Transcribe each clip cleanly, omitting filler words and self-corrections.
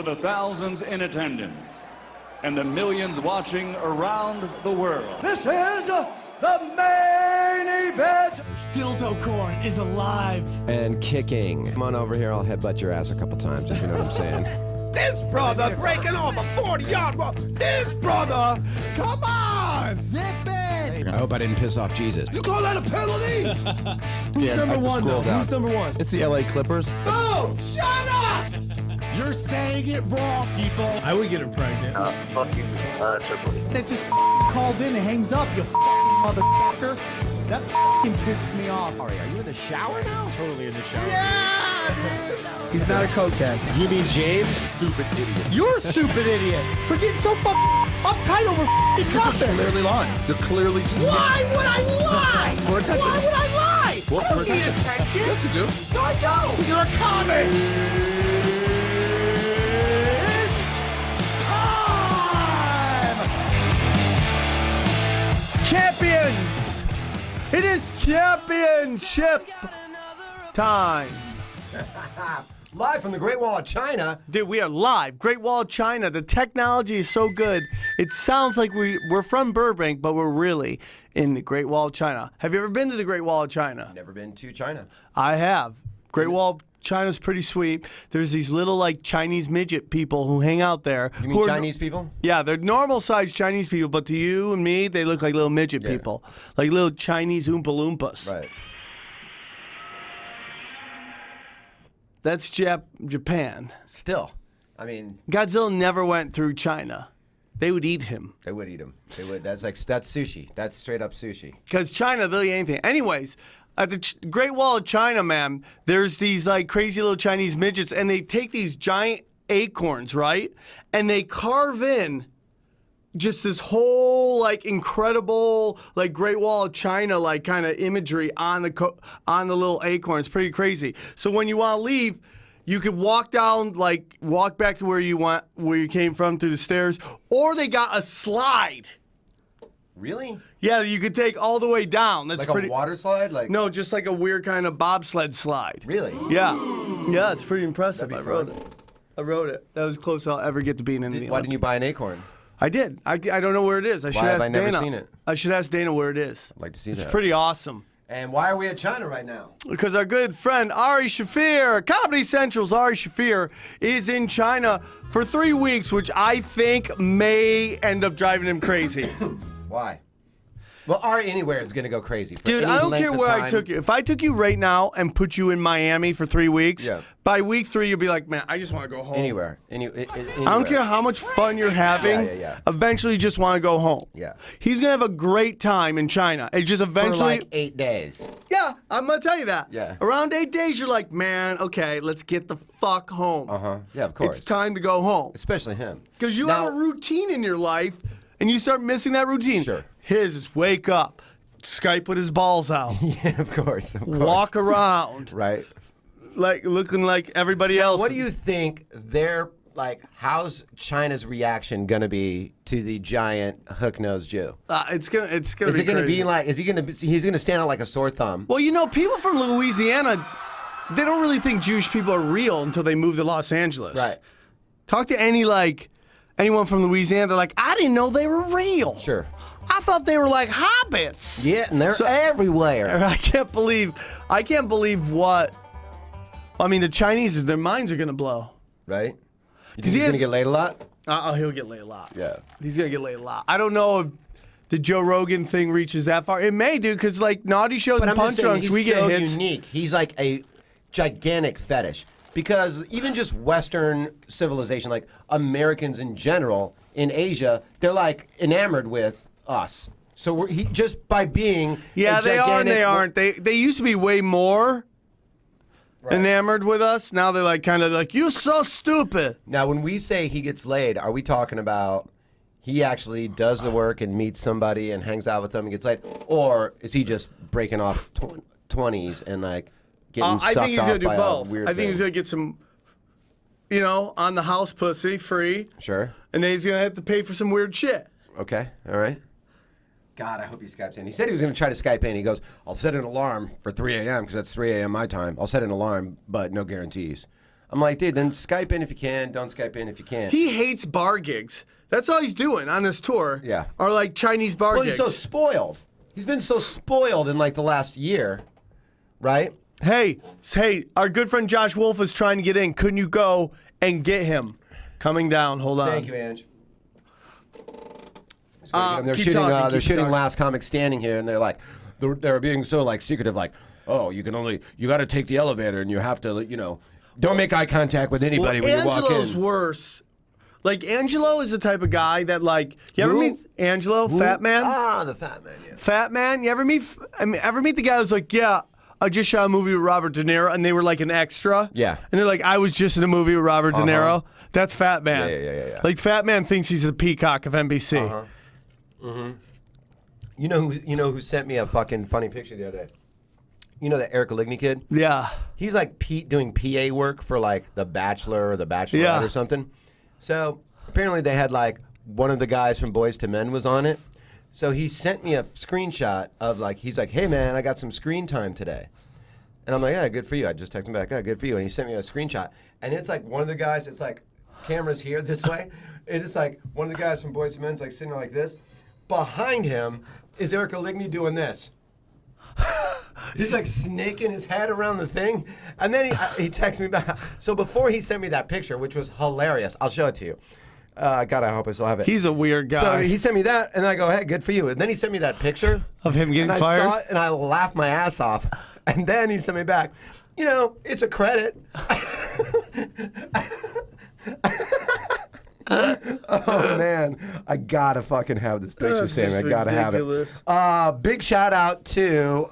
For the thousands in attendance and the millions watching around the world. This is the main event. Dildo Corn is alive. And kicking. Come on over here, I'll headbutt your ass a couple times, if you know what I'm saying. This brother breaking off a 40-yard run. This brother, come on, zip it. I hope I didn't piss off Jesus. You call that a penalty? Who's number one, though? Who's number one? It's the LA Clippers. Oh, shut up! You're saying it wrong, people. I would get her pregnant. Fuck you, Tripoli. That just called in and hangs up, you motherfucker. That pisses me off. Ari, are you in the shower now? Totally in the shower. Yeah, dude. He's not a cokehead. You mean James? Stupid idiot. You're a stupid idiot for getting so uptight over nothing. You're clearly lying. You're clearly just... Why would I lie? For attention. Why would I lie? Well, I don't need attention. Yes, you do. No, I don't. You're a comic. Champions! It is championship time. Live from the Great Wall of China. Dude, we are live. Great Wall of China. The technology is so good. It sounds like we're from Burbank, but we're really in the Great Wall of China. Have you ever been to the Great Wall of China? Never been to China. I have. Great Wall of China's pretty sweet. There's these little like Chinese midget people who hang out there. You mean Chinese people? Yeah, they're normal-sized Chinese people, but to you and me, they look like little midget people. Like little Chinese Oompa Loompas. Right. That's Japan. Still, I mean... Godzilla never went through China. They would eat him. They would eat him. They would. That's sushi. That's straight up sushi. Because China, they'll eat anything. Anyways, at the Great Wall of China, man, there's these like crazy little Chinese midgets, and they take these giant acorns, right? And they carve in just this whole like incredible like Great Wall of China like kind of imagery on the little acorn. It's pretty crazy. So when you want to leave, you could walk back to where you came from through the stairs, or they got a slide. Really? Yeah, you could take all the way down. That's like a water slide? Like no, just like a weird kind of bobsled slide. Really? Yeah, it's pretty impressive. I wrote it. That was close I'll ever get to being in the. Why didn't you buy an acorn? I did. I don't know where it is. I should Why ask have I Dana. never seen it? I should ask Dana where it is. I'd like to see that. that. It's pretty awesome. And why are we at China right now? Because our good friend Ari Shaffir, Comedy Central's Ari Shaffir, is in China for 3 weeks, which I think may end up driving him crazy. Why? Well, Ari anywhere is going to go crazy. Dude, I don't care where I took you. If I took you right now and put you in Miami for 3 weeks, by week 3 you'll be like, man, I just want to go home. Anywhere. I don't care how much fun you're having. Yeah. Eventually you just want to go home. Yeah. He's going to have a great time in China. It's just eventually... For like 8 days. Yeah, I'm going to tell you that. Yeah. Around 8 days, you're like, man, okay, let's get the fuck home. Uh-huh. Yeah, of course. It's time to go home. Especially him. Because you have a routine in your life, and you start missing that routine. Sure. His is wake up, Skype with his balls out. Yeah, of course. Walk around. Right. Like looking like everybody else. What do you think how's China's reaction gonna be to the giant hook-nosed Jew? It's gonna Is it gonna be like? He's gonna stand out like a sore thumb? Well, you know, people from Louisiana, they don't really think Jewish people are real until they move to Los Angeles. Right. Talk to anyone from Louisiana. They're like, I didn't know they were real. Sure. I thought they were like hobbits. Yeah, and they're everywhere. I can't believe what. I mean, the Chinese, their minds are gonna blow. Right? You think he's gonna get laid a lot? He'll get laid a lot. Yeah. He's gonna get laid a lot. I don't know if the Joe Rogan thing reaches that far. It may, dude, because like naughty shows and punch drunks, we get hits. He's so unique. He's like a gigantic fetish. Because even just Western civilization, like Americans in general, in Asia, they're like enamored with us. So just by being they are and they aren't. They used to be way more enamored with us. Now they're like kind of like, you're so stupid. Now, when we say he gets laid, are we talking about he actually does the work and meets somebody and hangs out with them and gets laid? Or is he just breaking off 20s and like getting sucked off? I think he's going to do both. I think he's going to get some, on the house pussy free. Sure. And then he's going to have to pay for some weird shit. Okay. All right. God, I hope he Skypes in. He said he was going to try to Skype in. He goes, I'll set an alarm for 3 a.m. because that's 3 a.m. my time. I'll set an alarm, but no guarantees. I'm like, dude, then Skype in if you can. Don't Skype in if you can't. He hates bar gigs. That's all he's doing on this tour. Yeah. Are like Chinese bar Well, gigs. he's so spoiled. He's been so spoiled in like the last year, right? Hey, our good friend Josh Wolf is trying to get in. Couldn't you go and get him? Coming down. Hold on. Thank you, Ange. They're keep shooting. talking, They're keep shooting talking. Last Comic Standing here, and they're like, they're being so like secretive, like, oh, you got to take the elevator, and you have to, don't make eye contact with anybody when you walk in. Angelo's worse. Like, Angelo is the type of guy that, like, you ever meet Angelo, Fat Man? Ah, the Fat Man, yeah. Fat Man? You ever meet the guy who's like, yeah, I just shot a movie with Robert De Niro, and they were like an extra? Yeah. And they're like, I was just in a movie with Robert De Niro? That's Fat Man. Yeah. Like, Fat Man thinks he's the peacock of NBC. You know who sent me a fucking funny picture the other day? You know that Eric Ligny kid? Yeah. He's like doing PA work for like The Bachelor or The Bachelorette or something. So apparently they had like one of the guys from Boys to Men was on it. So he sent me a screenshot of like, he's like, hey man, I got some screen time today. And I'm like, yeah, good for you. I just texted him back, yeah, good for you. And he sent me a screenshot. And it's like one of the guys, it's like cameras here this way. It's like one of the guys from Boys to Men's like sitting like this. Behind him is Eric Ligny doing this. He's like snaking his head around the thing. And then he texts me back. So before he sent me that picture, which was hilarious, I'll show it to you. God, I hope I still have it. He's a weird guy. So he sent me that, and I go, hey, good for you. And then he sent me that picture. Of him getting and fired? I saw it, and I laughed my ass off. And then he sent me back, it's a credit. Oh man, I gotta fucking have this picture, Sammy. I gotta ridiculous. have it. Big shout out to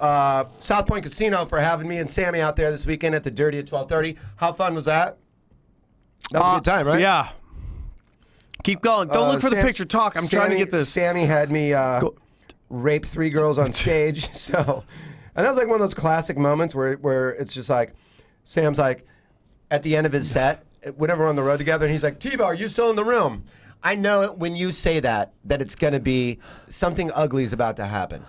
South Point Casino for having me and Sammy out there this weekend at the Dirty at 12:30. How fun was that? That was a good time, right? Yeah. Keep going. Don't look for the picture. Talk. I'm trying to get this. Sammy had me rape 3 girls on stage. So, and that was like one of those classic moments where it's just like, Sam's like, at the end of his set, whenever we're on the road together, and he's like, Thibault, are you still in the room? I know it when you say that it's going to be something ugly is about to happen,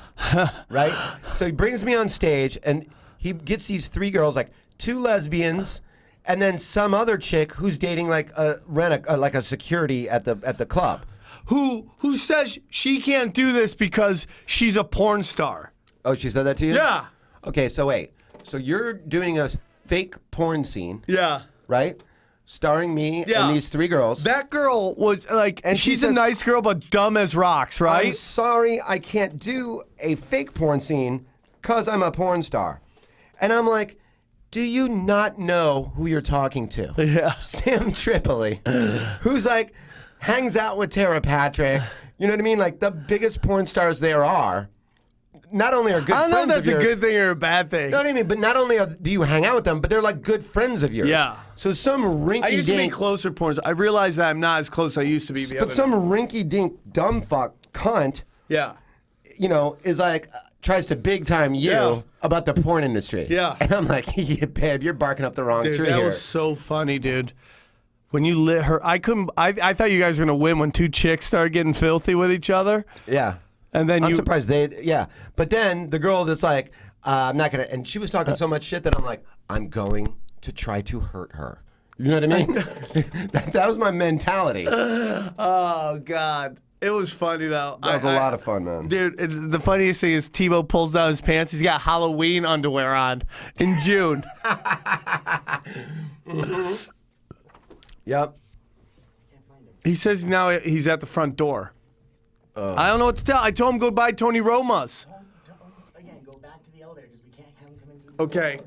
right? So he brings me on stage, and he gets these 3 girls, like 2 lesbians, and then some other chick who's dating like a security at the club. Who says she can't do this because she's a porn star? Oh, she said that to you? Yeah. Okay, so wait. So you're doing a fake porn scene, Yeah. right? Starring me and these 3 girls. That girl was like, And she she's a says- nice girl, but dumb as rocks, I'm right? sorry, I can't do a fake porn scene because I'm a porn star. And I'm like, do you not know who you're talking to? Yeah. Sam Tripoli, who's like, hangs out with Tara Patrick. You know what I mean? Like the biggest porn stars there are. Not only are good I don't friends know if of that's a yours, good thing or a bad thing. you know what I mean? But not only do you hang out with them, but they're like good friends of yours. Yeah. So some rinky I used to be dink, closer porn stars. I realize that I'm not as close as I used to be. but some rinky dink dumb fuck cunt, Yeah. is like tries to big time you Yeah. about the porn industry. Yeah. And I'm like, yeah, babe, you're barking up the wrong Dude, tree that here. was so funny, dude. When you lit her, I thought you guys were gonna win when 2 chicks started getting filthy with each other. Yeah. And then I'm surprised yeah. But then the girl that's like, I'm not gonna, and she was talking so much shit that I'm like, I'm going to try to hurt her. You know what I mean? that was my mentality. That Oh God, it was funny though. was a lot of fun, man. Dude, the funniest thing is Thibault pulls down his pants. He's got Halloween underwear on in June. Yep. He says now he's at the front door. I don't know what to tell. I told him go buy Tony Roma's. Again, go back to the elevator because we can't have him come in through the Okay,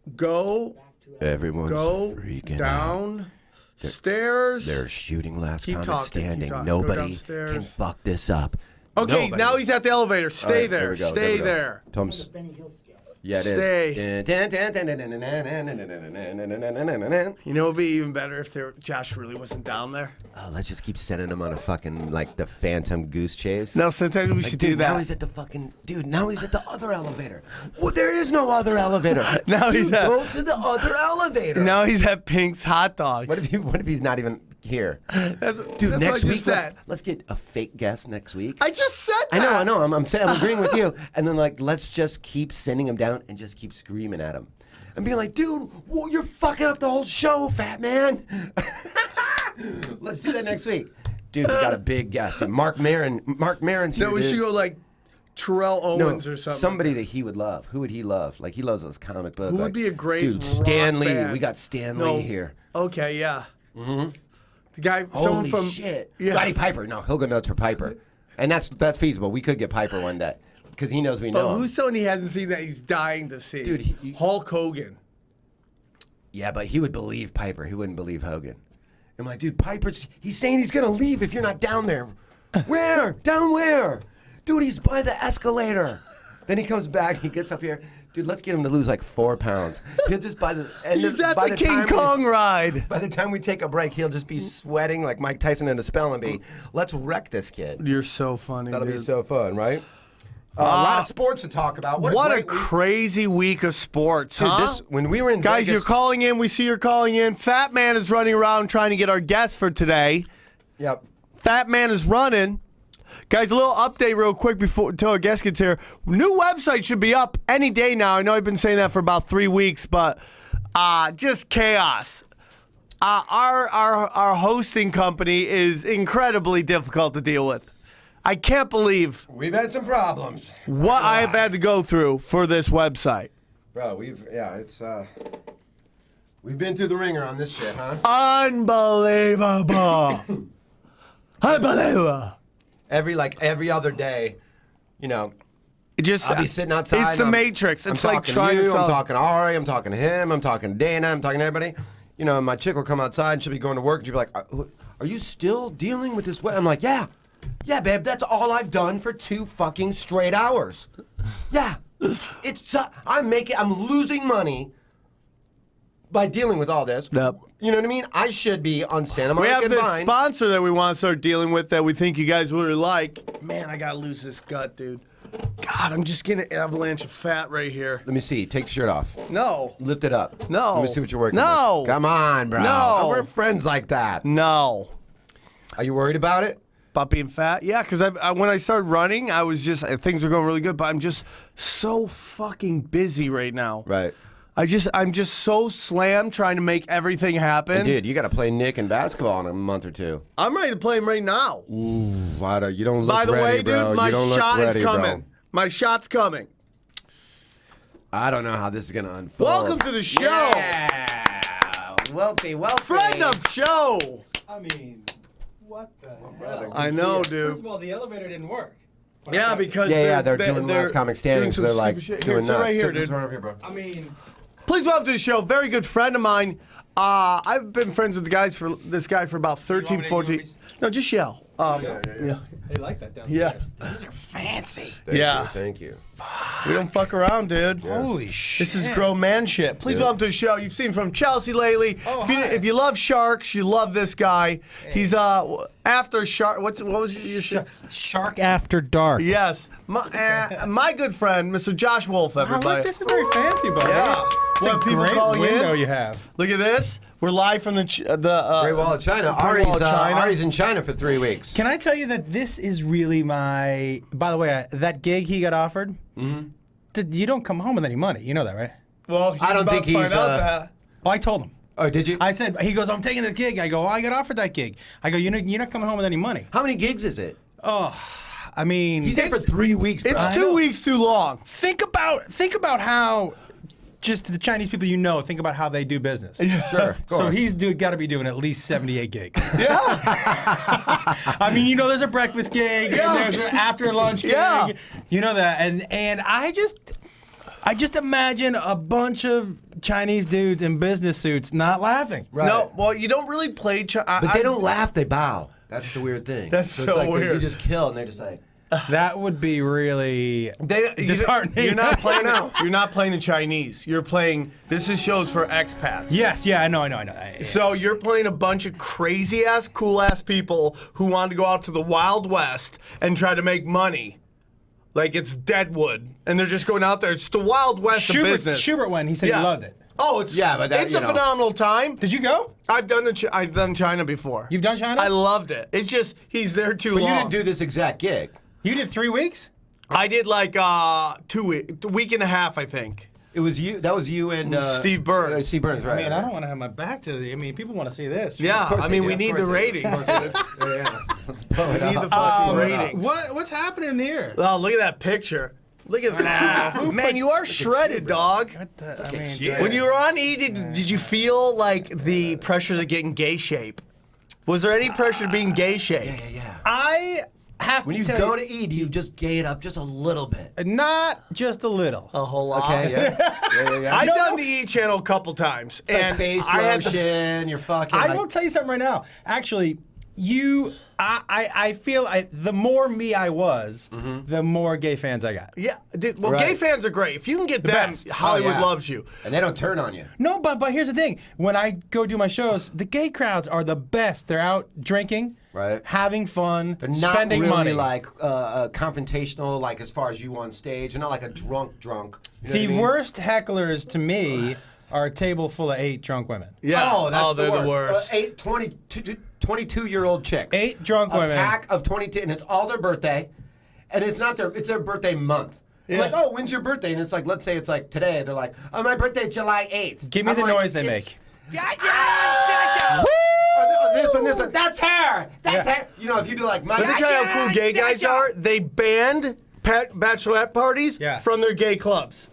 go Everyone's freaking out. downstairs. They're shooting Last Keep Comic talking, Standing. keep talking. Go Nobody downstairs. can fuck this up. Okay, Nobody. now he's at the elevator. All Stay right, there. we go, Stay we go. there. Tom's. Benny Hill scale. Yeah, it Stay. is. You know, it'd be even better if Josh really wasn't down there. Oh, let's just keep sending him on a fucking like the Phantom Goose Chase. No, sometimes we Like, should dude, do that. Now he's at the fucking Now he's at the other elevator. Well, there is no other elevator. Now Dude, he's at- go to the other elevator. Now he's at Pink's Hot Dogs. What if he's not even here? That's, Dude, that's next what I week just said. let's get a fake guest next week. I just said I that. know. I'm agreeing with you. And then like let's just keep sending him down and just keep screaming at him. and being like, dude, well, you're fucking up the whole show, fat man. Let's do that next week. Dude, we got a big guest. Mark Maron. Mark Maron's here. No, we should go like Terrell Owens or something. Somebody that he would love. Who would he love? Like, he loves those comic books. Who would be a great dude? Stan rock Lee. band? We got Stan No. Lee here. Okay, yeah. Mm-hmm. The guy, someone Holy from shit. Yeah. Roddy Piper. No, he'll go nuts for Piper. And that's feasible. We could get Piper one day because he knows we know But him. who's someone he hasn't seen that he's dying to see? Dude, Hulk Hogan. Yeah, but he would believe Piper. He wouldn't believe Hogan. I'm like, dude, he's saying he's going to leave if you're not down there. Where? Down where? Dude, he's by the escalator. Then he comes back, he gets up here. Dude, let's get him to lose like 4 pounds. He'll just He's at the King Kong ride. By the time we take a break, he'll just be sweating like Mike Tyson in a spelling bee. Let's wreck this kid. You're so funny, That'll dude. be so fun, right? A lot of sports to talk about. What a great week. crazy week of sports, Dude, huh? when we were in Guys, Vegas, you're calling in. We see you're calling in. Fat Man is running around trying to get our guest for today. Yep. Fat Man is running. Guys, a little update real quick until our guest gets here. New website should be up any day now. I know I've been saying that for about 3 weeks, but just chaos. Our hosting company is incredibly difficult to deal with. I can't believe we've had some problems. what I have had to go through for this website. Bro, we've been through the ringer on this shit, huh? Unbelievable. Unbelievable. Every other day, you know, I'll be sitting outside. It's the and Matrix. It's I'm like talking trying to you, to I'm talking to Ari, I'm talking to him, I'm talking to Dana, I'm talking to everybody. You know, my chick will come outside and she'll be going to work and she'll be like, are you still dealing with this? I'm like, yeah, babe, that's all I've done for 2 fucking straight hours. Yeah. I'm losing money by dealing with all this. Yep. You know what I mean? I should be on Santa We Monica have and this Vine. sponsor that we want to start dealing with that we think you guys would like. Man, I gotta lose this gut, dude. God, I'm just getting an avalanche of fat right here. Let me see. Take your shirt off. No. Lift it up. No. Let me see what you're working No. with. Come on, bro. No. We're friends like that. No. Are you worried about it? About being fat? Yeah, because when I started running, I was just, things were going really good, but I'm just so fucking busy right now. Right. I'm just so slammed trying to make everything happen. And dude, you got to play Nick in basketball in a month or 2. I'm ready to play him right now. Ooh, Vada, you don't look By the ready, way, bro. dude, my you don't shot look ready, is coming. Bro. My shot's coming. I don't know how this is going to unfold. Welcome to the show. Yeah. Wealthy. Friend of show. I mean, what the hell? I know, dude. First of all, the elevator didn't work. Yeah, because they're doing last comic standing, so they're like doing nuts. Sit right here, Sit dude. right here, bro. I mean, Please welcome to the show. Very good friend of mine. I've been friends with this guy for about 13, 14. No, just yell. Yeah. they like that downstairs. Yeah. These are fancy. Thank you. We don't fuck around, dude. Holy shit. This is grown man shit. Please welcome to the show. You've seen from Chelsea lately. If you love sharks, you love this guy. He's after shark. What was your show? Shark After Dark. Yes, my good friend, Mr. Josh Wolf. Wow, Everybody. look, this is very fancy, buddy. Yeah. It's What, a people great calling window in? you have. Look at this. We're live from the Great Wall of China. Great Wall of China. Ari's in China for 3 weeks. Can I tell you that this is really my... By the way, that gig he got offered, you don't come home with any money. You know that, right? Well, he's I don't about think to find he's, out that. Oh, I told him. Oh, did you? I said, he goes, I'm taking this gig. I go, oh, I got offered that gig. I go, you're not coming home with any money. How many gigs is it? Oh, I mean... He's there for 3 weeks, bro. It's 2 weeks too long. Think about how... Just the Chinese people think about how they do business. Sure, of So course. he's got to be doing at least 78 gigs. Yeah. I mean, there's a breakfast gig, and there's an after lunch gig. Yeah. You know that, and I just imagine a bunch of Chinese dudes in business suits not laughing. Right. No, well, you don't really play. But they don't laugh, they bow. That's the weird thing. That's so so it's like weird. You just kill, and they're just like... That would be really disheartening. You're not playing out. You're not playing the Chinese. You're playing. This is shows for expats. Yes, yeah, I know. So you're playing a bunch of crazy ass, cool ass people who want to go out to the Wild West and try to make money. Like it's Deadwood, and they're just going out there. It's the Wild West of business. Schubert went. He said Yeah. he loved it. Oh, it's but that, it's a phenomenal time. Did you go? I've done China before. You've done China? I loved it. It's just he's there too But long. you didn't do this exact gig. You did 3 weeks? I did like 2 weeks, a week and a half, I think. It was you. That was you and Steve Burns. Steve Burns, right? I mean, I don't want to have my back to the. I mean, people want to see this. Yeah, I mean, we need the ratings. We need the fucking ratings. What's happening here? Oh, look at that picture. Look at that. Man, you are shredded, dog. When you were on E, did you feel like the pressure to get in gay shape? Was there any pressure to be in gay shape? Yeah. I have When to you tell go to E, do you just gay it up just a little bit? not just a little. A whole lot. Okay, yeah. I've done the E channel a couple times. It's like face lotion, you're fucking. I will tell you something right now. Actually, I feel the more me I was, the more gay fans I got. Yeah, dude, well, Right. gay fans are great. If you can get them, best. Hollywood Oh, yeah. loves you. And they don't turn on you. No, but here's the thing. When I go do my shows, the gay crowds are the best. They're out drinking, Right. having fun, They're not spending really money. like confrontational, like as far as you on stage. They're not like a drunk. You know The what I mean? worst hecklers to me are a table full of 8 drunk women. Yeah. Oh, that's they're the worst. 8 22-year-old chicks. 8 drunk a women. pack of 22, and it's all their birthday, and it's their birthday month. You're like, oh, when's your birthday? And it's like, let's say it's like today. They're like, oh, my birthday's July 8th. Give me I'm the like, noise they it's- make. This one. That's hair. That's hair. You know, if you do like my. Let me tell you how cool gay guys are. They banned bachelorette parties from their gay clubs.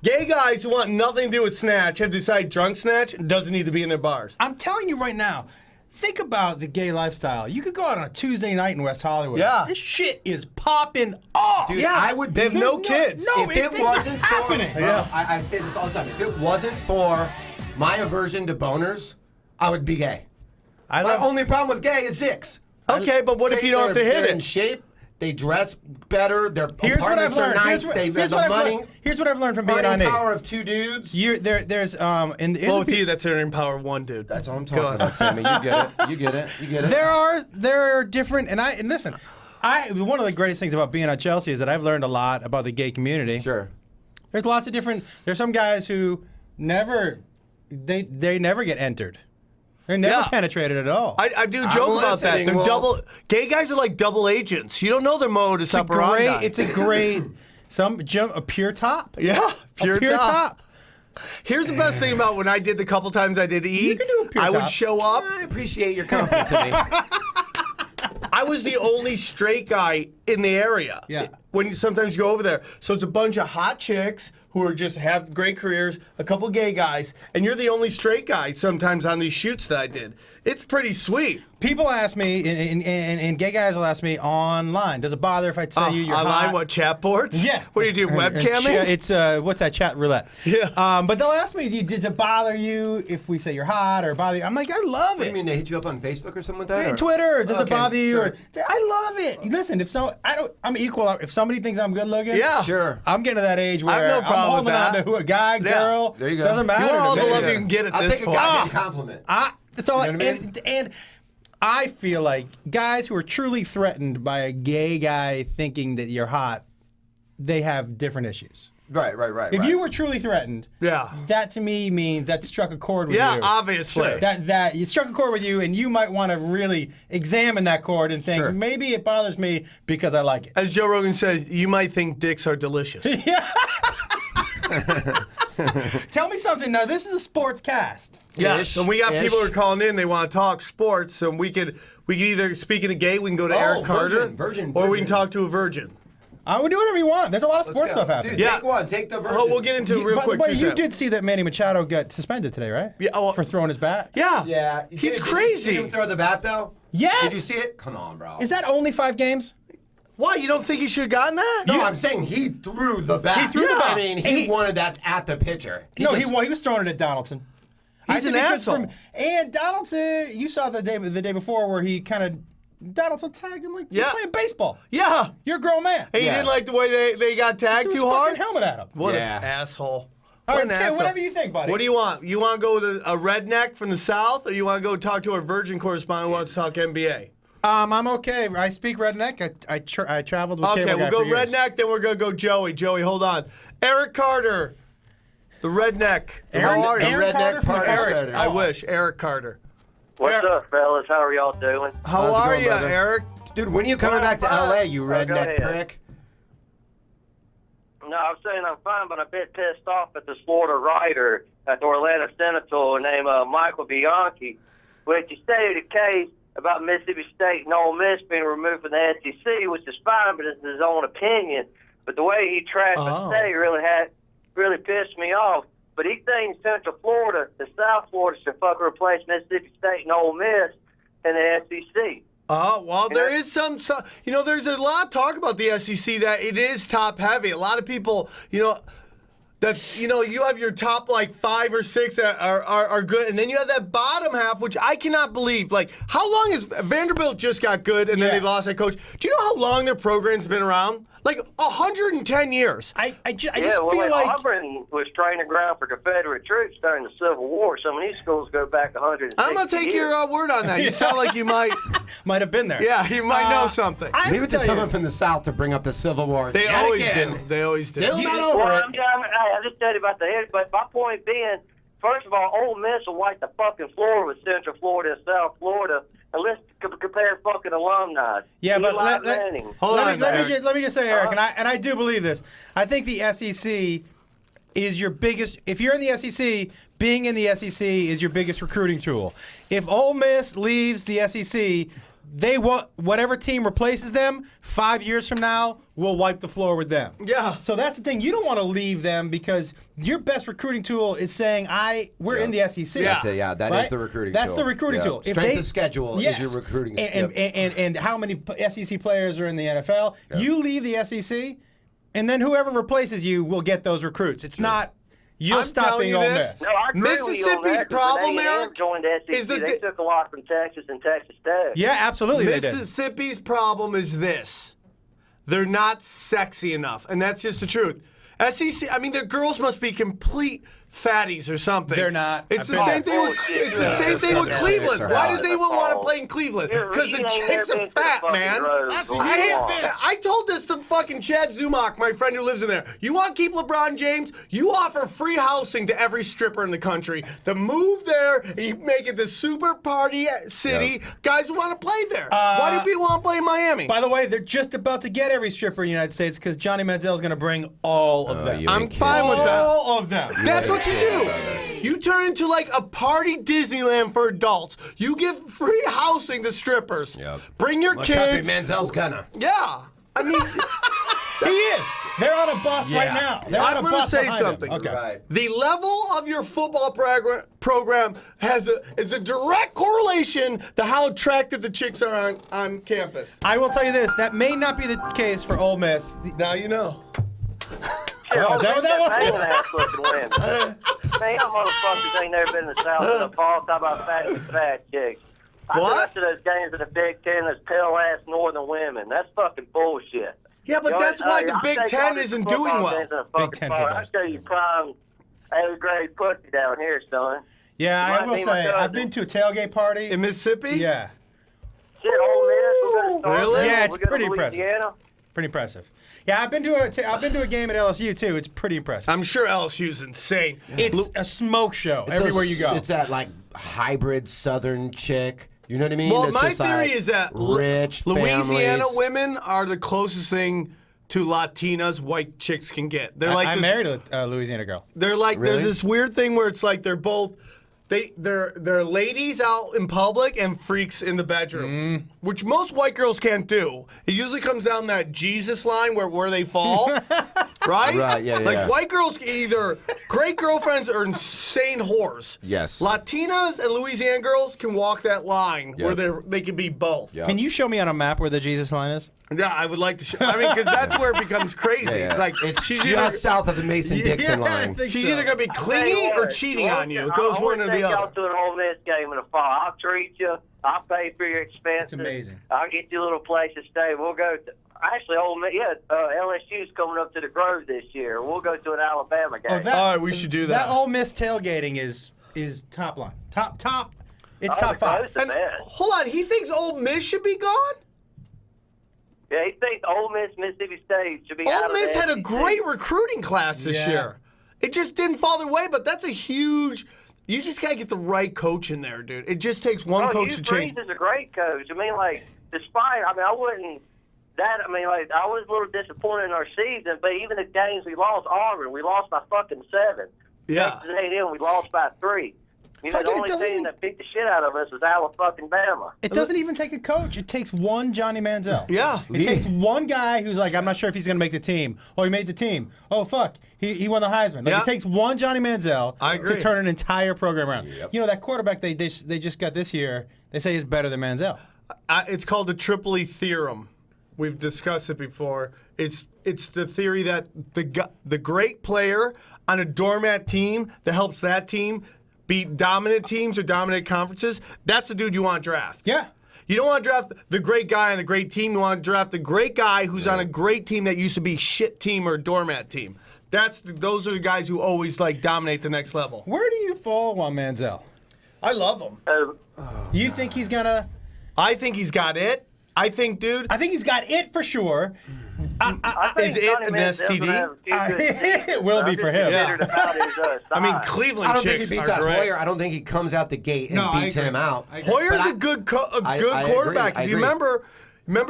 Gay guys who want nothing to do with Snatch have decided drunk Snatch doesn't need to be in their bars. I'm telling you right now, think about the gay lifestyle. You could go out on a Tuesday night in West Hollywood. Yeah. This shit is popping off. Dude, Yeah, I would. they have be- no kids. No, if it things are wasn't happening. For, I say this all the time. If it wasn't for my aversion to boners, I would be gay. I My love only problem with gay is dicks. Okay, but what if you don't have to hit They're in it? shape. They dress better. Their Here's what I've apartments are learned. nice. They have the money. Here's what I've learned from being on Earning it. power of 2 dudes. There's here's Well, a with you, that's earning power of 1 dude. That's all I'm talking about, Sammy. You get it. You get it. You get it. There are different and listen, one of the greatest things about being on Chelsea is that I've learned a lot about the gay community. Sure. There's lots of different. There's some guys who never get entered. They're never penetrated at all. I do joke about that. listening, They're Wolf. gay guys are like double agents. You don't know their modus operandi. It's a great a pure top. Yeah, Pure top. Here's the best thing about when I did the couple times I did E. You can do a pure I would top. show up. I appreciate your confidence in me. I was the only straight guy in the area. Yeah. When sometimes you go over there, so it's a bunch of hot chicks who are just have great careers, a couple gay guys, and you're the only straight guy sometimes on these shoots that I did. It's pretty sweet. People ask me, and gay guys will ask me online. Does it bother if I tell you you're online, hot? what, chat boards? Yeah. What do you do, And webcamming? It's what's that, chat roulette? Yeah. But they'll ask me, does it bother you if we say you're hot or bother you? I'm like, I love What do it. you mean they hit you up on Facebook or something like that? or- Twitter, does it Okay, bother you? sure. I love it. Listen, I'm equal. If somebody thinks I'm good looking, Yeah. Sure. I'm getting to that age where I have no problem I'm holding with on that. to who a guy, girl, There you go. doesn't matter. You want all to the me. love you can get at I'll this take a point. goddamn compliment. That's all. You know what I mean? And I feel like guys who are truly threatened by a gay guy thinking that you're hot, they have different issues. Right. If you were truly threatened, Yeah. that to me means that struck a chord with Yeah, you. obviously. That it struck a chord with you, and you might want to really examine that chord and think, Sure. maybe it bothers me because I like it. As Joe Rogan says, you might think dicks are delicious. Tell me something. Now, this is a sports cast. Yes, and we got people who are calling in. They want to talk sports, and we could either, speaking of gay, we can go to Eric Carter, virgin. or we can talk to a virgin. I would do whatever you want. There's a lot of sports stuff happening. Dude, Yeah. take one. Take the version. Oh, we'll get into it real quick. But too, you Sam. did see that Manny Machado got suspended today, right? Yeah, oh, For throwing his bat. Yeah. Yeah. He's Did you crazy. see him throw the bat, though? Yes. Did you see it? Come on, bro. Is that only 5 games? Why? You don't think he should have gotten that? No, I'm saying he threw the bat. He threw the bat. I mean, he wanted that at the pitcher. He was throwing it at Donaldson. He's an asshole. And Donaldson, you saw the day before where he kind of Donaldson tagged him like you're playing baseball. Yeah. You're a grown man. And you didn't like the way they got tagged Threw too his hard? fucking helmet at him. What Yeah. an asshole. All What right, an Tim, asshole. whatever you think, buddy. What do you want? You want to go with a redneck from the South, or you want to go talk to our virgin correspondent who wants to talk NBA? I'm okay. I speak redneck. I traveled with Okay, Cable we'll Guy go for years. redneck, then we're going to go Joey. Joey, hold on. Eric Carter, the redneck. Aaron- How are you? Aaron Carter from Eric. Eric. I wish. Eric Carter. What's up, fellas? How are y'all doing? How How's it are going, you, brother? Eric? Dude, when are you coming back to LA, you Go redneck ahead. prick? No, I'm saying I'm fine, but I'm a bit pissed off at this Florida writer at the Orlando Senator named Michael Bianchi, which he stated a case about Mississippi State and Ole Miss being removed from the SEC, which is fine, but it's his own opinion. But the way he trashed the state really pissed me off. But he thinks Central Florida, the South Florida, should fucking replace Mississippi State and Ole Miss in the SEC. Oh, well, there is some, there's a lot of talk about the SEC that it is top heavy. A lot of people, you have your top like 5 or 6 that are good, and then you have that bottom half, which I cannot believe. Like, how long is Vanderbilt just got good, and then they lost that coach? Do you know how long their program's been around? Like 110 years. I just feel like Auburn was training ground for Confederate troops during the Civil War. Some of these schools go back 100. I'm gonna take your word on that. You sound like you might have been there. Yeah, you might know something. Leave it to someone from the South to bring up the Civil War. They always do. They always do. Still not over it. I just tell you about the head, but my point being, first of all, Ole Miss will wipe the fucking floor with Central Florida and South Florida. And let's compare fucking alumni. Yeah, but Hold on, let me just say, Eric, and I do believe this. I think the SEC is your biggest. If you're in the SEC, being in the SEC is your biggest recruiting tool. If Ole Miss leaves the SEC, they want whatever team replaces them 5 years from now will wipe the floor with them. Yeah. So that's the thing. You don't want to leave them because your best recruiting tool is saying, we're in the SEC. Yeah, that is the recruiting tool. That's the recruiting tool. Strength of schedule is your recruiting tool. And how many SEC players are in the NFL? Yeah. You leave the SEC, and then whoever replaces you will get those recruits. It's not. You'll stop being Ole Miss. No, I agree Mississippi's with you on that, problem, Eric, joined the SEC. They took a lot from Texas and Texas Tech. Yeah, absolutely. Mississippi's problem is this: they're not sexy enough, and that's just the truth. SEC, I mean, their girls must be complete fatties or something. They're not. It's the same thing with Cleveland. Why does anyone want to play in Cleveland? Because the chicks are fat, man. I told this to fucking Chad Zumach, my friend who lives in there. You want to keep LeBron James? You offer free housing to every stripper in the country. To move there, and you make it the super party city. Guys who want to play there. Why do people want to play in Miami? By the way, they're just about to get every stripper in the United States because Johnny Manziel is going to bring all of them. I'm fine with that. All of them. That's what you do. You turn into like a party Disneyland for adults. You give free housing to strippers. Yep. Bring your kids. Manziel's gonna. Yeah. I mean, he is. They're on a bus right now. I'm going to say something. Okay. Right. The level of your football program is a direct correlation to how attractive the chicks are on campus. I will tell you this. That may not be the case for Ole Miss. Now you know. Is that what that was? Man, y'all motherfuckers ain't never been in the South of the fall. Talk about fat chicks. I went to those games in the Big Ten, those pale-ass northern women. That's fucking bullshit. Yeah, but that's why the Big Ten isn't doing well. Big Ten football. I show you prime A-grade pussy down here, son. Yeah, I will say, I've been to a tailgate party. In Mississippi? Yeah. Shit, Ole Miss. Really? Yeah, it's pretty impressive. Pretty impressive. Yeah, I've been to a game at LSU too. It's pretty impressive. I'm sure LSU's insane. It's a smoke show everywhere you go. It's that like hybrid Southern chick. You know what I mean? Well, That's my just, theory like, is that rich Louisiana families. women are the closest thing to Latinas white chicks can get. They're like I married a Louisiana girl. They're like Really? there's this weird thing where it's like they're both. They're ladies out in public and freaks in the bedroom, which most white girls can't do. It usually comes down that Jesus line where they fall, right? Right, yeah, Like yeah. white girls can either great girlfriends or insane whores. Yes. Latinas and Louisiana girls can walk that line Yep. where they can be both. Yep. Can you show me on a map where the Jesus line is? Yeah, I would like to show. I mean, because that's where it becomes crazy. Yeah. It's like It's she's just either, south of the Mason-Dixon line. she's either going to be clingy or cheating on you. It goes one or the I'll take y'all other. to an Ole Miss game in the fall. I'll treat you. I'll pay for your expenses. It's amazing. I'll get you a little place to stay. We'll go to, actually, Ole Miss, LSU's coming up to the Grove this year. We'll go to an Alabama game. All right, we should do that. That Ole Miss tailgating is top line. Top. It's top five. The best. Hold on, he thinks Ole Miss should be gone? Yeah, he thinks Ole Miss, Mississippi State should be out Ole of Miss the had a SEC. great recruiting class this Yeah. year. It just didn't fall their way, but that's a huge. You just got to get the right coach in there, dude. It just takes one coach to change. Hugh Freeze is a great coach. I mean, like, I wouldn't like, I was a little disappointed in our season, but even the games we lost, Auburn, we lost by fucking 7. Yeah. Texas A&M, we lost by 3. You know, the only team that beat the shit out of us was Alabama. It doesn't even take a coach. It takes one Johnny Manziel. Yeah. It takes one guy who's like, I'm not sure if he's going to make the team. Oh, he made the team. Oh, fuck. He won the Heisman. Like, Yeah. It takes one Johnny Manziel I agree. to turn an entire program around. Yep. You know, that quarterback they just got this year, they say is better than Manziel. It's called the Tripoli theorem. We've discussed it before. It's the theory that the great player on a doormat team that helps that team beat dominant teams or dominant conferences, that's the dude you want to draft. Yeah. You don't want to draft the great guy on the great team. You want to draft the great guy who's on a great team that used to be shit team or a doormat team. Those are the guys who always like dominate the next level. Where do you fall on Manziel? I love him. You think he's going to... I think he's got it. I think he's got it for sure. I think Is it Johnny an Manziel's STD? gonna have a few good seasons. It will be for him. I'm just bittered about his I mean, size. Cleveland I don't think he chicks beats are out great. Hoyer. I don't think he comes out the gate and No, I beats agree. him out. I agree. Hoyer's But a good I quarterback. agree. If you remember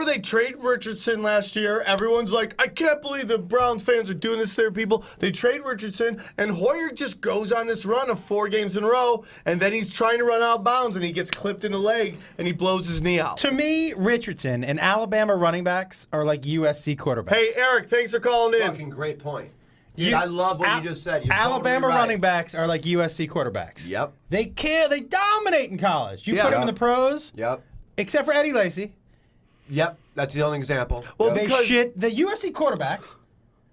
they traded Richardson last year. Everyone's like, I can't believe the Browns fans are doing this to their people. They trade Richardson, and Hoyer just goes on this run of 4 games in a row, and then he's trying to run out of bounds, and he gets clipped in the leg, and he blows his knee out. To me, Richardson and Alabama running backs are like USC quarterbacks. Hey, Eric, thanks for calling in. Fucking great point. Dude, I love what you just said. You're Alabama totally right. running backs are like USC quarterbacks. Yep. They care. They dominate in college. You put them in the pros, Yep. except for Eddie Lacy. Yep. That's the only example. Well, Yep. They shit. The USC quarterbacks,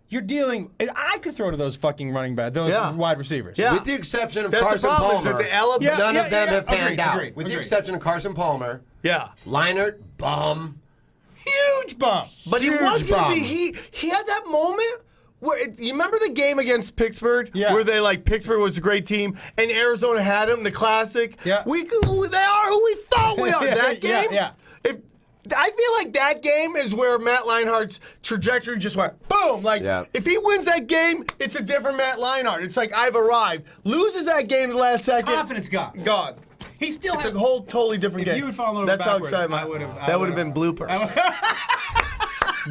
you're dealing. I could throw to those fucking running backs, those wide receivers. Yeah. With the exception of That's the Carson problem, is Palmer, that the Alabama- none of them have panned Agreed, out. agreed, With the agreed. exception of Carson Palmer, Yeah. Leinart, bum. Huge bump. But he Huge was going bum. to be. He had that moment where you remember the game against Pittsburgh, where they Pittsburgh was a great team and Arizona had him, the classic. Yeah. They are who we thought we are. That game. Yeah. I feel like that game is where Matt Leinart's trajectory just went boom. If he wins that game, it's a different Matt Leinart. It's like I've arrived. Loses that game the last second. Confidence gone. Gone. He still It's has a whole totally different game. If you would follow That's how backwards, excited I would've- that would have been bloopers.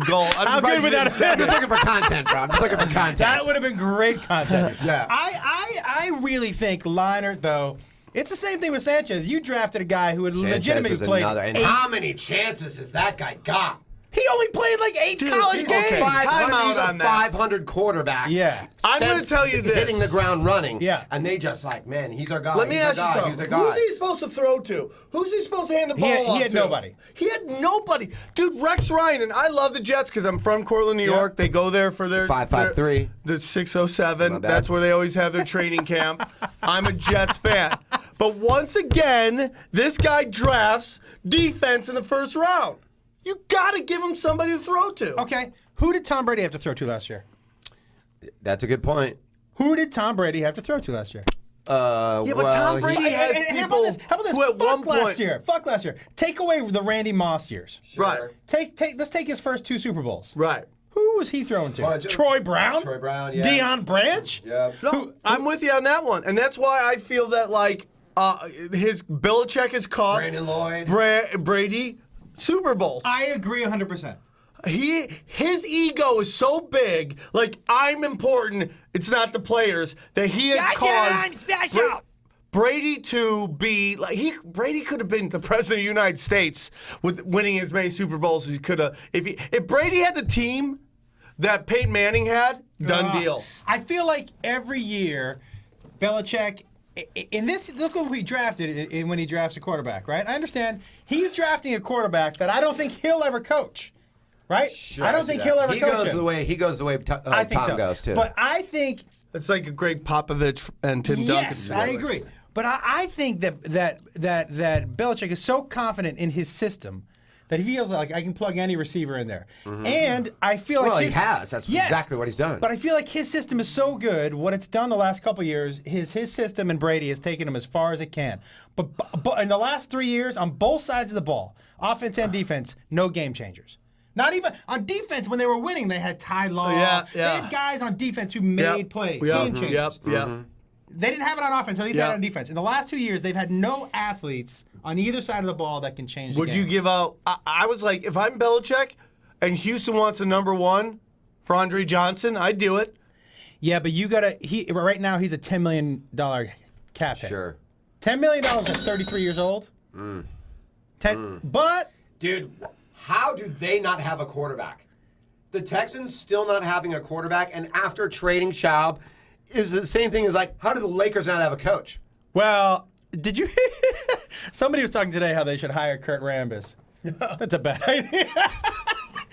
Goal. I'm How surprised good you would that didn't say I'm just looking for content, bro. I'm just looking for content. That would have been great content. Yeah. I really think Leinart, though, it's the same thing with Sanchez. You drafted a guy who had legitimately played. And how many chances has that guy got? He only played like 8 college He's games. a 500, he's a on that. 500 quarterback. Yeah. I'm going to tell you this. Hitting the ground running. Yeah. And they just man, he's our guy. Let me he's ask you our guy. something. He's our Who's guy. he supposed to throw to? Who's he supposed to hand the ball off he had to? nobody. He had nobody. Dude, Rex Ryan, and I love the Jets because I'm from Cortland, New York. They go there for their 553. The 607. My bad. That's where they always have their training camp. I'm a Jets fan. But once again, this guy drafts defense in the first round. You got to give him somebody to throw to. Okay. Who did Tom Brady have to throw to last year? That's a good point. Who did Tom Brady have to throw to last year? Yeah, but Tom Brady has people How about this? who at Fuck one point... last year. Fuck last year. Take away the Randy Moss years. Right. Let's take his first 2 Super Bowls. Right. Who was he throwing to? Bunch of- Troy Brown? Troy Brown, yeah. Deion Branch? Yeah. No, I'm with you on that one, and that's why I feel that his Belichick has cost Brandon Lloyd. Brady Super Bowls. I agree 100%. His ego is so big, I'm important. It's not the players that he has caused. Brady to be Brady could have been the president of the United States with winning as many Super Bowls as he could have. If Brady had the team that Peyton Manning had, done deal. I feel like every year, Belichick. In this, look what we drafted when he drafts a quarterback, right? I understand he's drafting a quarterback that I don't think he'll ever coach, right? Sure, I don't think he'll ever he coach goes him. He goes the way I think Tom so. goes too. But I think It's like a Greg Popovich and Tim Duncan. yes, I agree. But I think that Belichick is so confident in his system that he feels like I can plug any receiver in there. And I feel like he has. That's exactly what he's done. But I feel like his system is so good. What it's done the last couple of years, his system and Brady has taken him as far as it can. But in the last 3 years, on both sides of the ball, offense and defense, no game changers. Not even on defense. When they were winning, they had Ty Law. Yeah. They had guys on defense who made plays, game changers. They didn't have it on offense, at least they had it on defense. In the last 2 years, they've had no athletes on either side of the ball that can change the game. Would you give out? I was like, if I'm Belichick, and Houston wants a number 1 for Andre Johnson, I'd do it. Yeah, but you gotta. Right now he's a $10 million cap hit. Sure. $10 million at 33 years old. But Dude, how do they not have a quarterback? The Texans still not having a quarterback, and after trading Schaub is the same thing as like, how do the Lakers not have a coach? well, did you? Somebody was talking today how they should hire Kurt Rambis. That's a bad idea.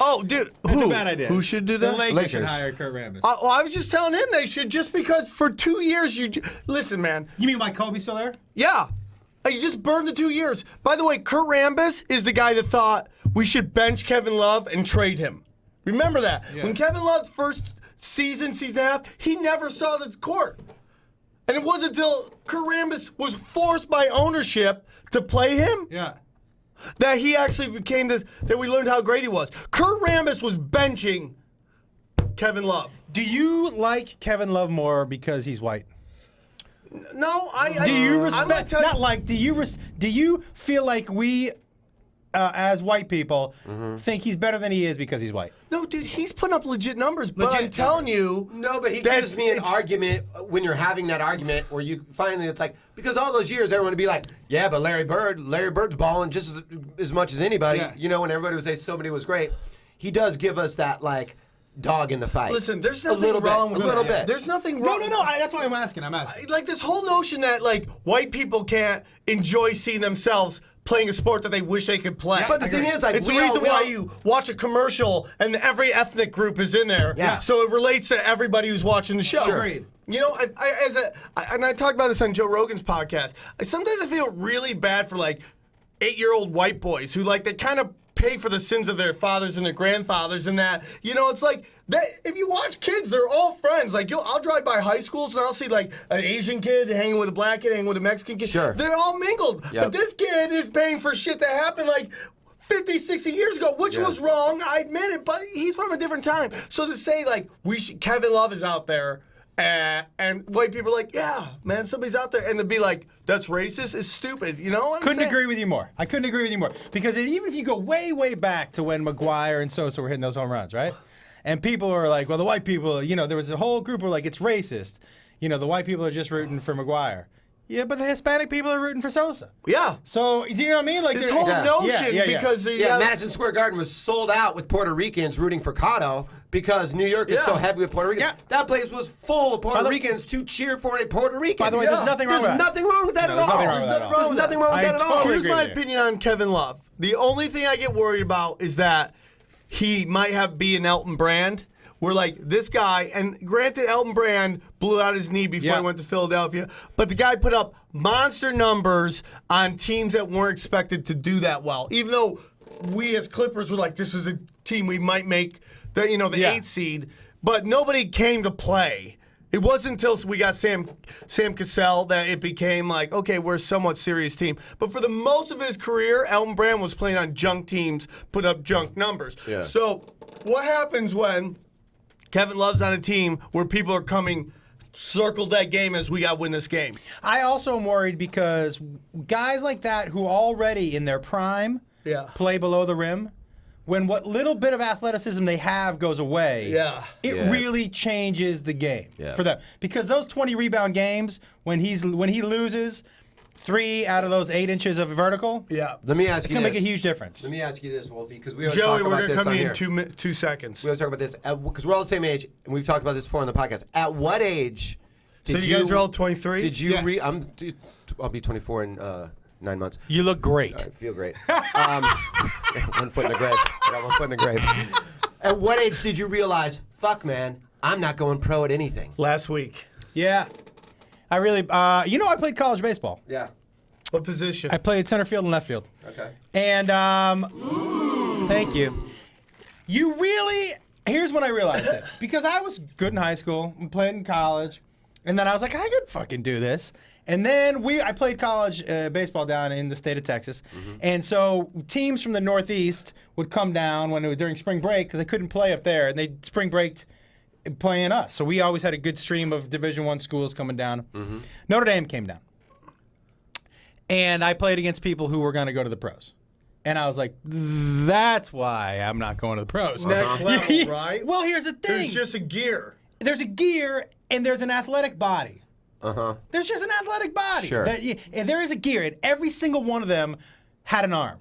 Oh, dude, That's a bad idea. Who should do The that? Lakers should Lakers. hire Kurt Rambis. I was just telling him they should, just because for 2 years listen, man. You mean why Kobe's still there? Yeah. You just burned the 2 years. By the way, Kurt Rambis is the guy that thought we should bench Kevin Love and trade him. Remember that. Yeah. When Kevin Love's first season and a half, he never saw the court. And it wasn't until Kurt Rambis was forced by ownership to play him Yeah. that he actually became this, that we learned how great he was. Kurt Rambis was benching Kevin Love. Do you like Kevin Love more because he's white? No, Do you I'm respect? not telling- Not like. Do you feel like we, as white people, think he's better than he is because he's white? No, dude, he's putting up legit numbers, but Legit I'm telling you. No, but he That's- gives me an it's- argument when you're having that argument where you finally, it's like, because all those years everyone would be like, yeah, but Larry Bird's balling just as much as anybody, Yeah. you know, and everybody would say somebody was great. He does give us that, like, dog in the fight. Listen, there's a nothing little wrong bit, with a little that. bit. There's nothing No, wrong. that's why I'm asking. Like this whole notion that like white people can't enjoy seeing themselves playing a sport that they wish they could play. But the thing is, like, it's the we all- reason we why all- you watch a commercial and every ethnic group is in there. Yeah. So it relates to everybody who's watching the show. Sure. Agreed. You know, and I talked about this on Joe Rogan's podcast. Sometimes I feel really bad for like 8-year-old white boys who like they kind of pay for the sins of their fathers and their grandfathers and that. You know, it's like if you watch kids, they're all friends. Like I'll drive by high schools and I'll see like an Asian kid hanging with a black kid, hanging with a Mexican kid. Sure. They're all mingled. Yep. But this kid is paying for shit that happened like 50, 60 years ago, which Yeah. was wrong. I admit it, but he's from a different time. So to say like Kevin Love is out there. And white people are like, yeah, man, somebody's out there. And to be like, that's racist is stupid. You know what I'm Couldn't saying? agree with you more. I couldn't agree with you more. Because even if you go way, way back to when McGuire and Sosa were hitting those home runs, right? And people are like, well, the white people, you know, there was a whole group who were like, it's racist. You know, the white people are just rooting for McGuire. Yeah, but the Hispanic people are rooting for Sosa. Yeah. So, you know what I mean? Like This there's- whole Yeah. notion Yeah. because Yeah, Madison Square Garden was sold out with Puerto Ricans rooting for Cotto because New York is Yeah. so heavy with Puerto Ricans. Yeah. That place was full of Puerto the- Ricans to cheer for a Puerto Rican. By the way, there's nothing wrong with There's that. nothing wrong with that No, at there's all. nothing wrong with that at all. There's nothing wrong with I that at all. totally Here's agree my with you. opinion on Kevin Love. The only thing I get worried about is that he might be an Elton Brand. We're like, this guy, and granted, Elton Brand blew out his knee before he went to Philadelphia, but the guy put up monster numbers on teams that weren't expected to do that well. Even though we as Clippers were like, this is a team we might make the 8th seed, but nobody came to play. It wasn't until we got Sam Cassell that it became like, okay, we're a somewhat serious team. But for the most of his career, Elton Brand was playing on junk teams, put up junk numbers. Yeah. So what happens when Kevin Love's on a team where people are coming, circle that game as we got to win this game? I also am worried because guys like that who already in their prime play below the rim, when what little bit of athleticism they have goes away, it really changes the game for them. Because those 20 rebound games, when he loses 3 out of those 8 inches of vertical, Let me ask it's you going to this. make a huge difference. Let me ask you this, Wolfie, because we always Joey, talk we're about going to this come on in here. 2 seconds. We always talk about this because we're all the same age, and we've talked about this before on the podcast. At what age So did you guys are all 23? Did you Yes. I'll be 24 in 9 months. You look great. I feel great. 1 foot in the grave. I got 1 foot in the grave. At what age did you realize, fuck, man, I'm not going pro at anything? Last week. Yeah. I really, I played college baseball. Yeah. What position? I played center field and left field. Okay. And thank you. Here's when I realized it. Because I was good in high school, and played in college, and then I was like, I could fucking do this. And then I played college baseball down in the state of Texas. And so teams from the Northeast would come down when it was during spring break because they couldn't play up there, and they spring braked playing us. So we always had a good stream of Division I schools coming down. Notre Dame came down. And I played against people who were going to go to the pros. And I was like, that's why I'm not going to the pros. Next level, right? Well, here's the thing. There's just a gear. There's a gear and there's an athletic body. There's just an athletic body. Sure. And there is a gear, and every single one of them had an arm.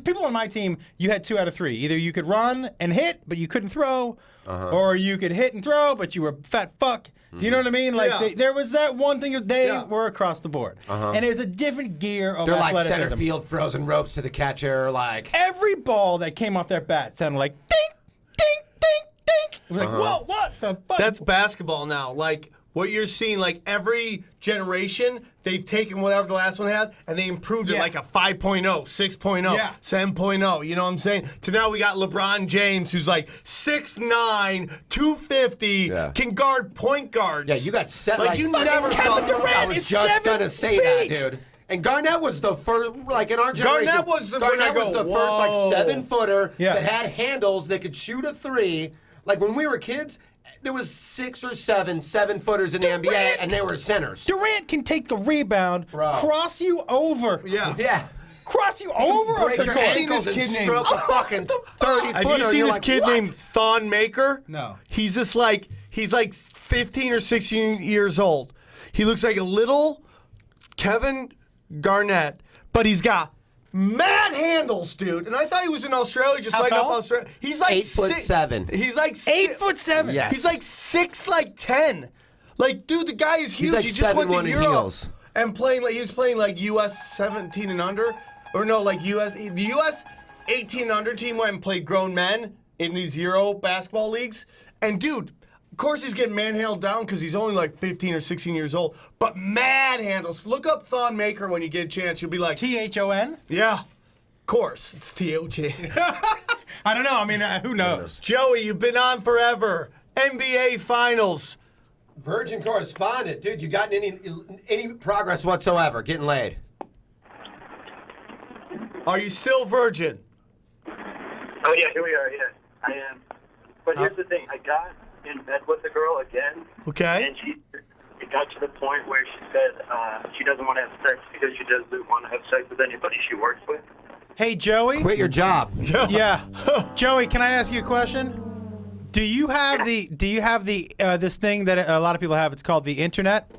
People on my team, you had 2 out of 3. Either you could run and hit, but you couldn't throw, or you could hit and throw, but you were a fat fuck. Do you know what I mean? Like there was that one thing that they were across the board, and there's a different gear of They're athleticism. like center field frozen ropes to the catcher, like Every ball that came off their bat sounded like ding, ding, ding, ding. It was like, whoa, what the fuck? That's basketball now. Like what you're seeing, like every generation, they've taken whatever the last one had and they improved it like a 5.0, 6.0, 7.0. You know what I'm saying? To now we got LeBron James, who's like 6'9", 250, can guard point guards. Yeah, you got set like you never saw. I was just gonna say that, dude. And Garnett was the first, like in our generation. Garnett was the first, like 7-footer Yeah. that had handles that could shoot a 3. Like when we were kids, there was 6 or 7-footers in the NBA, and they were centers. Durant can take the rebound, cross you over. Yeah. Cross you over Break the your court. ankles and stroke a fucking 30-footer. Have you seen this kid named Thon Maker? No. He's just like, he's like 15 or 16 years old. He looks like a little Kevin Garnett, but he's got mad handles, dude. And I thought he was in Australia, just lighting up Australia. He's like 8'7". He's like 8'7". Yes. He's like 6'10". Like, dude, the guy is huge. He's like he just went to 7'1" in Europe heels. and playing like he was playing like US 17 and under, or no, like the US 18 and under team went and played grown men in these Euro basketball leagues. And dude, of course he's getting manhandled down because he's only like 15 or 16 years old. But mad handles. Look up Thon Maker when you get a chance. You'll be like, THON? yeah, of course it's TOJ. I don't know. I mean, who knows? Joey, you've been on forever. NBA Finals. Virgin correspondent, dude. You gotten any progress whatsoever getting laid? Are you still virgin? Oh, yeah, here we are, yeah. I am. But here's the thing. I got in bed with the girl again. Okay. And it got to the point where she said she doesn't want to have sex because she doesn't want to have sex with anybody she works with. Hey, Joey. Quit your job. Yeah. Joey, can I ask you a question? Do you have the this thing that a lot of people have? It's called the internet.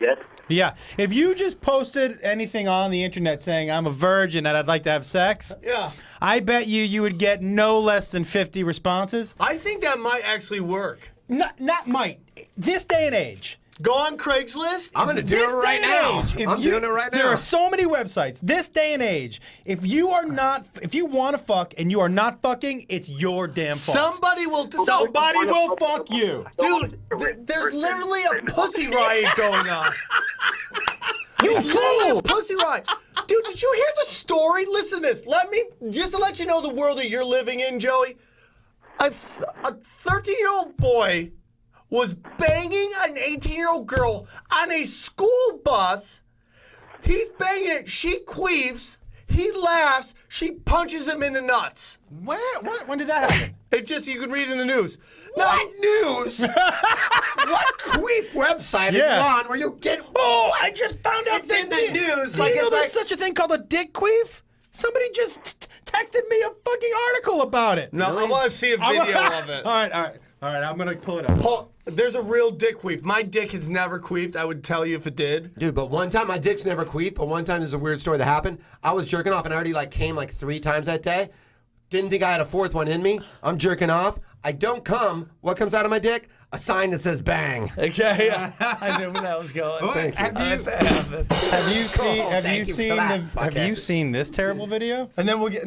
Yes. Yeah. If you just posted anything on the internet saying I'm a virgin and I'd like to have sex, Yeah. I bet you would get no less than 50 responses. I think that might actually work. Not might. This day and age. Go on Craigslist. I'm gonna do This it right day and now. age, if I'm doing it right now. There are so many websites. This day and age, if you want to fuck and you are not fucking, it's your damn fault. Somebody will fuck you. Dude, there's literally a pussy riot going on. There's literally a pussy riot. Dude, did you hear the story? Listen to this. Just to let you know the world that you're living in, Joey. A 13-year-old boy was banging an 18-year-old girl on a school bus. He's banging it. She queefs. He laughs. She punches him in the nuts. Where? What? When did that happen? It just, you can read it in the news. What news? What queef website are you on where you get? Oh, I just found out It's in the news. Do you know it's there's such a thing called a dick queef? Somebody just texted me a fucking article about it. No, I want to see a video of it. All right. I'm gonna pull it up. Oh, there's a real dick queef. My dick has never queefed. I would tell you if it did. Dude, but one time my dick's never queefed, but one time there's a weird story that happened. I was jerking off and I already came 3 times that day. Didn't think I had a 4th one in me. I'm jerking off. I don't come. What comes out of my dick? A sign that says bang. Okay, I knew where that was going. Thank you. Have you seen this terrible video? And then we'll get.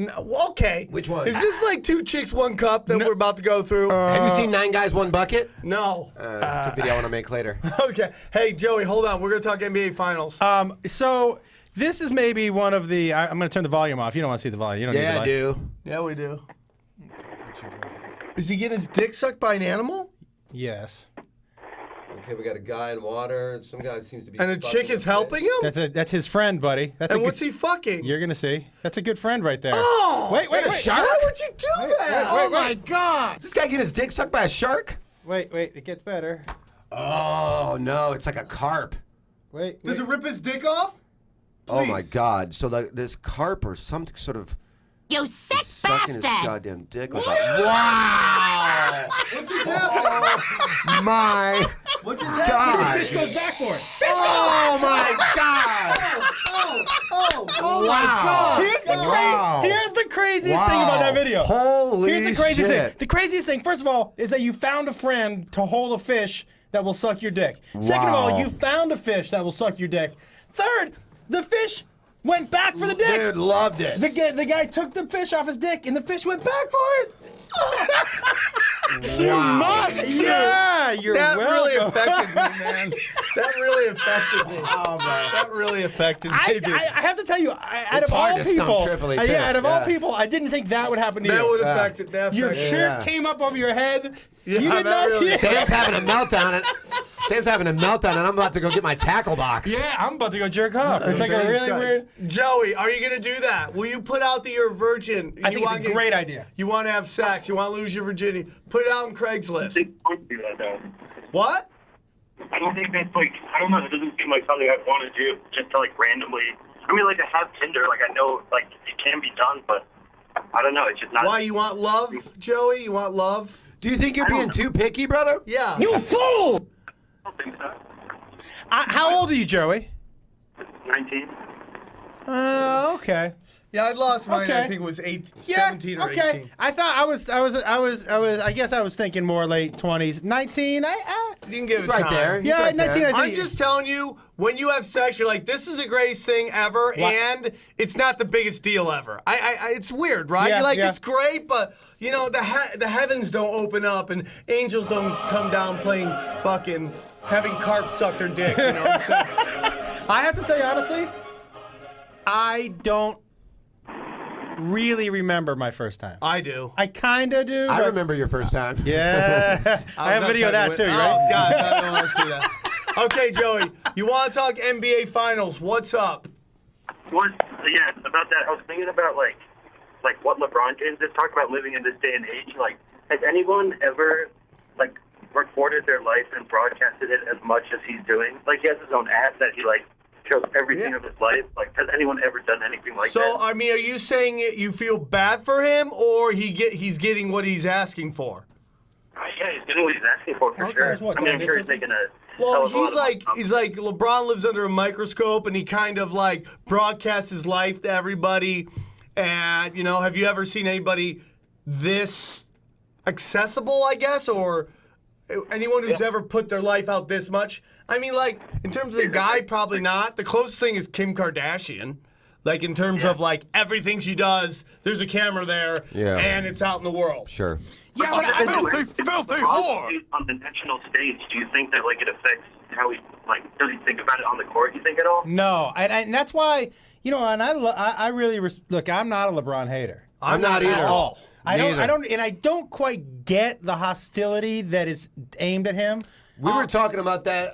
Okay. Which one? Is this like 2 chicks, 1 cup that we're about to go through? Have you seen 9 Guys, 1 Bucket? No. It's a video I want to make later. Okay. Hey, Joey, hold on. We're going to talk NBA Finals. So this is maybe one of the. I'm gonna turn the volume off. You don't want to see the volume. You don't need the Yeah, I volume. do. Yeah, we do. Is he getting his dick sucked by an animal? Yes. Okay, we got a guy in water. Some guy seems to be. And the chick is helping him? That's his friend, buddy. That's And a what's good, he fucking? You're gonna see. That's a good friend right there. Oh! Wait. Why would you do that? Oh my God! Does this guy get his dick sucked by a shark? Wait. It gets better. Oh no, it's like a carp. Wait. Does it rip his dick off? Oh my God! So this carp or some sort of You sick sucking his bastard! goddamn dick. Like wow! What just happened? My What just God! happened? Fish goes back for it. Oh my God! Oh my God! Here's the craziest thing about that video. Holy Here's the craziest shit. thing. The craziest thing, first of all, is that you found a friend to hold a fish that will suck your dick. Second of all, Wow. you found a fish that will suck your dick. Third, the fish went back for the dick. Dude, loved it. The guy took the fish off his dick, and the fish went back for it. Wow. Yeah, you're That welcome. really affected me, man. That really affected me. Oh man, that really affected me, I dude. have to tell you, out It's of hard all to stump people, Tripoli, too. out of all Yeah. people, I didn't think that would happen to you. that would affect it. That Your affected shirt Yeah. came up over your head. Yeah, you did that not. really- Sam's having a meltdown. Sam's having a meltdown, and I'm about to go get my tackle box. Yeah, I'm about to go jerk off. It's like a Jesus really Christ. weird. Joey, are you gonna do that? Will you put out that you're a virgin? I think it's a great idea. You want to have sex? You want to lose your virginity? Put it out on Craigslist. I don't do that though. What? I don't think that's like, I don't know, it doesn't seem like something I'd want to do just to like randomly. I mean, like I have Tinder, like I know like it can be done, but I don't know, it's just not. Why you want love, Joey? You want love? Do you think you're being too picky, brother? Yeah. You fool! I don't think so. How old are you, Joey? 19. Okay. Yeah, I lost mine. Okay. I think it was Yeah. 17 or Okay. 18. I thought I guess I was thinking more late 20s. 19. You can give it Right time. there. He's Yeah, right 19. there. I I'm think. just telling you, when you have sex, you're like, this is the greatest thing ever, What? and it's not the biggest deal ever. It's weird, right? Yeah, You're like, yeah. it's great, but, you know, the heavens don't open up, and angels don't come down playing fucking, having carp suck their dick, you know what I'm saying? I have to tell you honestly, I don't really remember my first time. I do. I kind of do. I but- remember your first time. Yeah. I have a video of that too. You Oh, ready? God, I don't want to see that. Okay, Joey, you want to talk NBA Finals? What's up? Yeah, about that, I was thinking about like what LeBron James has talked about living in this day and age. Like, has anyone ever like recorded their life and broadcasted it as much as he's doing? Like, he has his own app that he like shows everything of his life. Like, has anyone ever done anything like that? So, I mean, are you saying you feel bad for him, or he's getting what he's asking for? Yeah, he's getting what he's asking for Okay, sure. so what, I mean, I'm this sure is- he's making a. Well, hell of a lot he's of like LeBron lives under a microscope, and he kind of like broadcasts his life to everybody. And you know, have you ever seen anybody this accessible? I guess, or anyone who's ever put their life out this much. I mean, like in terms of the guy, probably not. The closest thing is Kim Kardashian. Like in terms of like everything she does, there's a camera there, Yeah. and it's out in the world. Sure. Yeah, but filthy whore. On the intentional stage, do you think that like it affects how he like? Does he think about it on the court? You think at all? no, and that's why and I really look. I'm not a LeBron hater. I'm not at either. all. I Neither. don't quite get the hostility that is aimed at him. We were talking about that.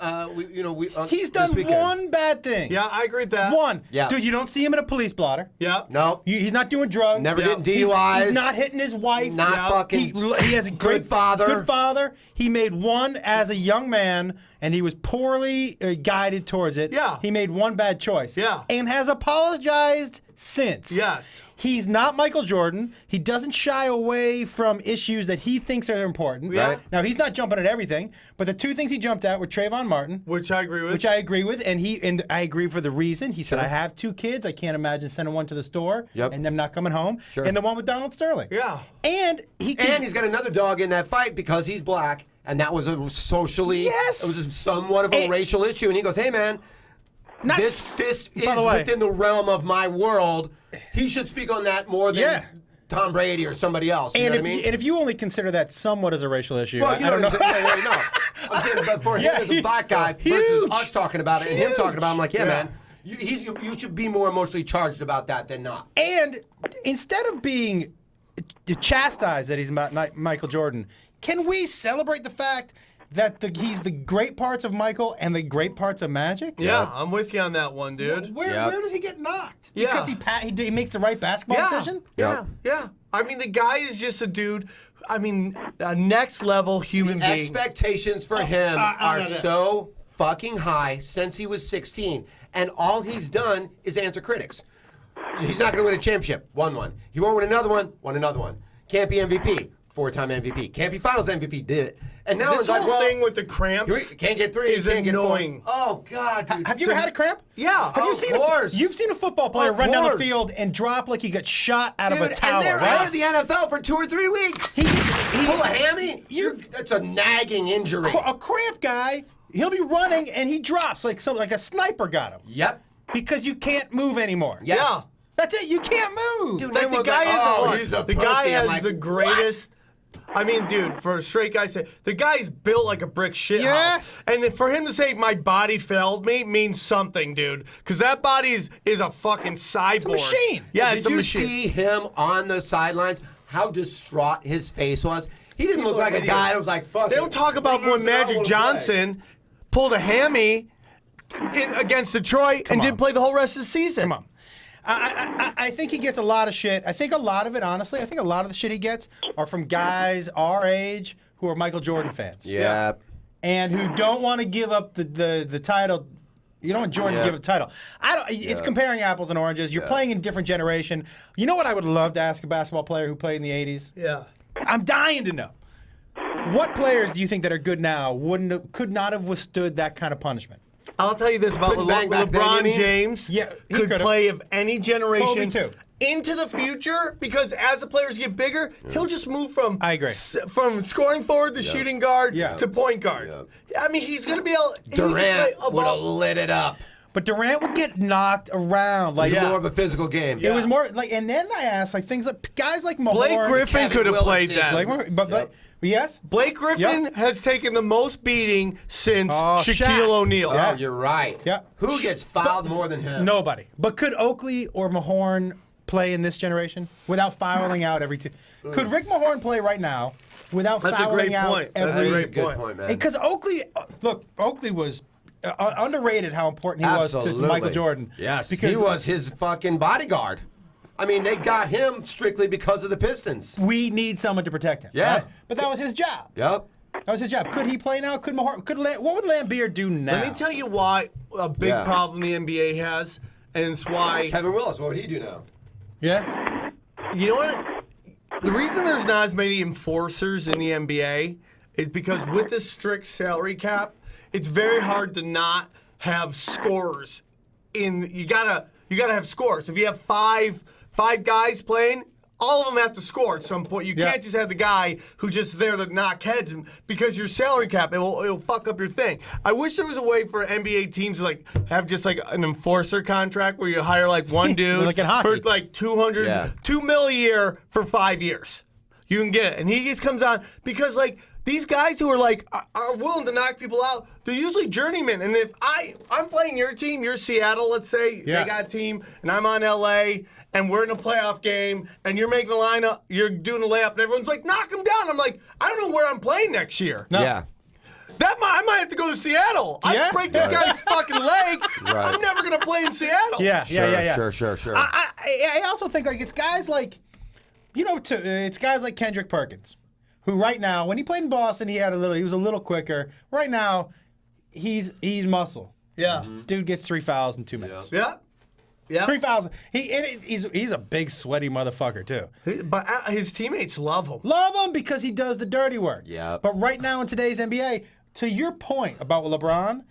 He's this done weekend. one bad thing. Yeah, I agree with that. One. Yeah. Dude, you don't see him in a police blotter. Yeah. No. He's not doing drugs. Never getting He's- DUIs. He's not hitting his wife. Not fucking. He has a great Good father. Good father. He made one as a young man, and he was poorly guided towards it. Yeah. He made one bad choice. Yeah. And has apologized since. Yes. He's not Michael Jordan. He doesn't shy away from issues that he thinks are important. Yeah. Right. Now, he's not jumping at everything, but the two things he jumped at were Trayvon Martin, Which I agree with. which I agree with, and I agree for the reason. He said, I have two kids. I can't imagine sending one to the store Yep. and them not coming home. Sure. And the one with Donald Sterling. Yeah. And he can, And he's got another dog in that fight because he's black, and that was a socially. Yes. It was somewhat of a And- racial issue, and he goes, "Hey, man, not this is by the way, within the realm of my world. He should speak on that more than Yeah. Tom Brady or somebody else." You and know if what I mean? and if you only consider that somewhat as a racial issue, Well, I don't know. No. I'm saying, but for him Yeah, as a black guy versus huge. us talking about it and him talking about it, I'm like, yeah, Yeah. man, you should be more emotionally charged about that than not. And instead of being chastised that he's not Michael Jordan, can we celebrate the fact that he's the great parts of Michael and the great parts of Magic? Yeah, I'm with you on that one, dude. Where Yep. does he get knocked? Yeah. Because he makes the right basketball decision? Yeah, yeah. I mean, the guy is just a dude. I mean, a next level human being. Expectations for him are no. so fucking high since he was 16, and all he's done is answer critics. He's not going to win a championship. Won one. He won't win another one. Won another one. Can't be MVP. 4-time MVP. Can't be Finals MVP. Did it. And now This it's like, whole well, thing with the cramps can't get three. is can't annoying. Get four. Oh God, dude. Have you ever had a cramp? Yeah, Have you of seen course. You've seen a football player Of run down the course. field and drop like he got shot out of a Dude, tower, and they're right? out of the NFL for 2 or 3 weeks. He gets Pull a hammy. That's a nagging injury. a cramp guy. He'll be running and he drops like a sniper got him. Yep. Because you can't move anymore. Yes. Yeah. That's it. You can't move. Dude, Like everyone's the guy like, is oh, he's a the guy pussy. I'm has like, the greatest. I mean, dude, for a straight guy to say the guy's built like a brick shit Yes. house. And then for him to say my body failed me means something, dude. Because that body is a fucking cyborg. machine. Yeah, Did it's a you machine. see him on the sidelines? How distraught his face was. He didn't look like a guy that was like, fuck. They don't talk about when Magic Johnson pulled a hammy against Detroit and didn't play the whole rest of the season. Come on. I think he gets a lot of shit. I think a lot of it, honestly, I think a lot of the shit he gets are from guys our age who are Michael Jordan fans. Yeah. And who don't want to give up the title. You don't want Jordan to give up the title. It's comparing apples and oranges. You're playing in a different generation. You know what I would love to ask a basketball player who played in the 80s? Yeah. I'm dying to know. What players do you think that are good now could not have withstood that kind of punishment? I'll tell you this about Couldn't bang back then, you LeBron mean? James. Yeah, he could could've. play of any generation Kobe too. into the future because as the players get bigger, he'll just move from I agree. From scoring forward to shooting guard Yeah. to point guard. I mean, he's going to be able. he can play Durant would have lit it up. But Durant would get knocked around. Like More of a physical game. It was more like, and then I asked like things like guys like Mahorn. Blake Griffin Kevin could have Willis played is that. But yes, Blake Griffin has taken the most beating since Shaquille Shaq. O'Neal. Oh, you're right. Yeah. Who gets fouled more than him? nobody. But could Oakley or Mahorn play in this generation without fouling out every two? Could Rick Mahorn play right now without That's a fouling great out point. That's a every? great Good point, man. Because Oakley, Oakley was underrated how important he was to Michael Jordan. Yes, because he was his fucking bodyguard. I mean, they got him strictly because of the Pistons. we need someone to protect him. Yeah. right? But that was his job. Yep. That was his job. Could he play now? Could Mahorn? What would Lambeer do now? Let me tell you why a big problem the NBA has, and it's why. Kevin Willis, what would he do now? Yeah. You know what? The reason there's not as many enforcers in the NBA is because with the strict salary cap, it's very hard to not have scorers. You gotta have scorers. If you have five guys playing, all of them have to score at some point. You can't just have the guy who's just there to knock heads, because your salary cap it'll fuck up your thing. I wish there was a way for NBA teams to have just an enforcer contract where you hire one dude Like in hockey. for $2 million a year for 5 years. You can get it, and he just comes on because these guys who are willing to knock people out, they're usually journeymen. And if I'm playing your team, you're Seattle, let's say, they got a team, and I'm on LA, and we're in a playoff game, and you're making the lineup, you're doing a layup, and everyone's like, knock him down. I'm like, I don't know where I'm playing next year. No. Yeah. I might have to go to Seattle. Yeah. I break this guy's fucking leg. Right. I'm never gonna play in Seattle. Yeah. Sure. I also think it's guys it's guys like Kendrick Perkins, who right now, when he played in Boston, he was a little quicker. Right now, he's muscle. Yeah. Dude gets 3 fouls in 2 minutes. Yeah. Yeah. 3 fouls. He's a big sweaty motherfucker too. But his teammates love him. Love him because he does the dirty work. Yeah. But right now in today's NBA, to your point about LeBron,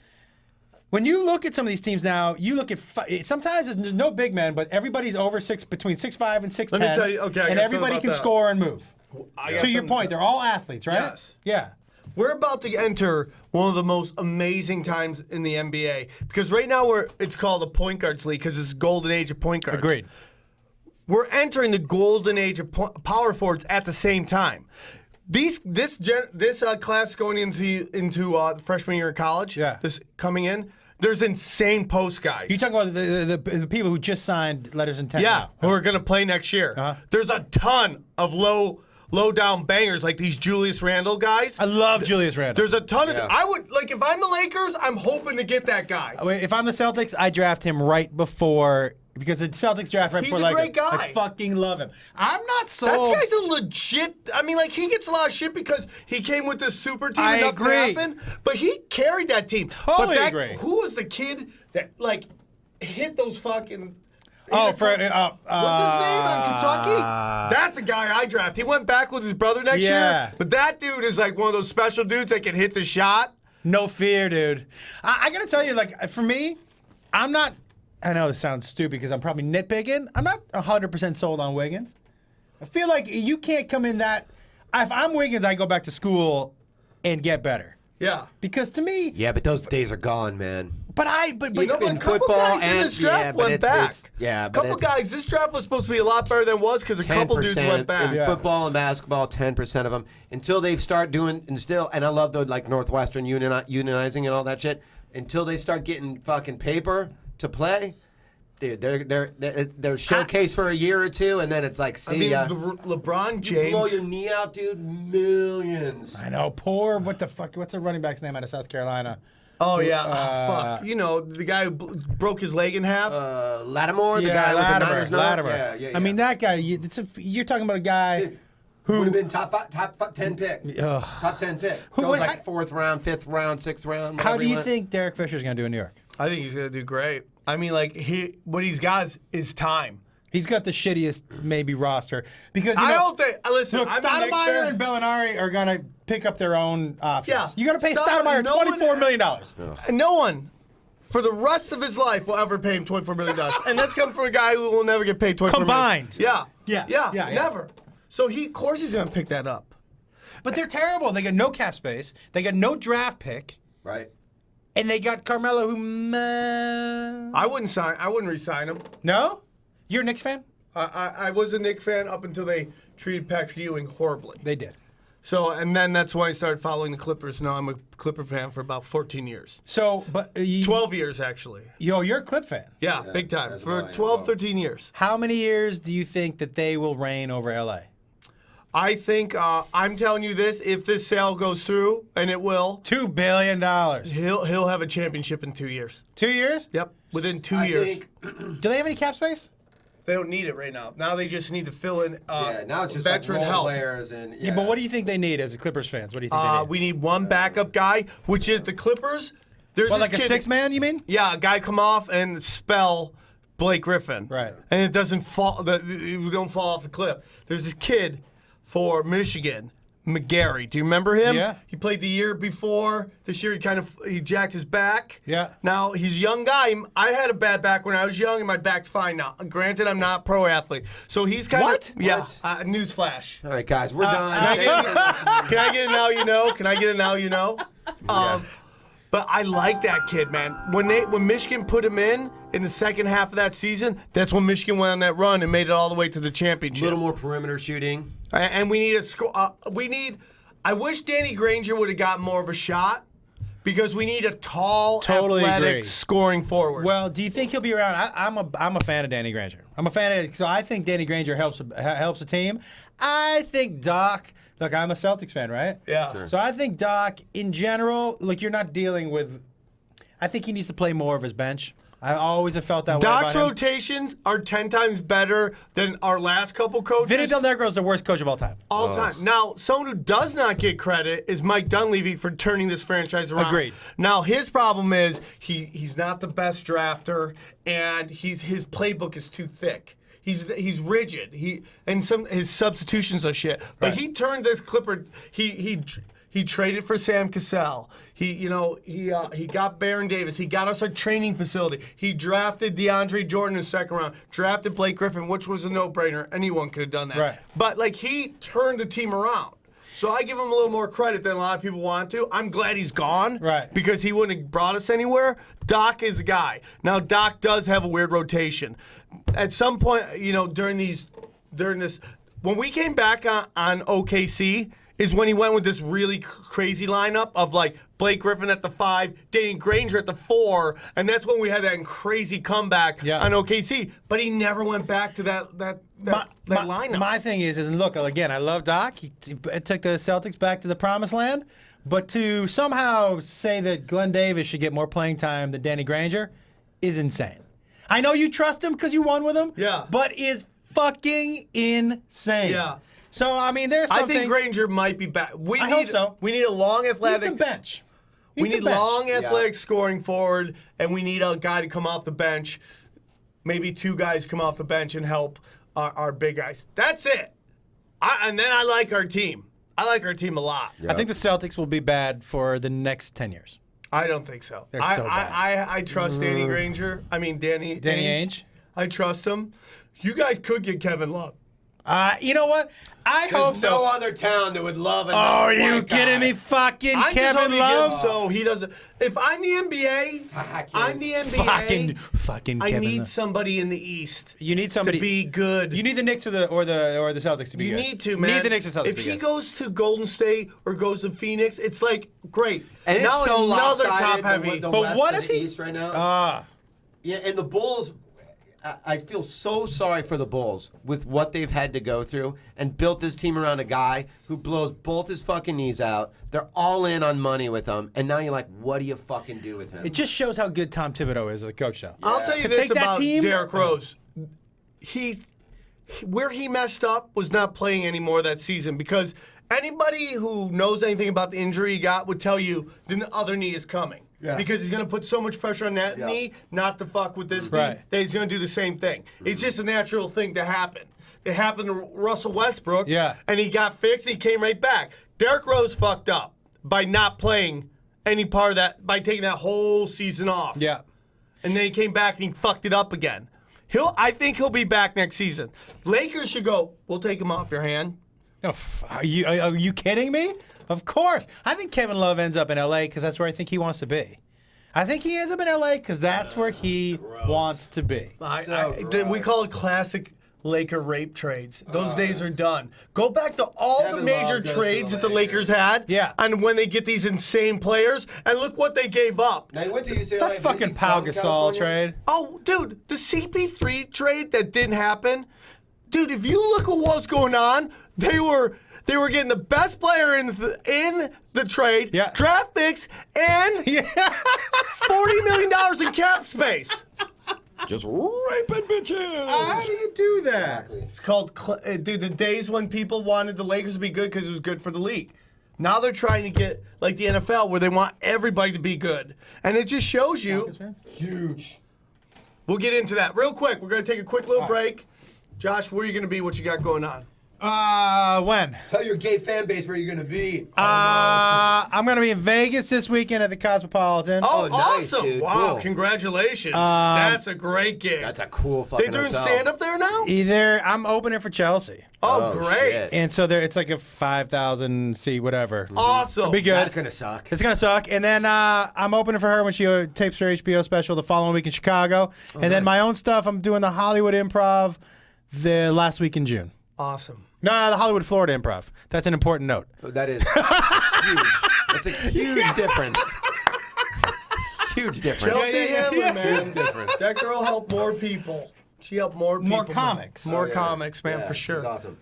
when you look at some of these teams now, you look at sometimes there's no big men, but everybody's between 6'5" and 6'10". Let me tell you, okay, I and got everybody something can about that. score and move. I got To your something point, to- they're all athletes, right? Yes. Yeah. We're about to enter one of the most amazing times in the NBA because right now it's called the point guards league because it's the golden age of point guards. Agreed. We're entering the golden age of power forwards at the same time. This class going into the freshman year of college. Yeah. This coming in. There's insane post guys. You talking about the people who just signed letters of intent? Yeah, now. who are going to play next year. Uh-huh. There's a ton of low down bangers like these Julius Randle guys. I love Julius Randle. There's a ton of. I would if I'm the Lakers, I'm hoping to get that guy. If I'm the Celtics, I draft him right before Because the Celtics draft right He's before a great guy. I fucking love him. I'm not sold. That guy's a legit. I mean, like, he gets a lot of shit because he came with this super team I and nothing agree. happened. But he carried that team. Totally agree. Who was the kid that, like, hit those fucking. What's his name on Kentucky? That's a guy I draft. He went back with his brother next year. But that dude is like one of those special dudes that can hit the shot. No fear, dude. I got to tell you, like, for me, I'm not. I know this sounds stupid because I'm probably nitpicking. I'm not 100% sold on Wiggins. I feel like you can't come in that. If I'm Wiggins, I go back to school and get better. Yeah. Because to me. Yeah, but those days are gone, man. But you know, in a couple football guys in this draft went back. Yeah, a couple guys. This draft was supposed to be a lot better than it was because a couple dudes went back. In football and basketball, 10% of them until they start doing and I love the like Northwestern unionizing and all that shit. Until they start getting fucking paper to play, dude, they're showcased for a year or two, and then it's like, see ya. LeBron James. You blow your knee out, dude. Millions. I know. Poor. What the fuck? What's the running back's name out of South Carolina? Oh, yeah. Fuck. You know, the guy who broke his leg in half. Lattimore, the guy with the Niners nose? Latimer. Yeah. I mean, that guy, you're talking about a guy who would have been top 10 pick. Top 10 pick. Goes like 4th round, 5th round, 6th round. How do you think Derek Fisher's going to do in New York? I think he's going to do great. I mean, like, what he's got is time. He's got the shittiest maybe roster because I don't think. Listen, look, Stoudemire and Bellinari are gonna pick up their own options. Yeah, you got to pay Stoudemire $24 million. No one, for the rest of his life, will ever pay him $24 million, and that's coming from a guy who will never get paid $24 combined. million. Yeah, never. So of course, he's gonna pick that up. But they're terrible. They got no cap space. They got no draft pick. Right. And they got Carmelo, who I wouldn't re-sign him. No. You're a Knicks fan? I was a Knicks fan up until they treated Patrick Ewing horribly. They did. So, and then that's why I started following the Clippers. Now I'm a Clipper fan for about 14 years. So, but 12 years, actually. Yo, you're a Clip fan. Yeah, big time. For 12, 13 years. How many years do you think that they will reign over LA? I think, I'm telling you this, if this sale goes through, and it will, $2 billion. he'll have a championship in 2 years. 2 years? Yep, within 2 years. Do they have any cap space? They don't need it right now. Now they just need to fill in now it's just veteran like role help. players and Yeah, but what do you think they need as Clippers fans? What do you think they need? We need one backup guy, which is the Clippers. There's What, this like a kid, 6-man, you mean? Yeah, a guy come off and spell Blake Griffin. Right. And it doesn't fall. You don't fall off the cliff. There's this kid for Michigan, McGarry. Do you remember him? Yeah. He played the year before. This year he jacked his back. Yeah. Now he's a young guy. I had a bad back when I was young, and my back's fine now. Granted, I'm not a pro athlete, so he's kind of What? Yeah. What? Newsflash. All right, guys, we're done. Can I get it now? You know? Can I get it now? You know? But I like that kid, man. When Michigan put him in the second half of that season, that's when Michigan went on that run and made it all the way to the championship. A little more perimeter shooting. And we need a score. I wish Danny Granger would have got more of a shot because we need a tall, athletic, scoring forward. Well, do you think he'll be around? I'm a fan of Danny Granger. I'm a fan of it, so I think Danny Granger helps the team. I think Doc. Look, I'm a Celtics fan, right? Yeah. Sure. So I think Doc, in general, look, you're not dealing with. I think he needs to play more of his bench. I always have felt that way Doc's about him. rotations are 10 times better than our last couple coaches. Vinny Del Negro is the worst coach of all time. All time. Now, someone who does not get credit is Mike Dunleavy for turning this franchise around. Agreed. Now, his problem is he's not the best drafter, and his playbook is too thick. He's rigid. His substitutions are shit. But he turned this Clipper. He traded for Sam Cassell. He got Baron Davis. He got us a training facility. He drafted DeAndre Jordan in the second round. Drafted Blake Griffin, which was a no-brainer. Anyone could have done that. Right. But he turned the team around. So I give him a little more credit than a lot of people want to. I'm glad he's gone. Right. Because he wouldn't have brought us anywhere. Doc is the guy. Now Doc does have a weird rotation. At some point, during this, when we came back on OKC, is when he went with this really crazy lineup of Blake Griffin at the 5, Danny Granger at the 4, and that's when we had that crazy comeback on OKC. But he never went back to that lineup. My thing is, and look, again, I love Doc. He took the Celtics back to the promised land. But to somehow say that Glenn Davis should get more playing time than Danny Granger is insane. I know you trust him because you won with him. Yeah. But is fucking insane. Yeah. So, I mean, there's some I think things- Granger might be back. I hope so. We need a long Need athletic. some bench. We need some bench. long athletic scoring forward, and we need a guy to come off the bench. Maybe 2 guys come off the bench and help our big guys. That's it. And then I like our team. I like our team a lot. I think the Celtics will be bad for the next 10 years. I don't think so. They're so bad. I trust Danny Granger. I mean, Danny Ainge. I trust him. You guys could get Kevin Love. You know what? I hope There's so. no other town that would love. Oh, are you kidding me? Fucking I'm just Kevin hoping Love. so he doesn't. If I'm the NBA, I'm the NBA. Fucking I Kevin need Love. somebody in the East. You need somebody to be good. You need the Knicks or the Celtics to be You good. need to, man. Need the Knicks or Celtics. If to be he good. goes to Golden State or goes to Phoenix, it's like great. And now it's so another lopsided, top heavy. The But West what and if the he- East right now? Yeah, and the Bulls. I feel so sorry for the Bulls with what they've had to go through and built this team around a guy who blows both his fucking knees out. They're all in on money with him, and now you're like, what do you fucking do with him? It just shows how good Tom Thibodeau is as a coach, though. I'll tell you To this take that about team- Derrick Rose. Where he messed up was not playing anymore that season because anybody who knows anything about the injury he got would tell you the other knee is coming. Yeah. Because he's going to put so much pressure on that knee not to fuck with this knee Right. that he's going to do the same thing. It's just a natural thing to happen. It happened to Russell Westbrook, and he got fixed, and he came right back. Derrick Rose fucked up by not playing any part of that, by taking that whole season off. Yeah. And then he came back and he fucked it up again. I think he'll be back next season. Lakers should go, we'll take him off your hand. Oh, are you kidding me? Of course. I think Kevin Love ends up in L.A. because that's where I think he wants to be. I think he ends up in L.A. because that's where he wants to be. We call it classic Laker rape trades. Those days are done. Go back to all Kevin the major Love goes to trades the that the Lakers. Lakers had. Yeah. And when they get these insane players, and look what they gave up. Now, he went to UCLA. That fucking Pau Gasol trade. Oh, dude, the CP3 trade that didn't happen. Dude, if you look at what's going on, they were getting the best player in the trade, draft picks, and $40 million in cap space. Just raping bitches. How do you do that? It's called, dude, the days when people wanted the Lakers to be good because it was good for the league. Now they're trying to get like the NFL where they want everybody to be good. And it just shows you. Huge. We'll get into that real quick. We're going to take a quick little break. Josh, where are you going to be? What you got going on? When? Tell your gay fan base where you're going to be. I'm going to be in Vegas this weekend at the Cosmopolitan. Oh, nice, awesome. dude. Wow, Cool. congratulations. That's a great gig. That's a cool fucking They doing hotel. stand-up there now? I'm opening for Chelsea. Oh, great. shit. And so it's like a 5,000 seat, whatever. Awesome. It'll be good. That's going to suck. It's gonna suck. And then I'm opening for her when she tapes her HBO special the following week in Chicago. And then my own stuff, I'm doing the Hollywood Improv the last week in June. Awesome. No, the Hollywood Florida Improv. That's an important note. That is huge. That's a huge difference. Huge difference. Chelsea Handler, man. Huge difference. That girl helped more people. She helped more people. More comics. More comics, man, for sure. She's awesome.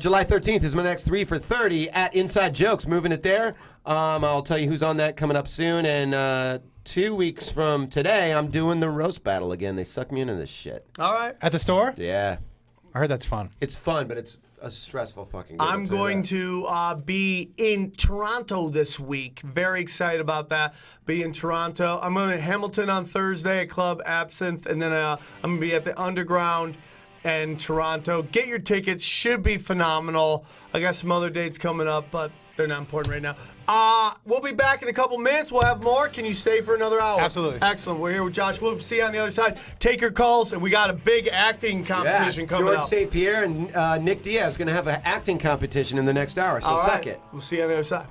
July 13th is my next 3 for 30 at Inside Jokes. Moving it there. I'll tell you who's on that coming up soon. And 2 weeks from today, I'm doing the roast battle again. They suck me into this shit. All right. At the store? Yeah. I heard that's fun. It's fun, but it's a stressful fucking game. I'm going to be in Toronto this week. Very excited about that. Be in Toronto. I'm going to Hamilton on Thursday at Club Absinthe, and then I'm going to be at the Underground in Toronto. Get your tickets. Should be phenomenal. I got some other dates coming up, but they're not important right now. We'll be back in a couple minutes. We'll have more. Can you stay for another hour? Absolutely. Excellent. We're here with Josh. We'll see you on the other side. Take your calls, and we got a big acting competition coming George up. St-Pierre and Nick Diaz going to have an acting competition in the next hour, so All suck right. it. We'll see you on the other side.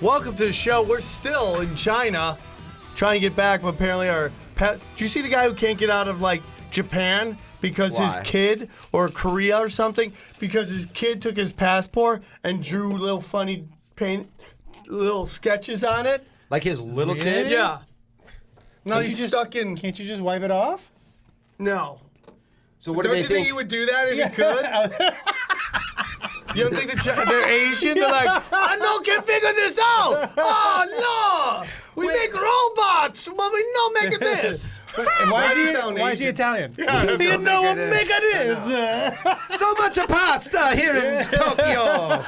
Welcome to the show. We're still in China trying to get back, but apparently do you see the guy who can't get out of, like, Japan because his kid, or Korea or something, because his kid took his passport and drew little funny little sketches on it? Like his little kid? Yeah. Now he's stuck in... Can't you just wipe it off? No. So what Don't do they you think he would do that if he could? You don't think they're Asian? They're like, I no can figure this out. Oh, no. We make robots, but we no make this. Why is he Italian? Yeah, you know what make it is. So much pasta here in Tokyo.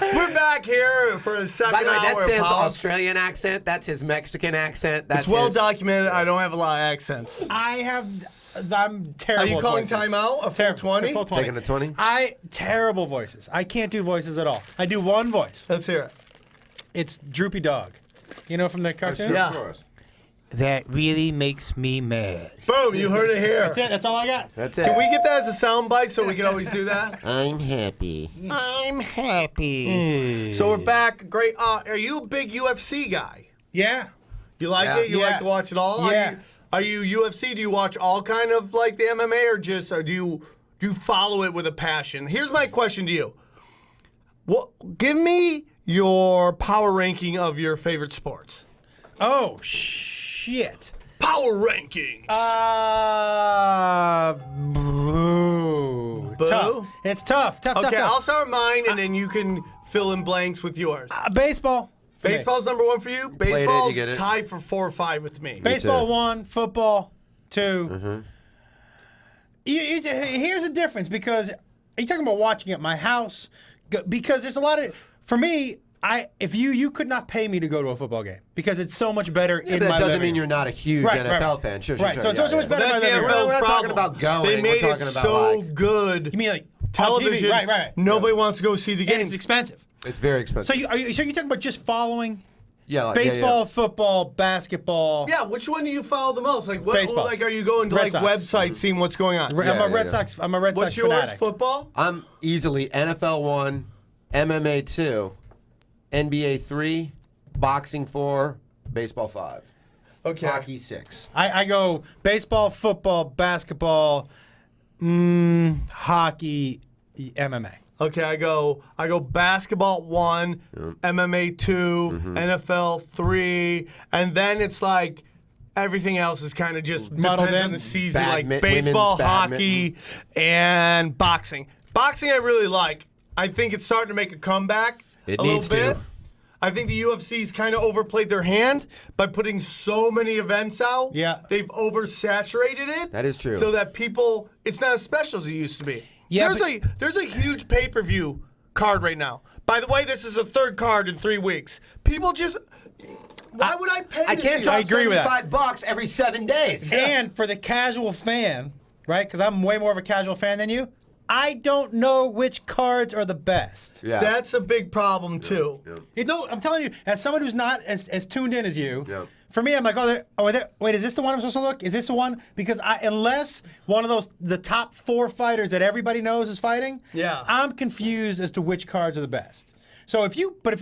We're back here for the second By the way, hour. that's Sam's Paul. Australian accent. That's his Mexican accent. That's It's well his... documented. I don't have a lot of accents. I'm terrible. Are you at calling voices. time out? A full 20? Full 20. Taking the 20? Terrible voices. I can't do voices at all. I do one voice. Let's hear it. It's Droopy Dog. You know from the cartoon? Yeah. That really makes me mad. Boom, you heard it here. That's it. That's all I got. That's it. Can we get that as a sound bite so we can always do that? I'm happy. I'm happy. So we're back. Great. Are you a big UFC guy? Yeah. You like it? You like to watch it all? Yeah. Are you UFC? Do you watch all kind of like the MMA, or do you follow it with a passion? Here's my question to you. Give me your power ranking of your favorite sports. Oh, shit. Power rankings. Boo. Boo? Tough. It's tough. Okay, tough. I'll start mine, and then you can fill in blanks with yours. Baseball. for me. Baseball's number one for you? it, Baseball's you get it. tied for 4 or 5 with me. Baseball too. 1, football 2. Mm-hmm. Here's the difference, because are you talking about watching at my house? Because there's a lot of, for me, if you could not pay me to go to a football game because it's so much better in That my doesn't living mean you're not a huge Right, NFL right. fan. Sure. Right, so it's so much better That's in the my living room. NFL's We're not problem. talking about going. They made We're it talking about, so like- good. You mean like on television? TV? Right. Nobody wants to go see the And game. it's expensive. It's very expensive. So you're talking about just following yeah, baseball, football, basketball? Yeah, which one do you follow the most? Like, what? Baseball. Like, are you going to Red like Sox. websites seeing what's going on? I'm a Red Sox. I'm a Red What's Sox yours? fanatic. Football? I'm easily NFL 1, MMA 2, NBA 3, boxing 4, baseball 5, Okay. hockey 6. I go baseball, football, basketball, hockey, MMA. Okay, I go basketball 1, MMA 2, NFL 3, and then it's like everything else is kind of just Muddled depends in. on the season, like Women's baseball, badminton. hockey, and boxing. Boxing I really like. I think it's starting to make a comeback It a little needs to. bit. I think the UFC's kind of overplayed their hand by putting so many events out. Yeah. They've oversaturated it. That is true. So that people, it's not as special as it used to be. Yeah, There's a huge pay-per-view card right now. By the way, this is a third card in 3 weeks. People just, why would I pay I to can't see drop I agree with that. $75 every 7 days. And for the casual fan, right? Because I'm way more of a casual fan than you. I don't know which cards are the best. Yeah. That's a big problem too. You know, I'm telling you, as someone who's not as tuned in as you, Yep. for me, I'm like, wait, is this the one I'm supposed to look? Is this the one? Because unless one of the top 4 fighters that everybody knows is fighting, Yeah. I'm confused as to which cards are the best. So if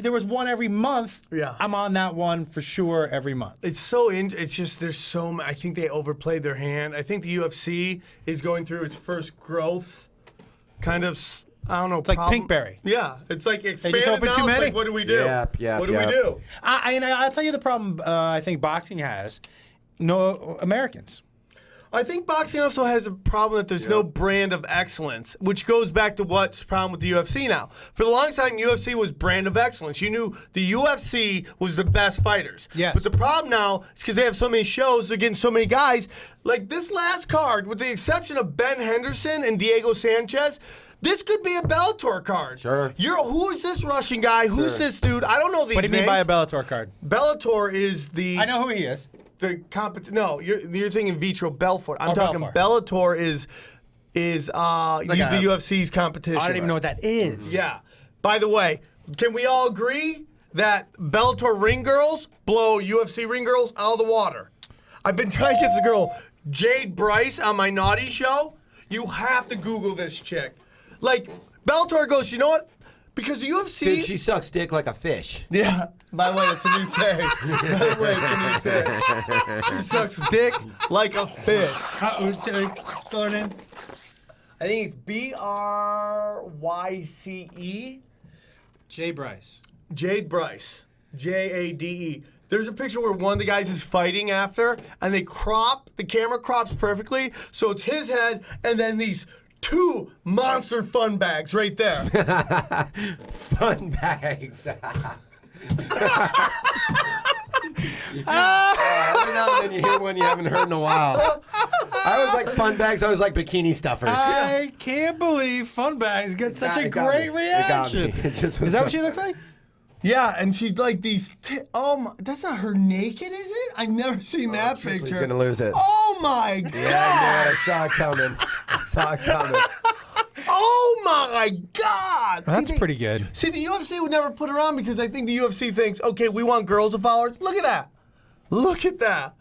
there was one every month, Yeah. I'm on that one for sure every month. It's so it's just there's so I think they overplayed their hand. I think the UFC is going through its first growth kind of I don't know. It's like Pinkberry. Yeah, it's like expanded opened now. too It's many? like, what do we do? Yep, what do yep. we do? I'll tell you the problem I think boxing has. No Americans. I think boxing also has a problem that there's no brand of excellence, which goes back to what's the problem with the UFC now. For the longest time, UFC was brand of excellence. You knew the UFC was the best fighters. Yes. But the problem now is because they have so many shows, they're getting so many guys. Like this last card, with the exception of Ben Henderson and Diego Sanchez, this could be a Bellator card. Sure. Who is this Russian guy? Who's this dude? I don't know these What do you mean names. by a Bellator card? Bellator is the... I know who he is. The No, you're thinking Vitro Belfort. I'm talking Belfort. Bellator is the UFC's competition. I don't even know what that is. Yeah. By the way, can we all agree that Bellator ring girls blow UFC ring girls out of the water? I've been trying to get this girl, Jade Bryce, on my naughty show. You have to Google this chick. Like, Bellator goes, you know what? Because the UFC. Dude, she sucks dick like a fish. Yeah. By the way, it's a new saying. By the way, it's a new saying. She sucks dick like a fish. Spell her name. I think it's Bryce. Jay Bryce. Jade Bryce. Jade. There's a picture where one of the guys is fighting after, and the camera crops perfectly, so it's his head, and then these 2 monster fun bags right there. Fun bags. Every now and then you hear one you haven't heard in a while. I was like fun bags. I was like bikini stuffers. I can't believe Fun Bags got such a great reaction. Is that what she looks like? Yeah, and she's like these. That's not her naked, is it? I've never seen that Tripoli's picture. gonna lose it. Oh my god! Yeah, I saw it coming. Oh my god! That's pretty good. See, the UFC would never put her on because I think the UFC thinks, okay, we want girls to follow her. Look at that. Look at that.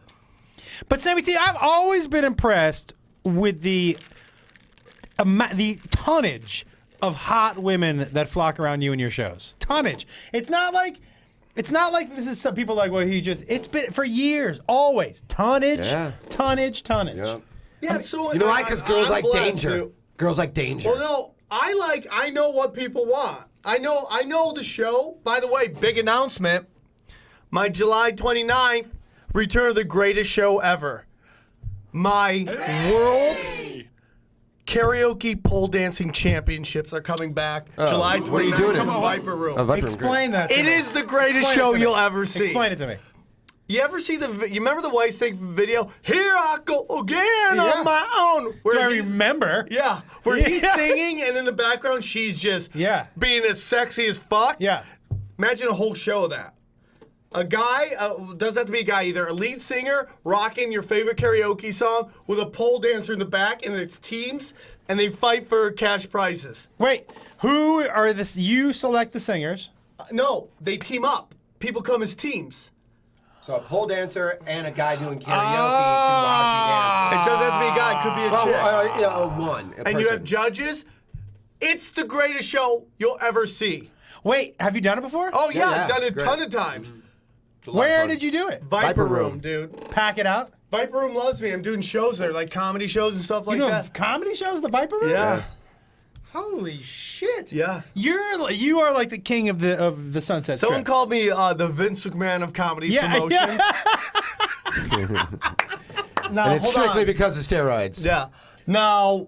But Sammy T, I've always been impressed with the tonnage of hot women that flock around you in your shows. Tonnage. It's not like this is some people like, well, it's been for years, always. Tonnage. Yeah. Yeah, so You know why? Because girls I'm like blessed danger. to- Girls like danger. Well, no, I know what people want. I know the show. By the way, big announcement. My July 29th, return of the greatest show ever. My world karaoke pole dancing championships are coming back. July 29th. What are you doing? Come on, Viper Room. Explain that to It me. is the greatest Explain it show to me. you'll ever see. Explain it to me. You ever see you remember the White Snake video? Here I go again Yeah. on my own. Do I he's- remember? Yeah, where he's singing and in the background she's just being as sexy as fuck. Yeah. Imagine a whole show of that. A guy, doesn't have to be a guy either, a lead singer rocking your favorite karaoke song with a pole dancer in the back and it's teams and they fight for cash prizes. Wait, who are this? You select the singers. No, they team up. People come as teams. So a pole dancer and a guy doing karaoke to while she dances. It doesn't have to be a guy, it could be a chick. One. And you have judges. It's the greatest show you'll ever see. Wait, have you done it before? Oh, yeah, Yeah, I've done it a it's ton of times. Where did you do it? Viper Room, dude. Pack it out. Viper Room loves me. I'm doing shows there, like comedy shows and stuff like You know that. comedy shows, the Viper Room? Yeah. Holy shit. Yeah. You are like the king of the Sunset Someone Strip. called me the Vince McMahon of comedy promotions. Now, And it's hold strictly on. because of steroids. Yeah. Now,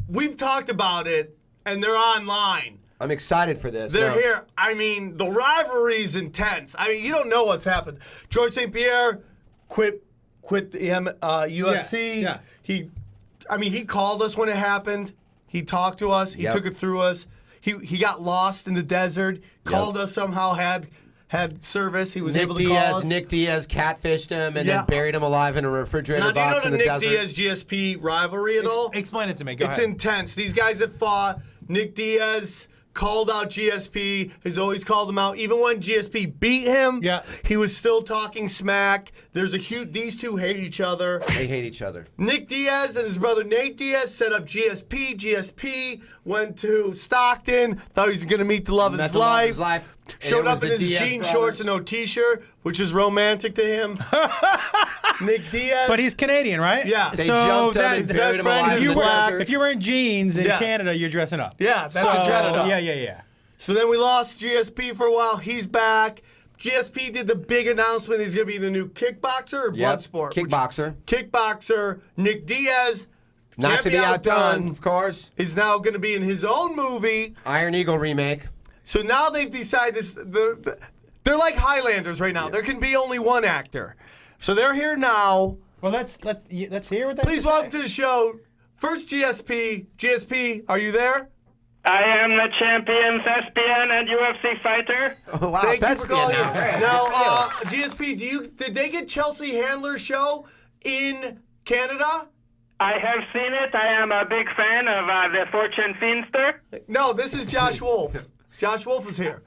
we've talked about it, and they're online. I'm excited for this. They're No. here. I mean, the rivalry's intense. I mean, you don't know what's happened. George St-Pierre quit the UFC. Yeah. He called us when it happened. He talked to us. He Yep. took it through us. He got lost in the desert. Called us somehow. Had service. He was able to call us. Nick Diaz catfished him and Yeah. then buried him alive in a refrigerator Now, do you know box the in the Nick desert. Diaz GSP rivalry at all? Explain it to me. Go It's ahead. intense. These guys that fought, Nick Diaz called out GSP, has always called him out. Even when GSP beat him, he was still talking smack. There's these two hate each other. They hate each other. Nick Diaz and his brother Nate Diaz set up GSP. GSP went to Stockton, thought he was going to meet the love of his life. Showed up in his jean shorts and no t-shirt, which is romantic to him. Nick Diaz. But he's Canadian, right? Yeah. They jumped him and buried him alive in the desert. If you're wearing jeans in Canada, you're dressing up. Yeah, that's a dress up. Yeah. So then we lost GSP for a while. He's back. GSP did the big announcement he's going to be the new kickboxer or Bloodsport? Kickboxer. Nick Diaz. Not can't to be outdone, of course. He's now going to be in his own movie. Iron Eagle remake. So now they've decided they're like Highlanders right now. There can be only one actor. So they're here now. Well, let's hear what that. Please welcome to the show. First GSP. GSP, are you there? I am the champion thespian and UFC fighter. Oh, wow. Thank you for calling in. Now. Now, GSP, did they get Chelsea Handler's show in Canada? I have seen it. I am a big fan of the Fortune Fiendster. No, this is Josh Wolf. Josh Wolf is here.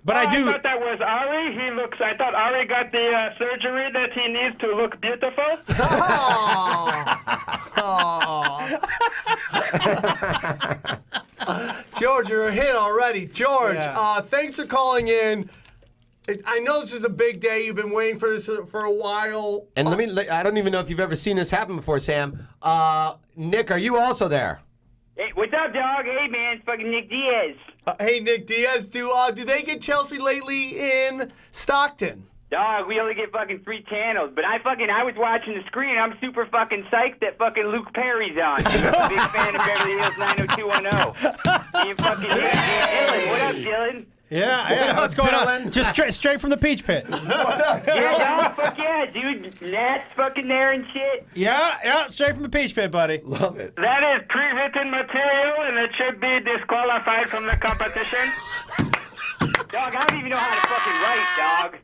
But I do. I thought that was Ari. I thought Ari got the surgery that he needs to look beautiful. George, you're a hit already. George, Yeah. thanks for calling in. I know this is a big day. You've been waiting for this for a while. And I don't even know if you've ever seen this happen before, Sam. Nick, are you also there? Hey, what's up, dog? Hey, man, it's fucking Nick Diaz. Hey, Nick Diaz, do they get Chelsea lately in Stockton? Dog, we only get fucking 3 channels, but I was watching the screen. I'm super fucking psyched that fucking Luke Perry's on. I'm a big fan of Beverly Hills 90210. Me and fucking Dylan. What up, Dylan? Yeah. What's going on? Just straight from the Peach Pit. Yeah, dog, fuck yeah, dude. Nat's fucking there and shit. Yeah, straight from the Peach Pit, buddy. Love it. That is pre-written material, and it should be disqualified from the competition. Dog, I don't even know how to fucking write, dog.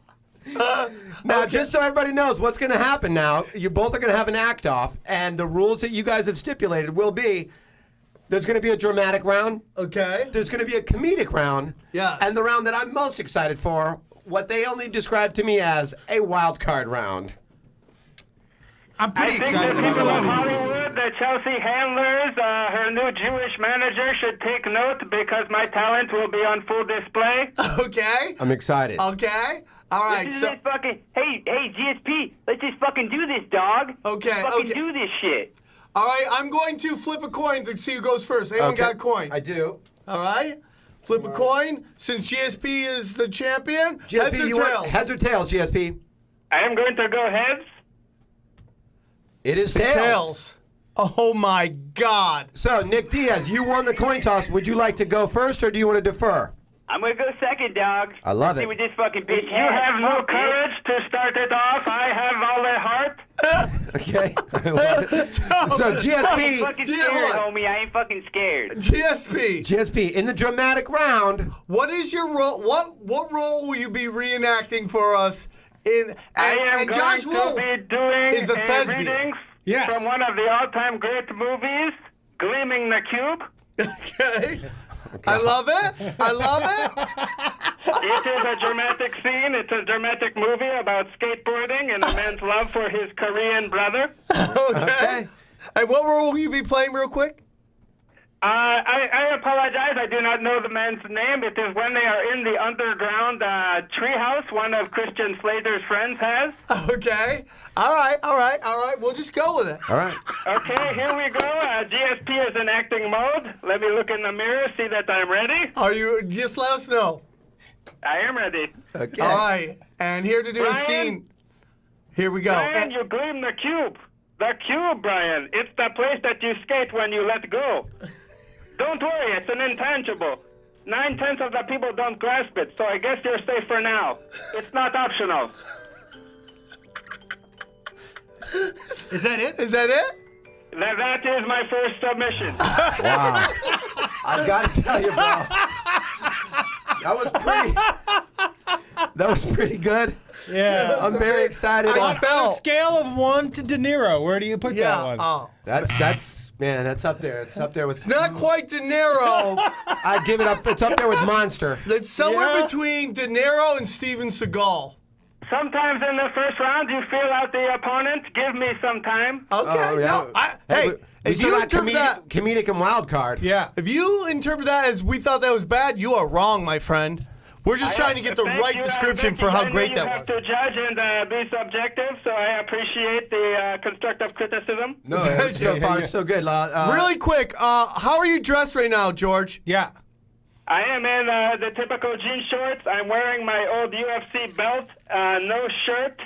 Now, just so everybody knows what's going to happen now, you both are going to have an act-off, and the rules that you guys have stipulated will be there's going to be a dramatic round. Okay. There's going to be a comedic round. Yes. And the round that I'm most excited for, what they only described to me as a wild card round. I'm pretty I think excited the about people the of one. Hollywood, the Chelsea handlers, her new Jewish manager should take note because my talent will be on full display. Okay. I'm excited. Okay. All right. This is So this fucking, hey, GSP, let's just fucking do this, dog. Okay, Fucking okay. do this shit. all right, I'm going to flip a coin to see who goes first. Anyone got a coin? I do. All right. Flip a coin. Since GSP is the champion, GSP, heads or you tails? want heads or tails, GSP? I am going to go heads. It is tails. Tails. Oh my God. So, Nick Diaz, you won the coin toss. Would you like to go first, or do you want to defer? I'm going to go second, dog. I love See it. what this fucking bitch has. You have no courage to start it off. I have all the heart. Okay. I love it. So, I ain't GSP, fucking scared, homie. I ain't fucking scared. GSP. in the dramatic round, What is your role? What role will you be reenacting for us? I am and Josh going Wolf to be doing is a thespian. readings Yes. from one of the all-time great movies, Gleaming the Cube. Okay. I love it. I love it. It is a dramatic scene. It's a dramatic movie about skateboarding and a man's love for his Korean brother. Okay. And what role will you be playing real quick? I apologize. I do not know the man's name. It is when they are in the underground treehouse one of Christian Slater's friends has. Okay. All right. We'll just go with it. all right. Okay, here we go. GSP is in acting mode. Let me look in the mirror, see that I'm ready. Are you? Just let us know. I am ready. Okay. All right. And here to do a Brian? scene. Here we go. Brian, you gleam the cube. The cube, Brian. It's the place that you skate when you let go. Don't worry, it's an intangible. 9/10 of the people don't grasp it, so I guess you're safe for now. It's not optional. Is that it? Is that it? That is my first submission. Wow. I got to tell you, bro. That was pretty good. Yeah. I'm very excited. I On a scale of 1 to De Niro, where do you put that one? Oh. That's up there. It's up there with. Not quite De Niro. I give it up. It's up there with Monster. It's somewhere Yeah. between De Niro and Steven Seagal. Sometimes in the first round, you feel out the opponent. Give me some time. Okay. Oh, yeah. No, hey, we if still you got interpret that, comedic and wild card. Yeah. if you interpret that as we thought that was bad, you are wrong, my friend. We're just trying to get the Thank right you, description Vicky. for how I know great you that have was. to judge and be subjective, so I appreciate the constructive criticism. No, so far so good. Really quick, how are you dressed right now, George? Yeah. I am in the typical jean shorts. I'm wearing my old UFC belt, no shirt,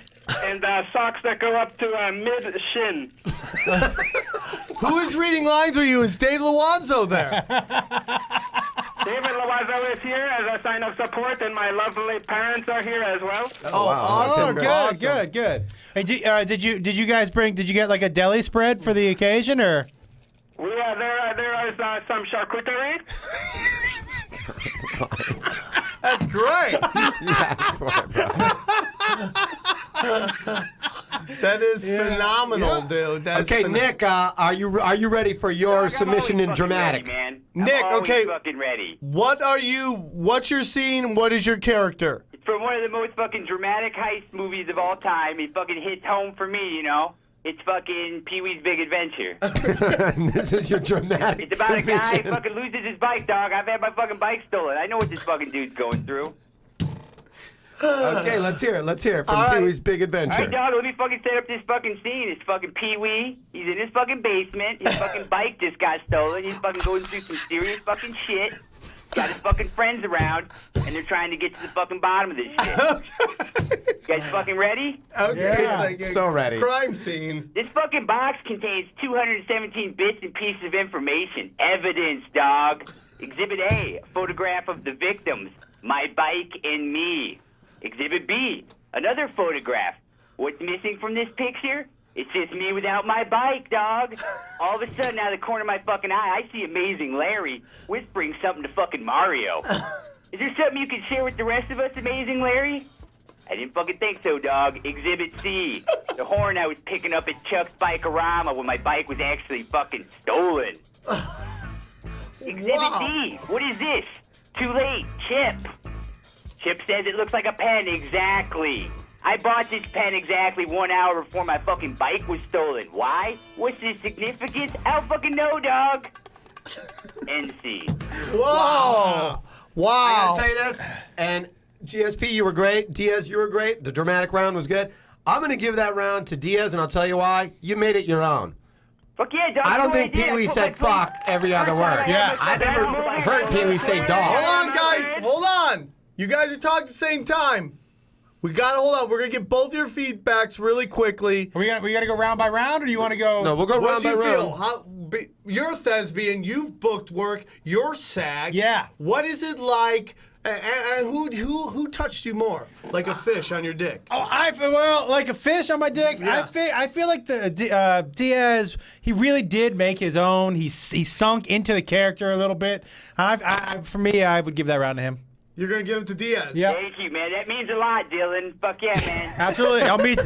and socks that go up to mid-shin. Who is reading lines with you? Is Dave Loanzo there? David Loiseau is here as a sign of support, and my lovely parents are here as well. Oh, wow. awesome. Good, Awesome. good. Hey, did you guys did you get like a deli spread for the occasion, or? There is some charcuterie. That's great. That is phenomenal, dude. That's Okay, Nick, are you ready for your submission in dramatic? Ready, man. Nick, I'm always okay. fucking ready. What's your scene? What is your character? It's from one of the most fucking dramatic heist movies of all time. It fucking hits home for me, you know. It's fucking Pee-wee's Big Adventure. This is your dramatic It's about a guy who submission. fucking loses his bike, dog. I've had my fucking bike stolen. I know what this fucking dude's going through. Okay, let's hear it. Let's hear it from All right. Pee-wee's Big All Adventure. right, dog, let me fucking set up this fucking scene. It's fucking Pee-wee. He's in his fucking basement. His fucking bike just got stolen. He's fucking going through some serious fucking shit. Got his fucking friends around, and they're trying to get to the fucking bottom of this shit. You guys fucking ready? Okay, Yeah. it's like a So ready. crime scene. This fucking box contains 217 bits and pieces of information. Evidence, dog. Exhibit A, a photograph of the victims. My bike and me. Exhibit B, another photograph. What's missing from this picture? It's just me without my bike, dog. All of a sudden, out of the corner of my fucking eye, I see Amazing Larry whispering something to fucking Mario. Is there something you can share with the rest of us, Amazing Larry? I didn't fucking think so, dog. Exhibit C, the horn I was picking up at Chuck's Bike-O-Rama when my bike was actually fucking stolen. Exhibit D, what is this? Too late, Chip. Chip says it looks like a pen, exactly. I bought this pen exactly 1 hour before my fucking bike was stolen. Why? What's the significance? I don't fucking know, dog. NC. Whoa! Wow! I gotta tell you this, and GSP, you were great. Diaz, you were great. The dramatic round was good. I'm gonna give that round to Diaz, and I'll tell you why. You made it your own. Fuck yeah, dog. I don't you know think what I did? Pee-wee I put said my fuck every other word. Yeah. I never heard Pee-wee say dog. Hold on, guys. Hold on. You guys are talking at the same time. We gotta hold on. We're gonna get both your feedbacks really quickly. We gotta go round by round, or do you want to go? No, we'll go What round do by you feel? round. You're a thespian. You've booked work. You're SAG. Yeah. What is it like? And who touched you more? Like a fish on your dick? Oh, I feel like a fish on my dick. Yeah. I feel like the Diaz. He really did make his own. He sunk into the character a little bit. For me, I would give that round to him. You're gonna give it to Diaz. Yeah. Thank you, man. That means a lot, Dylan. Fuck yeah, man. Absolutely. I'll meet.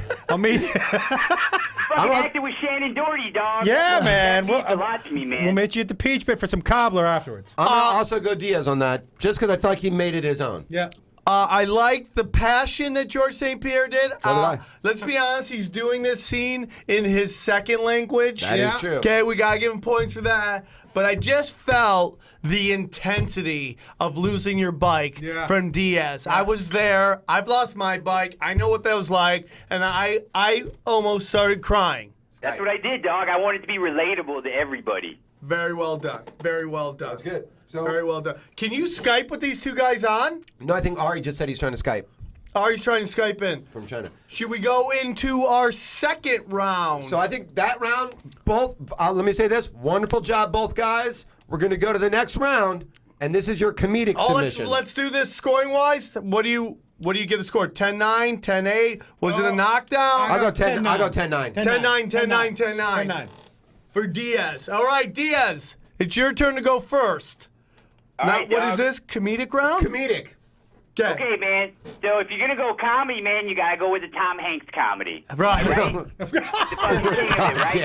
Fucking acting with Shannon Doherty, dog. Yeah, man. That means a lot to me, man. We'll meet you at the Peach Pit for some cobbler afterwards. I'm gonna also go Diaz on that, just because I feel like he made it his own. Yeah. I like the passion that George St-Pierre did. So did I. Let's be honest, he's doing this scene in his second language. That is true. Okay, we gotta give him points for that. But I just felt the intensity of losing your bike from Diaz. I was there. I've lost my bike. I know what that was like, and I almost started crying. That's what I did, dog. I wanted to be relatable to everybody. Very well done. Very well done. That's good. So, Very well done. Can you Skype with these two guys on? no, I think Ari just said he's trying to Skype Ari's trying to Skype in. from China. Should we go into our second round? So I think that round, both. Let me say this: wonderful job, both guys. We're gonna go to the next round, and this is your comedic submission. Let's do this scoring wise. What do you give the score? 10-9, 10-8? Was it a knockdown? I'll go 10. 10-9. I'll go 10-9. 10-9, 10-9, 10-9. 10-9. For Diaz. All right, Diaz, it's your turn to go first. All Now, right, what dog. is this? Comedic round? Comedic. Okay, man. So if you're gonna go comedy, man, you gotta go with the Tom Hanks comedy. Right. Right? The fucking king of it, right,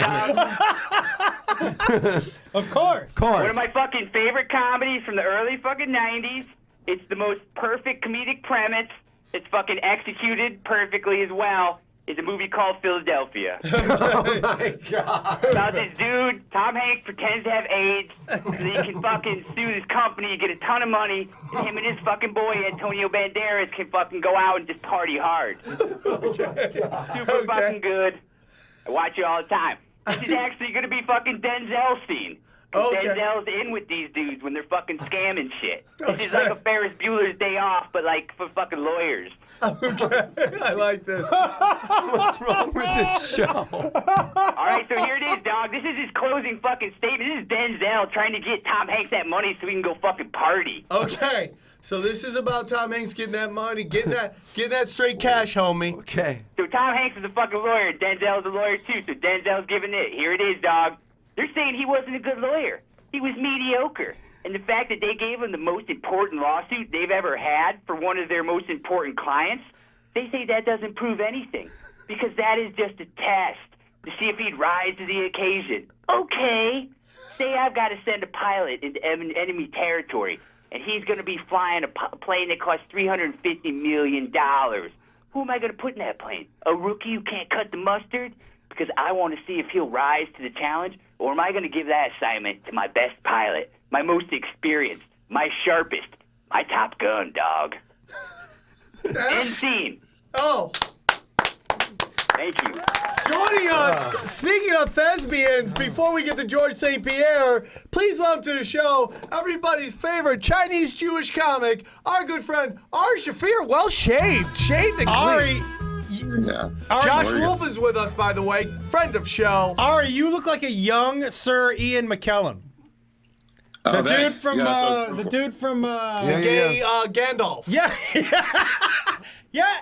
dog? Of course. One of my fucking favorite comedies from the early fucking 90s. It's the most perfect comedic premise. It's fucking executed perfectly as well. It's a movie called Philadelphia. Oh my God. About this dude, Tom Hanks pretends to have AIDS so he can fucking sue his company and get a ton of money, and him and his fucking boy, Antonio Banderas, can fucking go out and just party hard. Super fucking good. I watch it all the time. This is actually going to be fucking Denzel's scene. Okay. Denzel's in with these dudes when they're fucking scamming shit. This is like a Ferris Bueller's Day Off, but like for fucking lawyers. Okay. I like this. What's wrong with this show? All right, so here it is, dog. This is his closing fucking statement. This is Denzel trying to get Tom Hanks that money so he can go fucking party. Okay. So this is about Tom Hanks getting that money, getting that straight cash, homie. Okay. So Tom Hanks is a fucking lawyer. Denzel's a lawyer too. So Denzel's giving it. Here it is, dog. They're saying he wasn't a good lawyer. He was mediocre. And the fact that they gave him the most important lawsuit they've ever had for one of their most important clients, they say that doesn't prove anything. Because that is just a test to see if he'd rise to the occasion. Okay. Say I've got to send a pilot into enemy territory, and he's going to be flying a plane that costs $350 million. Who am I going to put in that plane? A rookie who can't cut the mustard? because I want to see if he'll rise to the challenge, or am I going to give that assignment to my best pilot, my most experienced, my sharpest, my Top Gun, dog. End scene. Oh. Thank you. Joining us, speaking of thespians, before we get to George St-Pierre, please welcome to the show everybody's favorite Chinese Jewish comic, our good friend Ari Shaffir. Well shaved and clean. Ari, Yeah. Josh Wolf is with us, by the way, friend of show. Ari, you look like a young Sir Ian McKellen. The dude from Gay Gandalf. Yeah.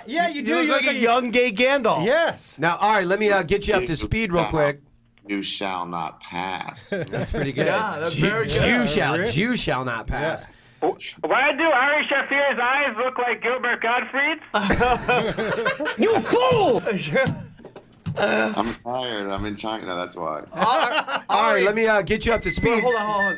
Yeah, you do. You look like a young gay Gandalf. Yes. Now, Ari, let me get you up to speed real quick. You shall not pass. That's pretty good. Yeah, that's very good. Jew shall not pass. Why do Ari Shaffir's eyes look like Gilbert Gottfried's? You fool! I'm tired. I'm in China. That's why. Ari, let me get you up to speed. Hold on.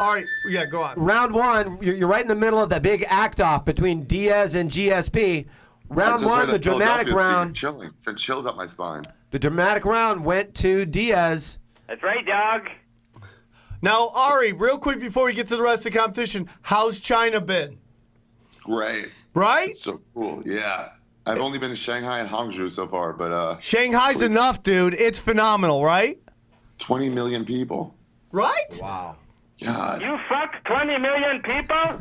All right, yeah, go on. Round one, you're right in the middle of that big act-off between Diaz and GSP. Round one, the dramatic round. Chilling. Sent chills up my spine. The dramatic round went to Diaz. That's right, dog. Now, Ari, real quick before we get to the rest of the competition, how's China been? It's great. Right? It's so cool. Yeah. I've only been to Shanghai and Hangzhou so far, but Shanghai's enough, dude. It's phenomenal, right? 20 million people. Right? Wow. God. You fuck 20 million people?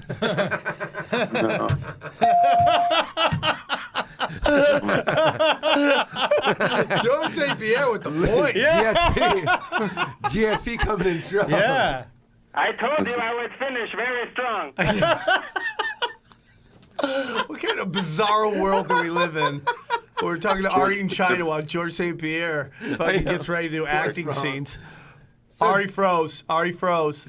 No. George St-Pierre with the point. GSP coming in strong. Yeah. I told you I would finish very strong. What kind of bizarre world do we live in? We're talking to Ari in China while George St-Pierre fucking gets ready to do acting scenes. Ari froze.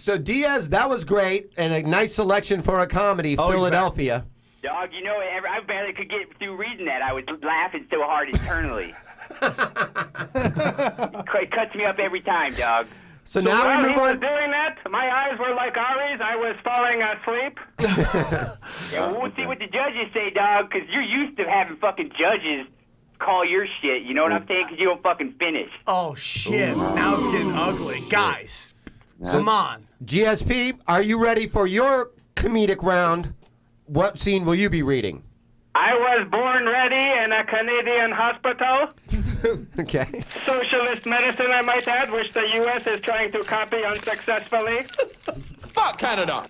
So Diaz, that was great, and a nice selection for a comedy, Philadelphia. Dog, you know, I barely could get through reading that. I was laughing so hard internally. It cuts me up every time, dog. So now while we he move was on. doing that, my eyes were like Ari's. I was falling asleep. Yeah, well, we'll see what the judges say, dog, because you're used to having fucking judges call your shit. You know what I'm saying? Because you don't fucking finish. Oh, shit. Now it's getting ugly. Guys, come on. GSP, are you ready for your comedic round? What scene will you be reading? I was born ready in a Canadian hospital. Okay. Socialist medicine, I might add, which the U.S. is trying to copy unsuccessfully. Fuck Canada!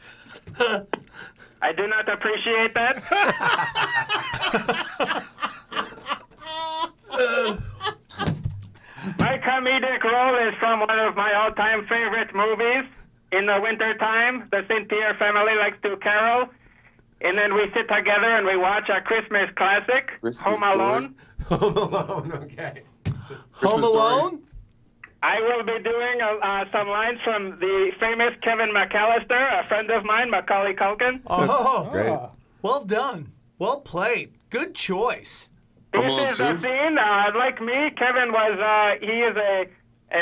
I do not appreciate that. My comedic role is from one of my all-time favorite movies. In the wintertime, the St-Pierre family likes to carol. And then we sit together and we watch a Christmas classic, Christmas Home Alone. Home Alone, okay. Home Alone? I will be doing some lines from the famous Kevin McAllister, a friend of mine, Macaulay Culkin. Oh, Great. Well done. Well played. Good choice. This is a scene, like me, Kevin was, he is a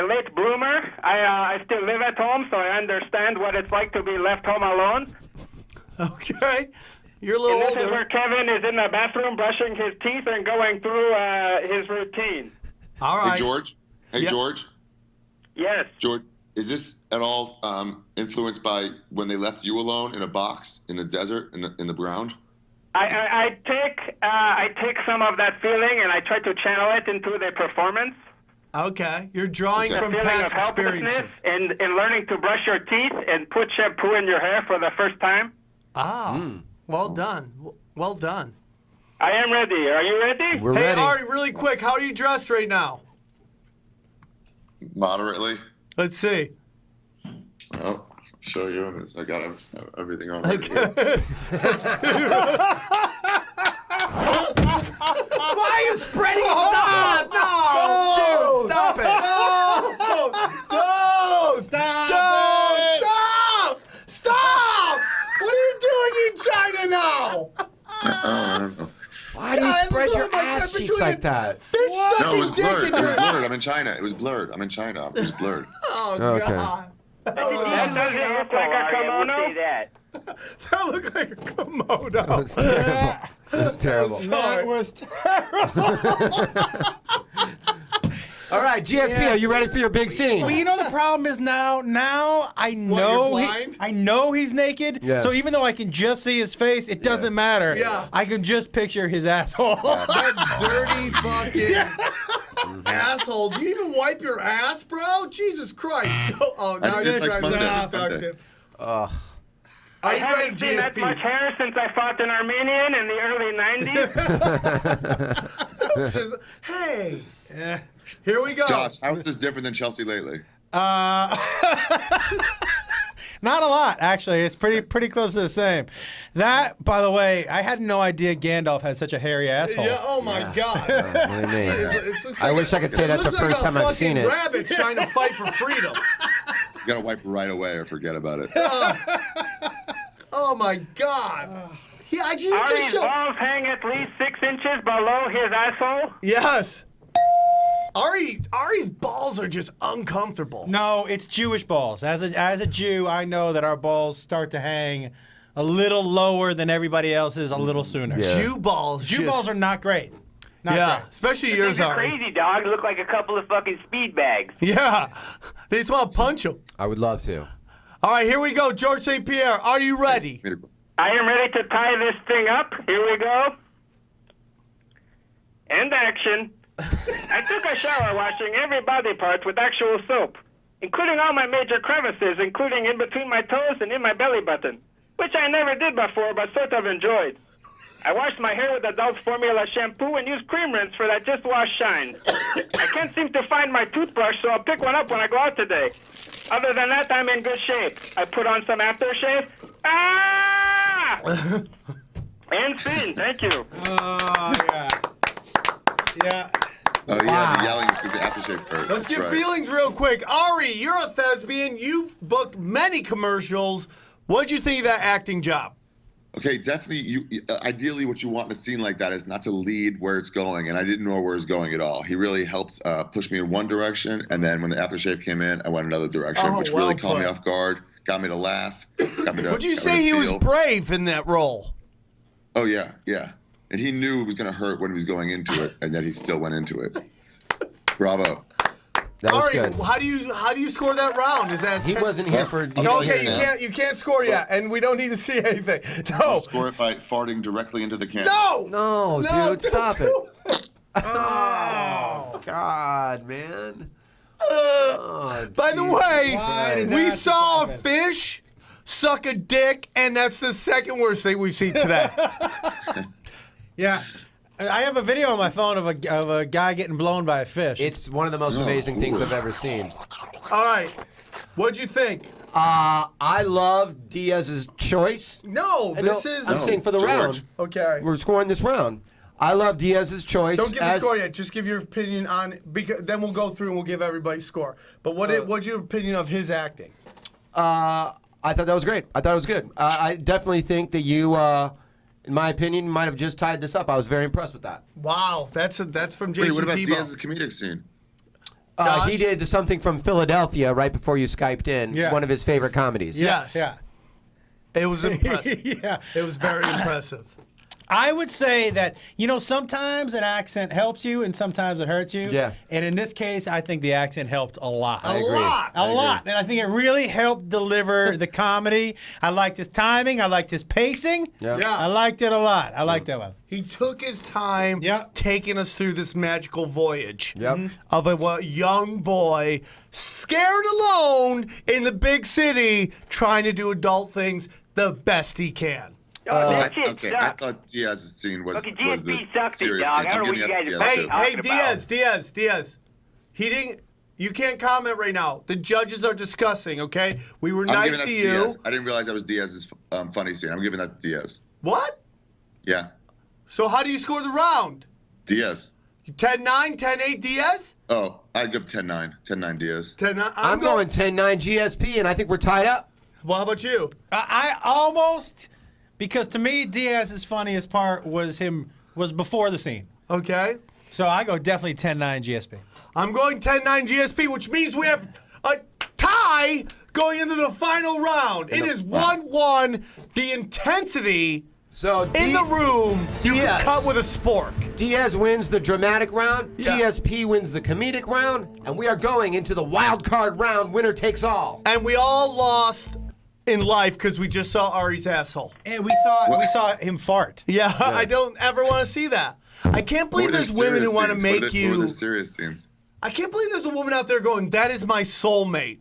late bloomer. I still live at home, so I understand what it's like to be left home alone. Okay. You're a little and older. this is where Kevin is in the bathroom brushing his teeth and going through his routine. All right. Hey, George. Hey, George. Yes. George, is this at all influenced by when they left you alone in a box in the desert, in the ground? I take some of that feeling and I try to channel it into the performance. Okay. You're drawing from feeling past of helplessness experiences. and learning to brush your teeth and put shampoo in your hair for the first time. Well done. Well done. I am ready. Are you ready? We're Hey, ready. Ari, really quick, how are you dressed right now? Moderately. Let's see. Well, I'll show you. I got everything on right here. Why are you spreading? Stop! No! Dude, stop it! No! Stop! Stop! What are you doing in China now? I don't know. Why do you spread your ass cheeks like that? They're No, it sucking was dick blurred. in It was your... blurred. I'm in China. It was blurred. I'm in China. It was blurred. Oh, Okay. God. That doesn't look like a kimono. Say that. That looked like a kimono. That's terrible. That's terrible. That was terrible. All right, GSP, are you ready for your big scene? Well, you know the problem is now I know you're blind? I know he's naked. Yeah. So even though I can just see his face, it doesn't matter. Yeah. I can just picture his asshole. That dirty fucking asshole. Do you even wipe your ass, bro? Jesus Christ. Oh, now I you're think it's trying like to Monday. be productive. Monday. Are I you ready, haven't seen that much GSP? hair since I fought in Armenian in the early 90s. Just, hey. Here we go. Josh, how is this different than Chelsea lately? Not a lot, actually. It's pretty close to the same. That, by the way, I had no idea Gandalf had such a hairy asshole. Yeah, oh my God. What do you mean? It looks I like wish I could say that's the looks like first a time I've seen fucking it. Rabbit's trying to fight for freedom. You gotta wipe right away or forget about it. Oh my God. Yeah, I just Ari's showed. balls hang at least 6 inches below his asshole. Yes. Ari's balls are just uncomfortable. No, it's Jewish balls. As a Jew, I know that our balls start to hang a little lower than everybody else's a little sooner. Yeah. Jew balls. Jew balls are not great. Not great. Especially yours These are are. crazy, dog. Look like a couple of fucking speed bags. Yeah. They just want to punch him. I would love to. All right, here we go. George St-Pierre, are you ready? I am ready to tie this thing up. Here we go. And action. I took a shower washing every body part with actual soap, including all my major crevices, including in between my toes and in my belly button, which I never did before but sort of enjoyed. I washed my hair with adult formula shampoo and used cream rinse for that just wash shine. I can't seem to find my toothbrush, so I'll pick one up when I go out today. Other than that, I'm in good shape. I put on some aftershave. Ah! And scene. Thank you. Oh, yeah. Yeah. Oh, yeah, the yelling is because the aftershave hurt. Let's That's get right. feelings real quick. Ari, you're a thespian. You've booked many commercials. What'd you think of that acting job? Okay, definitely. Ideally, what you want in a scene like that is not to lead where it's going, and I didn't know where it's going at all. He really helped push me in one direction, and then when the aftershave came in, I went another direction, which really caught me off guard, got me to laugh. Got me to, Would you got me say to he was feel. brave in that role? Oh yeah, yeah. And he knew it was going to hurt when he was going into it, and yet he still went into it. Bravo. That was Ari, good. how do you score that round? Is that He wasn't here for. Okay, you can't score yet, and we don't need to see anything. No. I'll score it by farting directly into the camera. No, dude, stop it. Oh, God, man. By the way, Why did we that saw a happen? fish suck a dick, and that's the second worst thing we've seen today. Yeah. I have a video on my phone of a guy getting blown by a fish. It's one of the most amazing things I've ever seen. All right, what'd you think? I love Diaz's choice. No, I'm saying for the George. round. Okay. We're scoring this round. I love Diaz's choice. Don't give the score yet. Just give your opinion on because then we'll go through and we'll give everybody a score. But what's your opinion of his acting? I thought that was great. I thought it was good. I definitely think that you, in my opinion, might have just tied this up. I was very impressed with that. Wow, that's from Wait, Jayson what about Thibault. Diaz's comedic scene? He did something from Philadelphia right before you Skyped in. Yeah. One of his favorite comedies. Yes. Yeah. It was impressive. Yeah. It was very impressive. I would say that, sometimes an accent helps you and sometimes it hurts you. Yeah. And in this case, I think the accent helped a lot. A lot. A lot. And I think it really helped deliver the comedy. I liked his timing. I liked his pacing. Yeah. I liked it a lot. I liked that one. He took his time taking us through this magical voyage Yep. of a young boy scared alone in the big city trying to do adult things the best he can. Oh, that shit Okay, I sucked. thought Diaz's scene was, Okay, was the GSP sucked it, serious dog. scene. I I'm don't know giving what it you to guys Diaz, are too. Diaz. He didn't. You can't comment right now. The judges are discussing. Okay, we were I'm nice giving that to to you. Diaz. I didn't realize that was Diaz's funny scene. I'm giving that to Diaz. What? Yeah. So how do you score the round? Diaz. 10-9, 10-8 Diaz? Oh, I'd give 10-9. 10-9 Diaz. 10-9. I'm going 10-9 GSP, and I think we're tied up. Well, how about you? I almost, because to me, Diaz's funniest part was before the scene. Okay. So I go definitely 10-9 GSP. I'm going 10-9 GSP, which means we have a tie going into the final round. It is 1-1. The intensity So in the room, you Diaz. can cut with a spork. Diaz wins the dramatic round. Yeah. GSP wins the comedic round. And we are going into the wild card round. Winner takes all. And we all lost in life because we just saw Ari's asshole. And we saw him fart. Yeah, I don't ever want to see that. I can't believe What are there's the women who serious want to scenes? make What are the you. serious scenes? I can't believe there's a woman out there going, "That is my soulmate.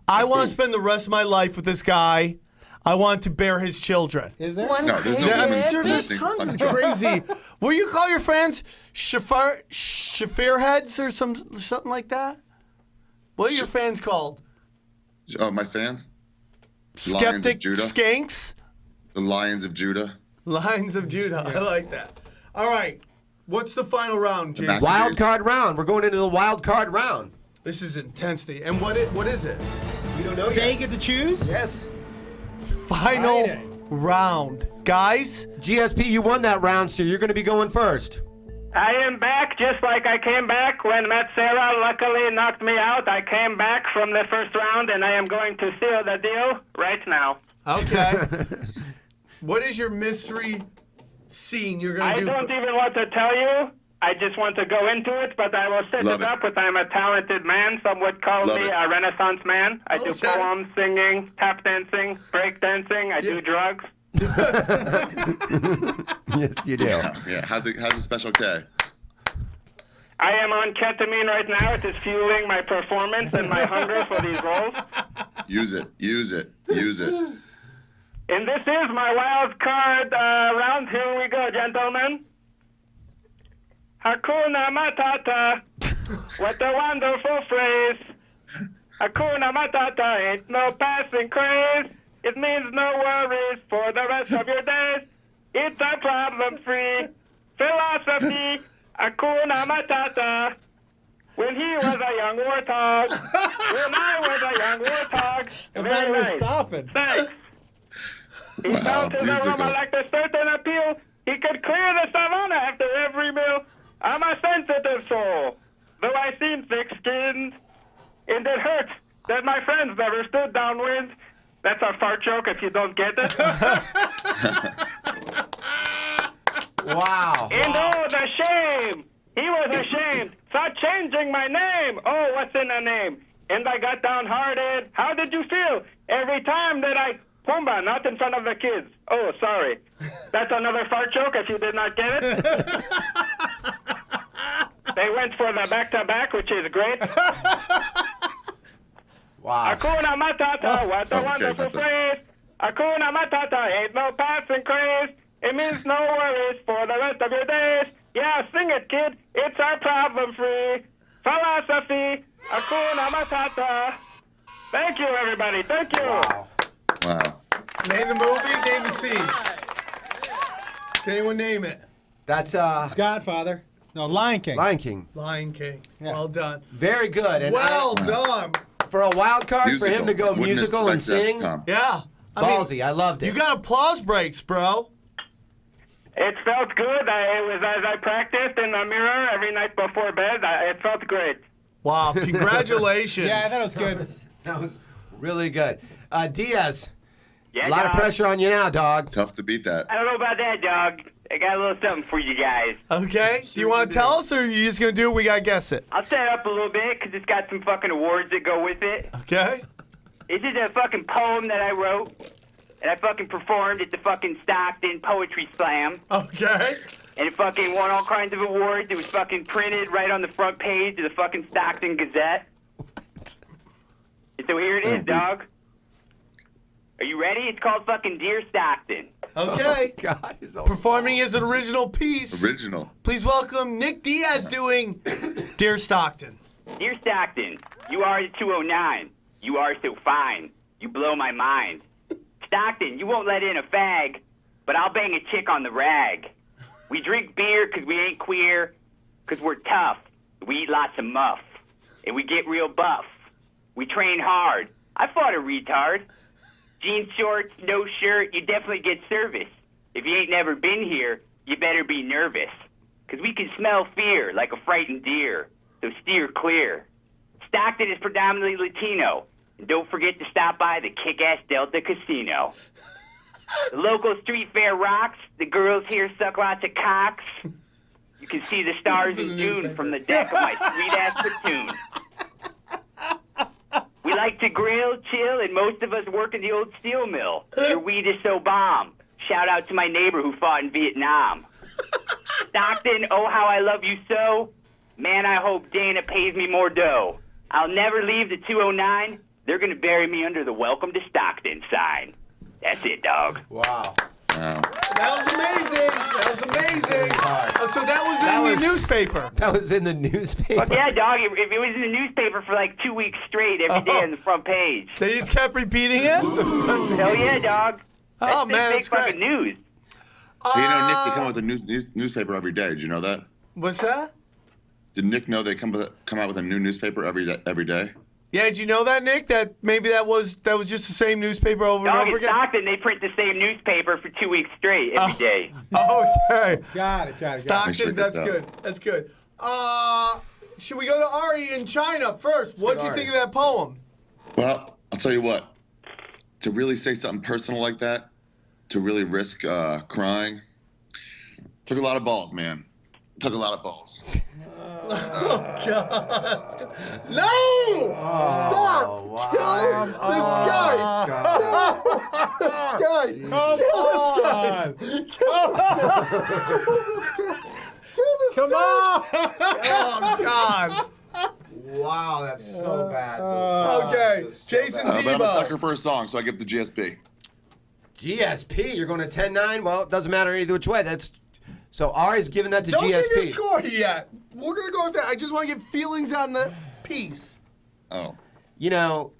I want to spend the rest of my life with this guy. I want to bear his children." Is there? No, there's no Yeah, I women mean, there's listening. tons of crazy. What do you call your friends? Shaffir heads or something like that? What are your fans called? Oh, my fans? Lions of Skeptic Judah? skanks? The Lions of Judah. Lions of Judah. I like that. All right. What's the final round, Jason? Wild card round. We're going into the wild card round. This is intensity. And what is it? We don't know They yet. get to choose? Yes. Final Friday. round. Guys, GSP, you won that round, so you're going to be going first. I am back just like I came back when Matt Serra luckily knocked me out. I came back from the first round, and I am going to seal the deal right now. okay. What is your mystery scene you're going I to do? don't even want to tell you. I just want to go into it, but I will set Love it it. up with I'm a talented man. Some would call Love me it. a Renaissance man. I do Okay. poems, singing, tap dancing, break dancing. I do drugs. Yes, you do. Yeah, how's the Special K? I am on ketamine right now. It is fueling my performance and my hunger for these roles. Use it. Use it. Use it. And this is my wild card round. Here we go, gentlemen. Hakuna Matata. What a wonderful phrase. Hakuna Matata ain't no passing craze. It means no worries for the rest of your days. It's a problem-free philosophy. Hakuna Matata. When he was a young warthog. When I was a young warthog. I'm Very glad it was nice. stopping. Thanks. He Wow, felt his musical. aroma like a certain appeal. He could clear the savannah after every meal. I'm a sensitive soul, though I seem thick-skinned. And it hurts that my friends never stood downwind. That's a fart joke if you don't get it. Wow. And oh, the shame! He was ashamed. Thought changing my name. Oh, what's in a name? And I got downhearted. How did you feel? Every time that I... Pumbaa, not in front of the kids. Oh, sorry. That's another fart joke if you did not get it. They went for the back-to-back, which is great. Wow. Hakuna Matata, what a Okay, wonderful that's it. phrase. Hakuna Matata ain't no passing craze. It means no worries for the rest of your days. Yeah, sing it, kid. It's our problem-free philosophy. Hakuna Matata. Thank you, everybody. Thank you. Wow. Name the movie, name the scene. Can anyone name it? That's Godfather. No, Lion King. Lion King. Lion King. Yeah. Well done. Very good. And Well done. for a wild card, Musical. for him to go Wouldn't musical and expect that to sing, come. Yeah. I mean, ballsy. I loved it. you got applause breaks, bro. It felt good. It was as I practiced in the mirror every night before bed. It felt great. Wow. Congratulations. Yeah, I thought it was good. That was really good. Diaz, Yeah, a lot of dog. pressure on you now, dog. Tough to beat that. I don't know about that, dog. I got a little something for you guys. Okay. Do you want to tell us, or are you just going to do it? We got to guess it. I'll set it up a little bit because it's got some fucking awards that go with it. Okay. This is a fucking poem that I wrote and I fucking performed at the fucking Stockton Poetry Slam. Okay. And it fucking won all kinds of awards. It was fucking printed right on the front page of the fucking Stockton Gazette. And so here it is, dog. Are you ready? It's called fucking Dear Stockton. Okay. God, he's so Performing his original piece. Original. Please welcome Nick Diaz doing Dear Stockton. Dear Stockton, you are the 209. You are so fine. You blow my mind. Stockton, you won't let in a fag, but I'll bang a chick on the rag. We drink beer 'cause we ain't queer, 'cause we're tough. We eat lots of muff, and we get real buff. We train hard. I fought a retard. Jeans shorts, no shirt, you definitely get service. If you ain't never been here, you better be nervous. 'Cause we can smell fear like a frightened deer, so steer clear. Stockton is predominantly Latino. And don't forget to stop by the kick-ass Delta Casino. The local street fair rocks. The girls here suck lots of cocks. You can see the stars in June from the deck of my sweet-ass platoon. We like to grill, chill, and most of us work in the old steel mill. Your weed is so bomb. Shout out to my neighbor who fought in Vietnam. Stockton, oh how I love you so. Man, I hope Dana pays me more dough. I'll never leave the 209. They're going to bury me under the Welcome to Stockton sign. That's it, dog. Wow. That was amazing. So that was in the newspaper. That was in the newspaper. Fuck yeah, dog. It was in the newspaper for like 2 weeks straight every day on the front page. So you just kept repeating it? Hell yeah, dog. Oh, man, big that's great. fucking news. You know, Nick, they come out with a newspaper every day. Did you know that? What's that? Did Nick know they come out with a new newspaper every day? Yeah, did you know that, Nick? That maybe that was just the same newspaper over and Dog, over in again? Stockton, they print the same newspaper for 2 weeks straight every day. Okay. Got it. Stockton, that's good. That's good. Should we go to Ari in China first? What did you think of that poem? Well, I'll tell you what. To really say something personal like that, to really risk crying, took a lot of balls, man. Took a lot of balls. Oh, God. No! Stop! wow. Kill this guy! Come on! Oh, God. Wow, that's so bad. Okay, Jayson But I'm a Thibault. sucker for a song, so I give the GSP. GSP, you're going to 10-9? Well, it doesn't matter either which way. So Ari's giving that to Don't GSP. give your score yet. We're going to go with that. I just want to get feelings on the piece. Oh. You know,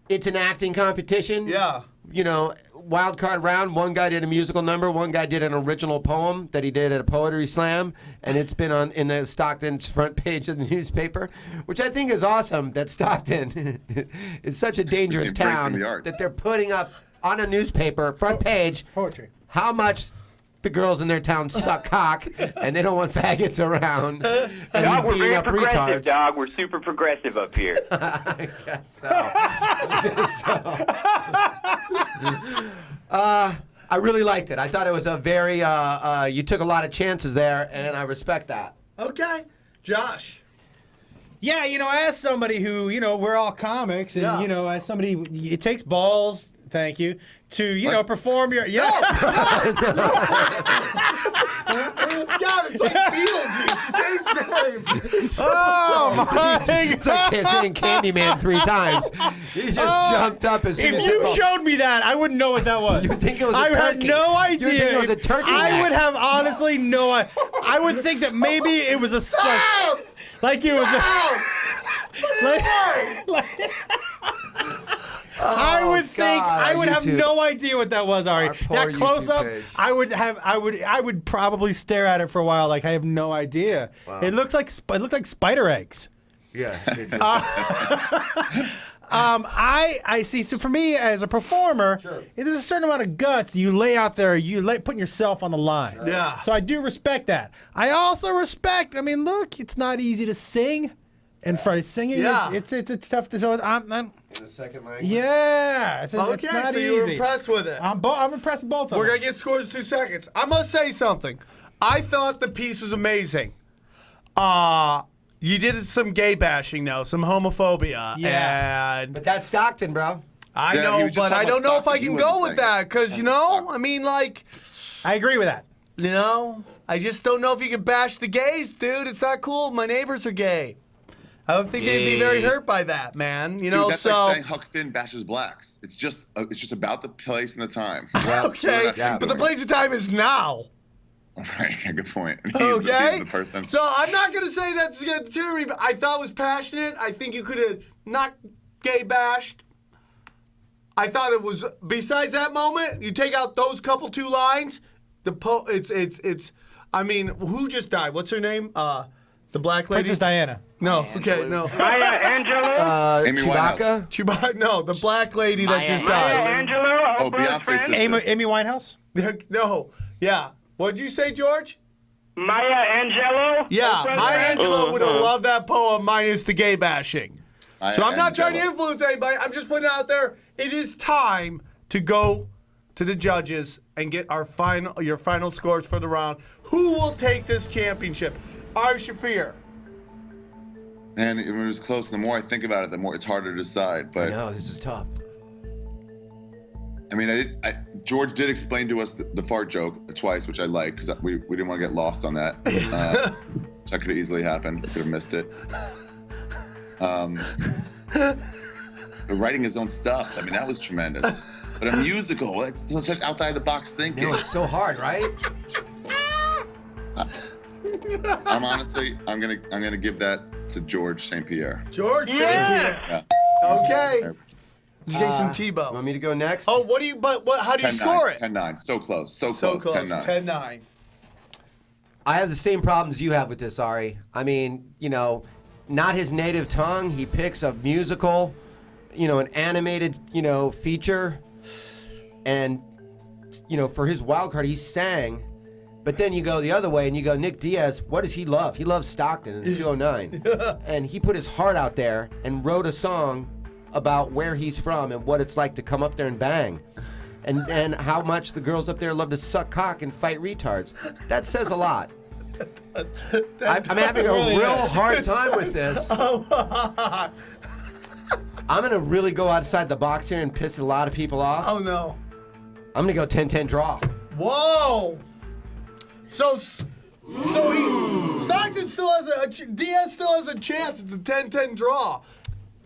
it's an acting competition. Yeah. You know, wild card round. One guy did a musical number. One guy did an original poem that he did at a poetry slam, and it's been in the Stockton's front page of the newspaper, which I think is awesome. That Stockton is such a dangerous Embracing town the arts. that they're putting up on a newspaper front page Poetry. how much the girls in their town suck cock, and they don't want faggots around. And Dog, we're beating very up progressive, retards. dog. We're super progressive up here. I guess so. I really liked it. I thought it was a very, you took a lot of chances there, and I respect that. Okay. Josh. Yeah, you know, as somebody who, you know, we're all comics, and, Yeah. you know, as somebody, it takes balls, thank you, to, you know, perform your, God, it's like Beetlejuice. Say his name. Oh, my It's like saying Candyman 3 times. He just jumped up as soon If as you it rolled. showed me that, I wouldn't know what that was. You would think it was a I had turkey. no You would idea. think it was a turkey I neck. would have honestly no idea. I would think that maybe it was a like it was I would think God, I would have YouTube. no idea what that was, Ari. Our poor That close up, YouTube page. I would probably stare at it for a while, like I have no idea. Wow. It looked like spider eggs. Yeah. I see. So for me, as a performer, there's a certain amount of guts you lay out there. Putting yourself on the line. Yeah. So I do respect that. I also respect. I mean, look, it's not easy to sing, and for singing, Yeah. it's tough. So I'm In the second language. yeah. It's Okay, not so easy. you were impressed with it. I'm impressed with both of them. We're going to get scores in 2 seconds. I must say something. I thought the piece was amazing. You did some gay bashing, though, some homophobia. Yeah. And But that's Stockton, bro. I Yeah, he know, was just but I talking don't about know if I Stockton. He can wasn't go with saying that it. because, you know, I mean, like, I agree with that. you know, I just don't know if you can bash the gays, dude. It's not cool. My neighbors are gay. I don't think they'd be very hurt by that, man. You know, Dude, that's so like saying Huck Finn bashes blacks. It's just about the place and the time. okay, but the place and time is now. Right, good point. He's Okay, the person. so I'm not gonna say that's gonna deter me, but I thought it was passionate. I think you could have not gay bashed. I thought it was. Besides that moment, you take out those couple 2 lines. It's. I mean, who just died? What's her name? The black lady. Princess Diana. No, okay, no. Maya Angelou? Amy Chewbacca? Chewbacca. No, the black lady that just Maya died. Angelou? Oh, Oprah's Beyonce's friend? sister. Amy Winehouse. No, yeah. What'd you say, George? Maya Angelou? Yeah, Oprah's Maya friend? Angelou would have loved that poem minus the gay bashing. So I'm not trying to Angelou. influence anybody. I'm just putting it out there. It is time to go to the judges and get your final scores for the round. Who will take this championship? Ari Shaffir. And it was close. The more I think about it, the more it's harder to decide. But No, this is tough. I mean, George did explain to us the fart joke twice, which I like because we didn't want to get lost on that. So that could have easily happened. Could have missed it. But writing his own stuff, I mean, that was tremendous. But a musical, it's such outside the box thinking. No, it's so hard, right? I'm gonna give that to George St-Pierre. George St-Pierre. Yeah. Okay. Jayson Thibault. Want me to go next? Oh, how do you score it? 10-9. So close. So close. 10-9. 10-9. I have the same problems you have with this, Ari. I mean, not his native tongue. He picks a musical, an animated, feature. And, for his wild card, he sang. But then you go the other way and you go, Nick Diaz, what does he love? He loves Stockton in the 209. And he put his heart out there and wrote a song about where he's from and what it's like to come up there and bang. And how much the girls up there love to suck cock and fight retards. That says a lot. I'm having a real hard time with this. I'm going to really go outside the box here and piss a lot of people off. Oh, no. I'm going to go 10-10 draw. Whoa. So Stockton still has Diaz still has a chance at the 10-10 draw.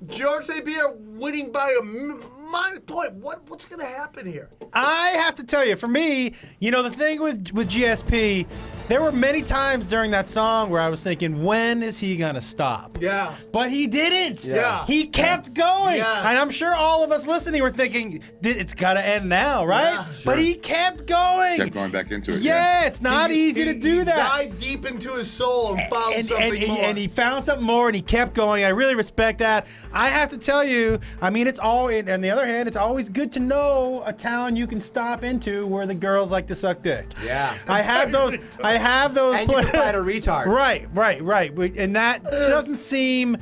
George St-Pierre winning by a minor point. What's going to happen here? I have to tell you, for me, the thing with GSP, there were many times during that song where I was thinking, when is he going to stop? Yeah. But he didn't. Yeah. He kept going. Yeah. And I'm sure all of us listening were thinking, it's got to end now, right? Yeah, But he kept going. Kept going back into it. Yeah, it's not easy to do that. He dived deep into his soul and found something more. And he found something more, and he kept going. I really respect that. I have to tell you, I mean, it's all. On the other hand, it's always good to know a town you can stop into where the girls like to suck dick. Yeah. I have those. And you can fight a retard. Right. And that doesn't seem.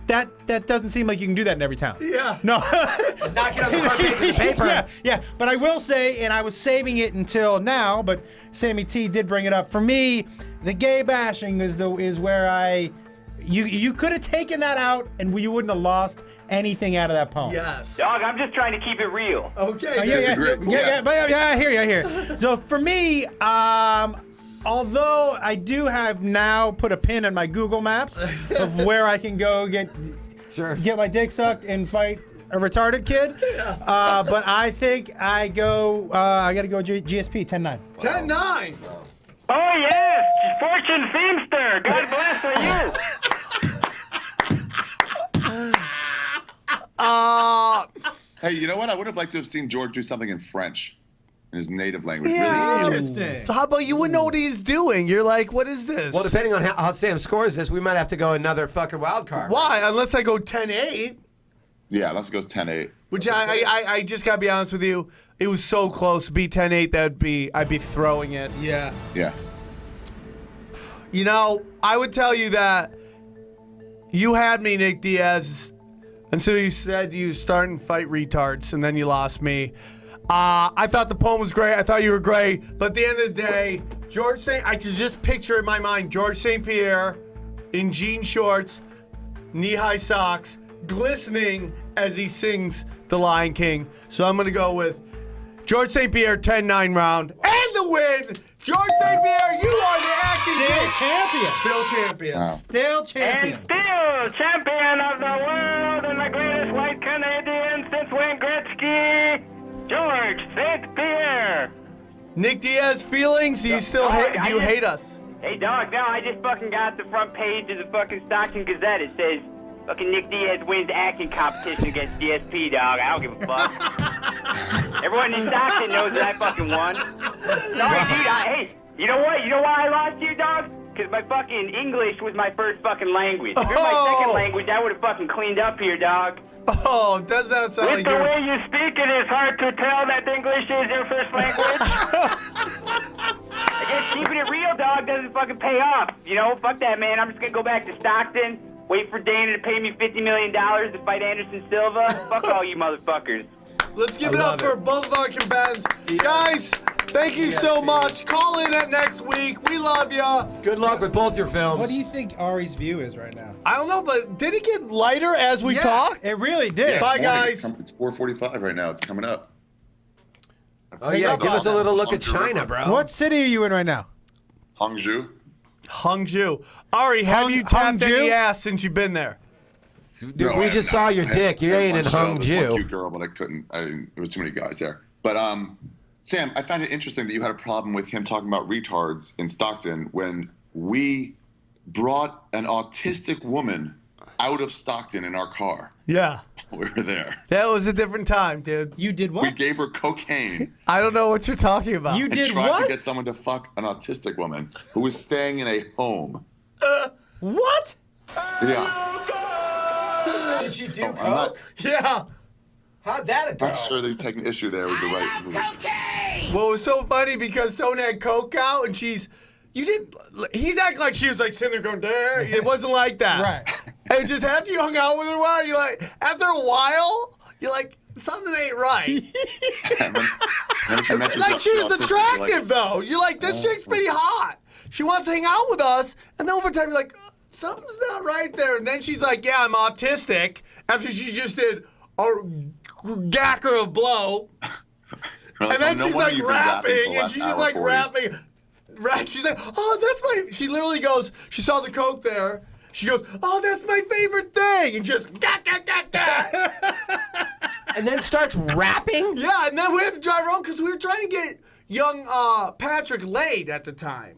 That doesn't seem like you can do that in every town. Yeah. No. Knock it on the front page of the paper. Yeah. But I will say, and I was saving it until now, but Sammy T did bring it up. For me, the gay bashing is where you could have taken that out and you wouldn't have lost anything out of that poem. Yes. Dog, I'm just trying to keep it real. Okay. I hear you. So for me, although I do have now put a pin in my Google Maps of where I can go get my dick sucked and fight a retarded kid, but I think I got to go GSP 10-9. 10-9. Oh, yes. Fortune Feimster. God bless you. Hey, you know what? I would have liked to have seen George do something in French, in his native language. Yeah. Really Interesting. How about you wouldn't know what he's doing? You're like, what is this? Well, depending on how Sam scores this, we might have to go another fucking wild card. Why? Unless I go 10-8. Yeah, let's go 10-8. Which I just gotta be honest with you, it was so close to be 10-8 I'd be throwing it. Yeah. Yeah. I would tell you that you had me, Nick Diaz, until you said you starting to fight retards, and then you lost me. I thought the poem was great. I thought you were great. But at the end of the day, I could just picture in my mind George St-Pierre in jean shorts, knee-high socks, glistening as he sings The Lion King. So I'm going to go with George St-Pierre 10-9 round. And the win! George St-Pierre, you are the acting king. Champion. Still champion. Wow. Still champion. And still champion of the world and the greatest white Canadian since Wayne Gretzky, George St-Pierre. Nick Diaz, feelings? Do you still hate us? Hey, dog, no, I just fucking got the front page of the fucking Stockton Gazette. It says, fucking Nick Diaz wins acting competition against GSP, dog. I don't give a fuck. Everyone in Stockton knows that I fucking won. Sorry, dude. Hey, you know what? You know why I lost you, dog? Because my fucking English was my first fucking language. If you're my second language, I would have fucking cleaned up here, dog. Oh, does that sound With the way you speak, it is hard to tell that English is your first language. I guess keeping it real, dog, doesn't fucking pay off. Fuck that, man. I'm just gonna go back to Stockton, wait for Dana to pay me $50 million to fight Anderson Silva. Fuck all you motherfuckers. Let's give it up for both of our combatants. Guys, thank you so much. Call in at next week. We love ya. Good luck with both your films. What do you think Ari's view is right now? I don't know, but did it get lighter as we talked? It really did. Yeah, Bye, it's morning. guys. It's 4:45 right now. It's coming up. Oh, yeah, give us a little look at China, bro. What city are you in right now? Hangzhou. Hangzhou. Ari, have you tapped any ass since you've been there? Dude, we just saw your dick. You ain't in There's one Hangzhou. cute girl, but I couldn't. There were too many guys there. But Sam, I find it interesting that you had a problem with him talking about retards in Stockton when we brought an autistic woman out of Stockton in our car. Yeah. We were there. That was a different time, dude. You did what? We gave her cocaine. I don't know what you're talking about. You and did tried what? to get someone to fuck an autistic woman who was staying in a home. What? Yeah. Did you do I'm not, Yeah. How'd that go? not sure they've taken issue there with the right move. Well, it was so funny because someone had coke out and he's acting like she was like sitting there going, there. It wasn't like that. Right. And just after you hung out with her a while, after a while, you're like, something ain't right. Then she mentions Like that she was autistic, attractive though. You're like, this chick's pretty hot. She wants to hang out with us. And then over time, you're like, something's not right there. And then she's like, yeah, I'm autistic. After she just did a gacker of blow. Like, And then no she's wonder like you've been rapping for rapping, the and last she's just hour like 40. rapping. Right? She's like, oh, that's my. She literally goes. She saw the coke there. She goes, oh, that's my favorite thing, and just gah gah gah gah. And then starts rapping? Yeah, and then we had to drive home because we were trying to get young Patrick laid at the time.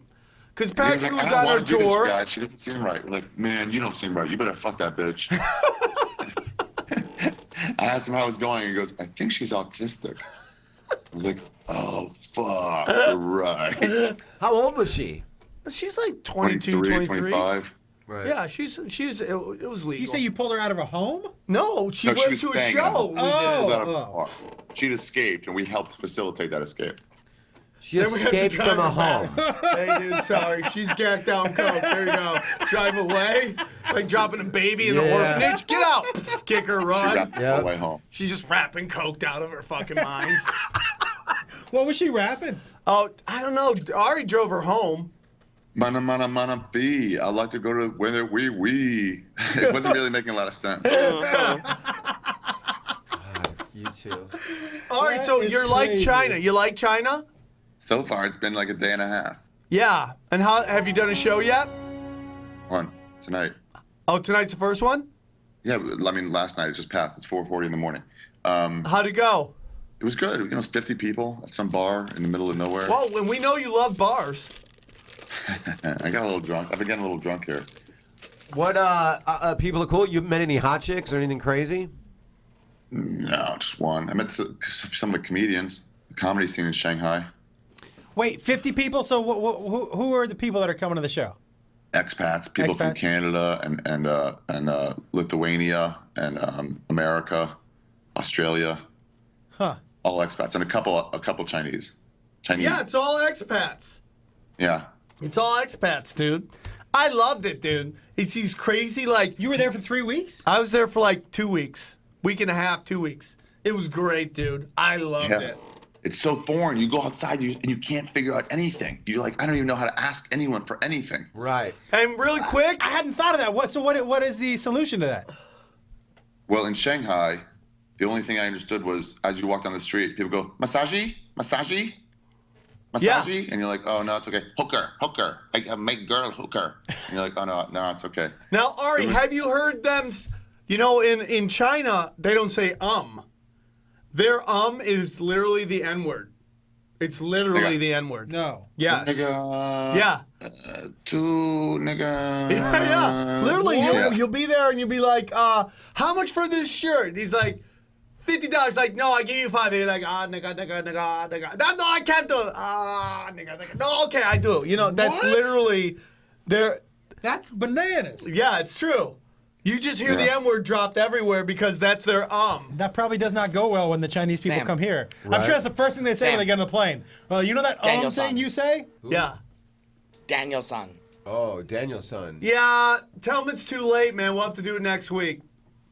Because And he Patrick like, was I on don't our want to do this, tour. guy. She doesn't seem right. We're like, man, you don't seem right. You better fuck that bitch. I asked him how it was going. He goes, I think she's autistic. I was like, oh, fuck. You're right. How old was she? She's like 22, 23, 23. 25. Right. Yeah, it was legal. You say you pulled her out of a home? No, she No, went was to a staying at show. home. We did. Pulled out of a car. She'd escaped, and we helped facilitate that escape. She Then we have to escaped drive from a her home. back. Hey, dude, sorry. She's gacked down coke. There you go. Drive away. Like dropping a baby in an Yeah. orphanage. Get out. Kick her, She run. wrapped the whole way home. She's just rapping coked out of her fucking mind. What was she rapping? Oh, I don't know. Ari drove her home. Mana, mana, mana, be. I'd like to go to where they're wee. It wasn't really making a lot of sense. You too. Ari, That so is you're like crazy. China. You like China? So far, it's been like a day and a half. Yeah. And how have you done a show yet? One, tonight. Oh, tonight's the first one? Yeah, I mean, last night it just passed. It's 4:40 in the morning. How'd it go? It was good. You know, 50 people at some bar in the middle of nowhere. Well, when we know you love bars. I got a little drunk. I've been getting a little drunk here. What people are cool? You met any hot chicks or anything crazy? No, just one. I met some of the comedians, the comedy scene in Shanghai. Wait, 50 people? So who are the people that are coming to the show? Expats, people from Expats? Canada and Lithuania and America, Australia. Huh. All expats and a couple Chinese. Yeah, it's all expats. Yeah. It's all expats, dude. I loved it, dude. It's these crazy, like... You were there for 3 weeks? I was there for like 2 weeks. Week and a half, 2 weeks. It was great, dude. I loved it. It's so foreign. You go outside and you can't figure out anything. You're like, I don't even know how to ask anyone for anything. Right. And really quick... I hadn't thought of that. What is the solution to that? Well, in Shanghai, the only thing I understood was as you walk down the street, people go, massage, massage, massage, and you're like, oh no, it's okay. Hooker, I make girl hooker. And you're like, oh no, it's okay. Now, Ari, have you heard them? You know, in China, they don't say Their is literally the N-word. It's literally the N-word. No. Yes. Nigga. Yeah. Two nigga. Yeah. Literally, you'll be there and you'll be like, how much for this shirt? He's like, $50. Like, no, I give you $5. You're like, nigga. No, I can't do it. Nigga. No, okay, I do. You know, that's literally their. That's bananas. Yeah, it's true. You just hear the N-word dropped everywhere because that's their That probably does not go well when the Chinese people Sam. come here. Right. I'm sure that's the first thing they say when they get on the plane. Well, you know that Daniel-san. thing you say? Yeah. Daniel-san. Oh, Daniel-san. Yeah, tell them it's too late, man. We'll have to do it next week.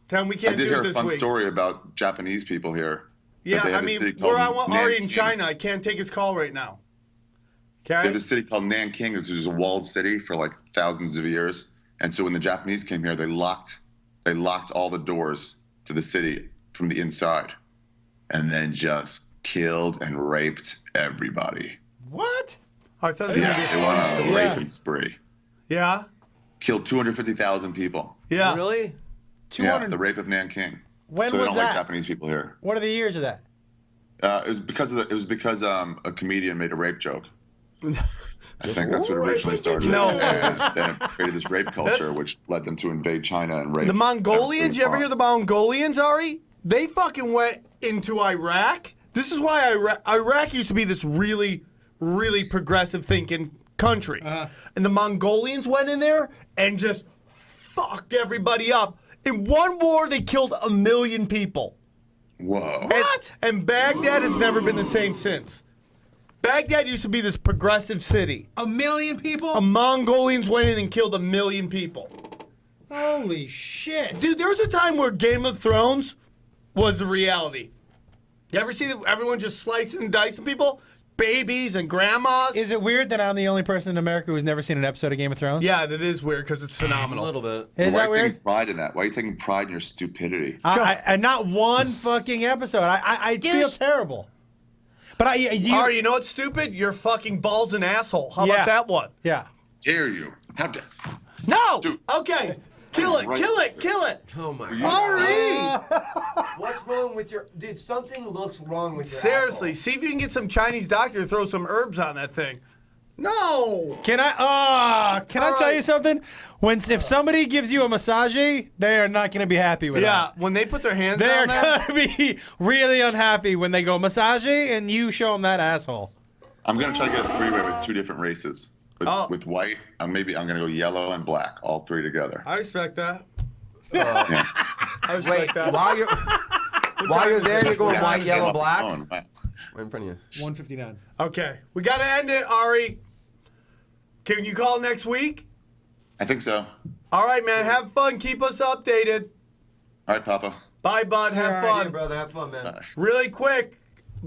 Tell them we I can't did do hear it a this fun week. story about Japanese people here. Yeah, They I have a mean, city where I called want Ari in Nanking. China, I can't take his call right now. They Okay? have a city called Nanking, which is a walled city for like thousands of years. And so when the Japanese came here, they locked all the doors to the city from the inside, and then just killed and raped everybody. What? I thought it was gonna be Yeah, a they fun went on a story. raping spree. Yeah? Killed 250,000 people. Yeah. Really? Yeah, the rape of Nanking. When so they was don't that? like Japanese people here. What are the years of that? It was because a comedian made a rape joke. I think that's what originally started. No. And then it created this rape culture, That's- which led them to invade China and rape. The Mongolians, you ever every hear the Mongolians, Ari? They fucking went into Iraq. This is why Iraq used to be this really, really progressive thinking country. And the Mongolians went in there and just fucked everybody up. In one war, they killed 1 million people. Whoa. What? And Baghdad has never been the same since. Baghdad used to be this progressive city. 1 million people? The Mongolians went in and killed 1 million people. Holy shit. Dude, there was a time where Game of Thrones was a reality. You ever see everyone just slicing and dicing people? Babies and grandmas? Is it weird that I'm the only person in America who's never seen an episode of Game of Thrones? Yeah, that is weird because it's phenomenal. A little bit. Is Why that are you taking weird? pride in that? Why are you taking pride in your stupidity? And not one fucking episode. I feel terrible. But Ari, you know what's stupid? You're fucking balls and asshole. How Yeah. about that one? Yeah. Dare you? How dare? No! Dude. Okay. Kill it, Right. kill it, kill it. Oh my You- god. Ari! What's wrong with your dude? Something looks wrong with your Seriously, see if you can get some Chinese doctor to throw some herbs on that thing. No! Can I All tell right. you something? If somebody gives you a massage, they are not going to be happy with Yeah, that. when they put their hands They're down there. going to be really unhappy when they go massage and you show them that asshole. I'm gonna try to get a three-way with two different races. Oh. With white, I'm gonna go yellow and black, all three together. I respect that. Yeah. I respect Wait, that. while you're there, you're going Yeah, white, I yellow, came up with black. one. Right in front of you. 159. Okay, we got to end it, Ari. Can you call next week? I think so. All right, man. Have fun. Keep us updated. All right, Papa. Bye, bud. Have All right, fun. brother. Have fun, man. Really quick.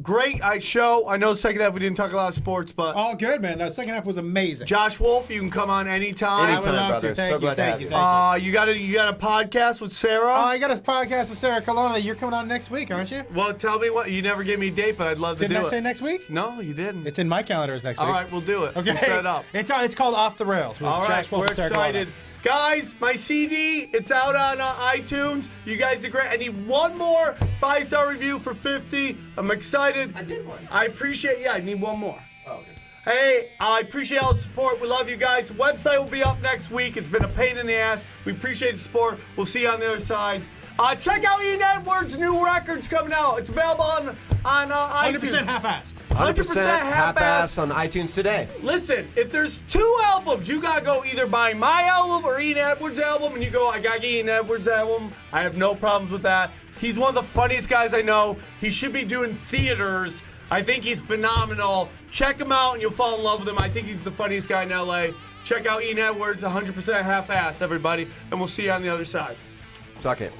Great show. I know second half we didn't talk a lot of sports, but All good, man. That second half was amazing. Josh Wolf, you can come on anytime. I would Anytime, love brother. to. Thank So you, glad to thank have you, you. thank you. You got a podcast with Sarah? I got a podcast with Sarah Colonna. You're coming on next week, aren't you? Well, tell me what. You never gave me a date, but I'd love to Didn't do I it. say next week? No, you didn't. It's in my calendar as next All week. right, we'll do it. Okay. We'll set it up. It's called Off the Rails. With All right, Josh Wolf we're and Sarah Colonna. excited. Guys, my CD, it's out on iTunes. You guys are great. I need one more 5-star review for 50. I'm excited. I did one. I appreciate, I need one more. Oh, okay. Hey, I appreciate all the support. We love you guys. The website will be up next week. It's been a pain in the ass. We appreciate the support. We'll see you on the other side. Check out Ian Edwards' new records coming out. It's available on iTunes. 100% half-assed. 100% half-assed on iTunes today. Listen, if there's two albums, you gotta go either buy my album or Ian Edwards' album, and you go, I gotta get Ian Edwards' album. I have no problems with that. He's one of the funniest guys I know. He should be doing theaters. I think he's phenomenal. Check him out and you'll fall in love with him. I think he's the funniest guy in LA. Check out Ian Edwards, 100% half-ass, everybody, and we'll see you on the other side. Suck it.